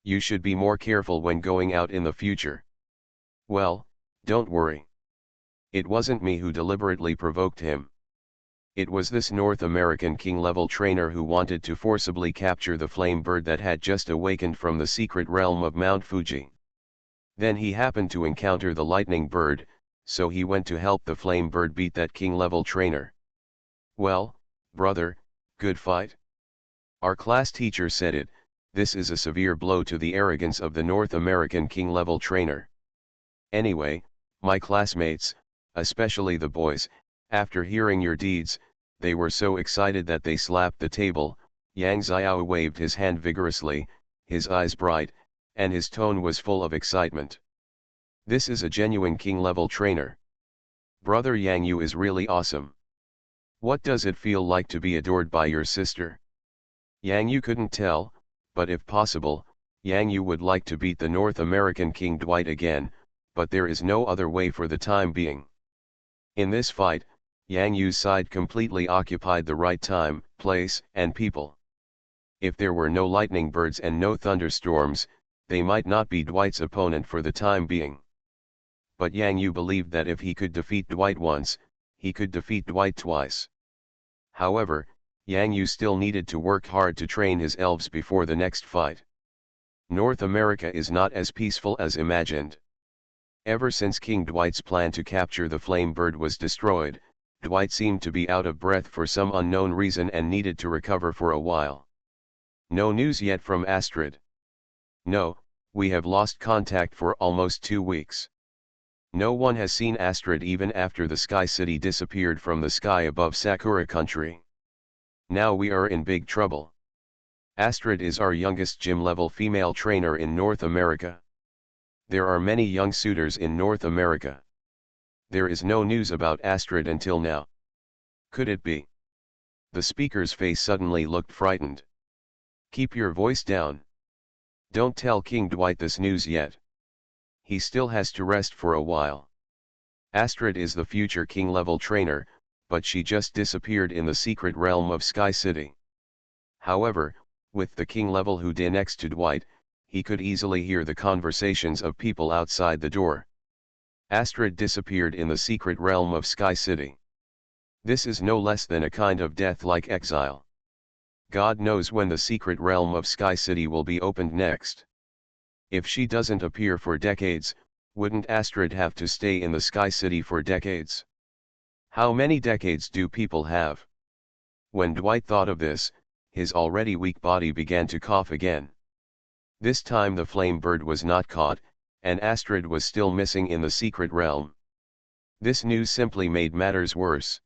You should be more careful when going out in the future. Well, don't worry. It wasn't me who deliberately provoked him. It was this North American king-level trainer who wanted to forcibly capture the flame bird that had just awakened from the secret realm of Mount Fuji. Then he happened to encounter the lightning bird, so he went to help the flame bird beat that king-level trainer. Well, brother, good fight? Our class teacher said it. This is a severe blow to the arrogance of the North American king-level trainer. Anyway, my classmates, especially the boys, after hearing your deeds, they were so excited that they slapped the table. Yang Xiao waved his hand vigorously, his eyes bright, and his tone was full of excitement. This is a genuine king-level trainer. Brother Yang Yu is really awesome. What does it feel like to be adored by your sister? Yang Yu couldn't tell, but if possible, Yang Yu would like to beat the North American King Dwight again, but there is no other way for the time being. In this fight, Yang Yu's side completely occupied the right time, place, and people. If there were no lightning birds and no thunderstorms, they might not be Dwight's opponent for the time being. But Yang Yu believed that if he could defeat Dwight once, he could defeat Dwight twice. However, Yang Yu still needed to work hard to train his elves before the next fight. North America is not as peaceful as imagined. Ever since King Dwight's plan to capture the flame bird was destroyed, Dwight seemed to be out of breath for some unknown reason and needed to recover for a while. No news yet from Astrid. No, we have lost contact for almost 2 weeks. No one has seen Astrid even after the Sky City disappeared from the sky above Sakura Country. Now we are in big trouble. Astrid is our youngest gym-level female trainer in North America. There are many young suitors in North America. There is no news about Astrid until now. Could it be? The speaker's face suddenly looked frightened. Keep your voice down. Don't tell King Dwight this news yet. He still has to rest for a while. Astrid is the future king-level trainer, but she just disappeared in the secret realm of Sky City. However, with the king level hood next to Dwight, he could easily hear the conversations of people outside the door. Astrid disappeared in the secret realm of Sky City. This is no less than a kind of death-like exile. God knows when the secret realm of Sky City will be opened next. If she doesn't appear for decades, wouldn't Astrid have to stay in the Sky City for decades? How many decades do people have? When Dwight thought of this, his already weak body began to cough again. This time the flame bird was not caught, and Astrid was still missing in the secret realm. This news simply made matters worse.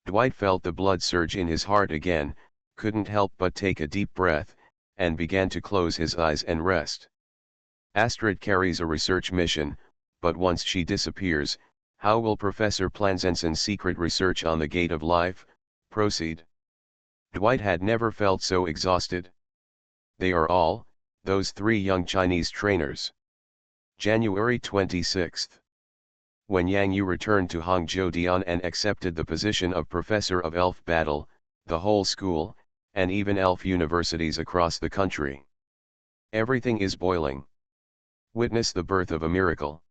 Dwight felt the blood surge in his heart again, couldn't help but take a deep breath, and began to close his eyes and rest. Astrid carries a research mission, but once she disappears, how will Professor Planzensen's secret research on the Gate of Life proceed? Dwight had never felt so exhausted. They are all, those 3 young Chinese trainers. January 26. When Yang Yu returned to Hangzhou Dian and accepted the position of Professor of Elf Battle, the whole school, and even elf universities across the country. Everything is boiling. Witness the birth of a miracle.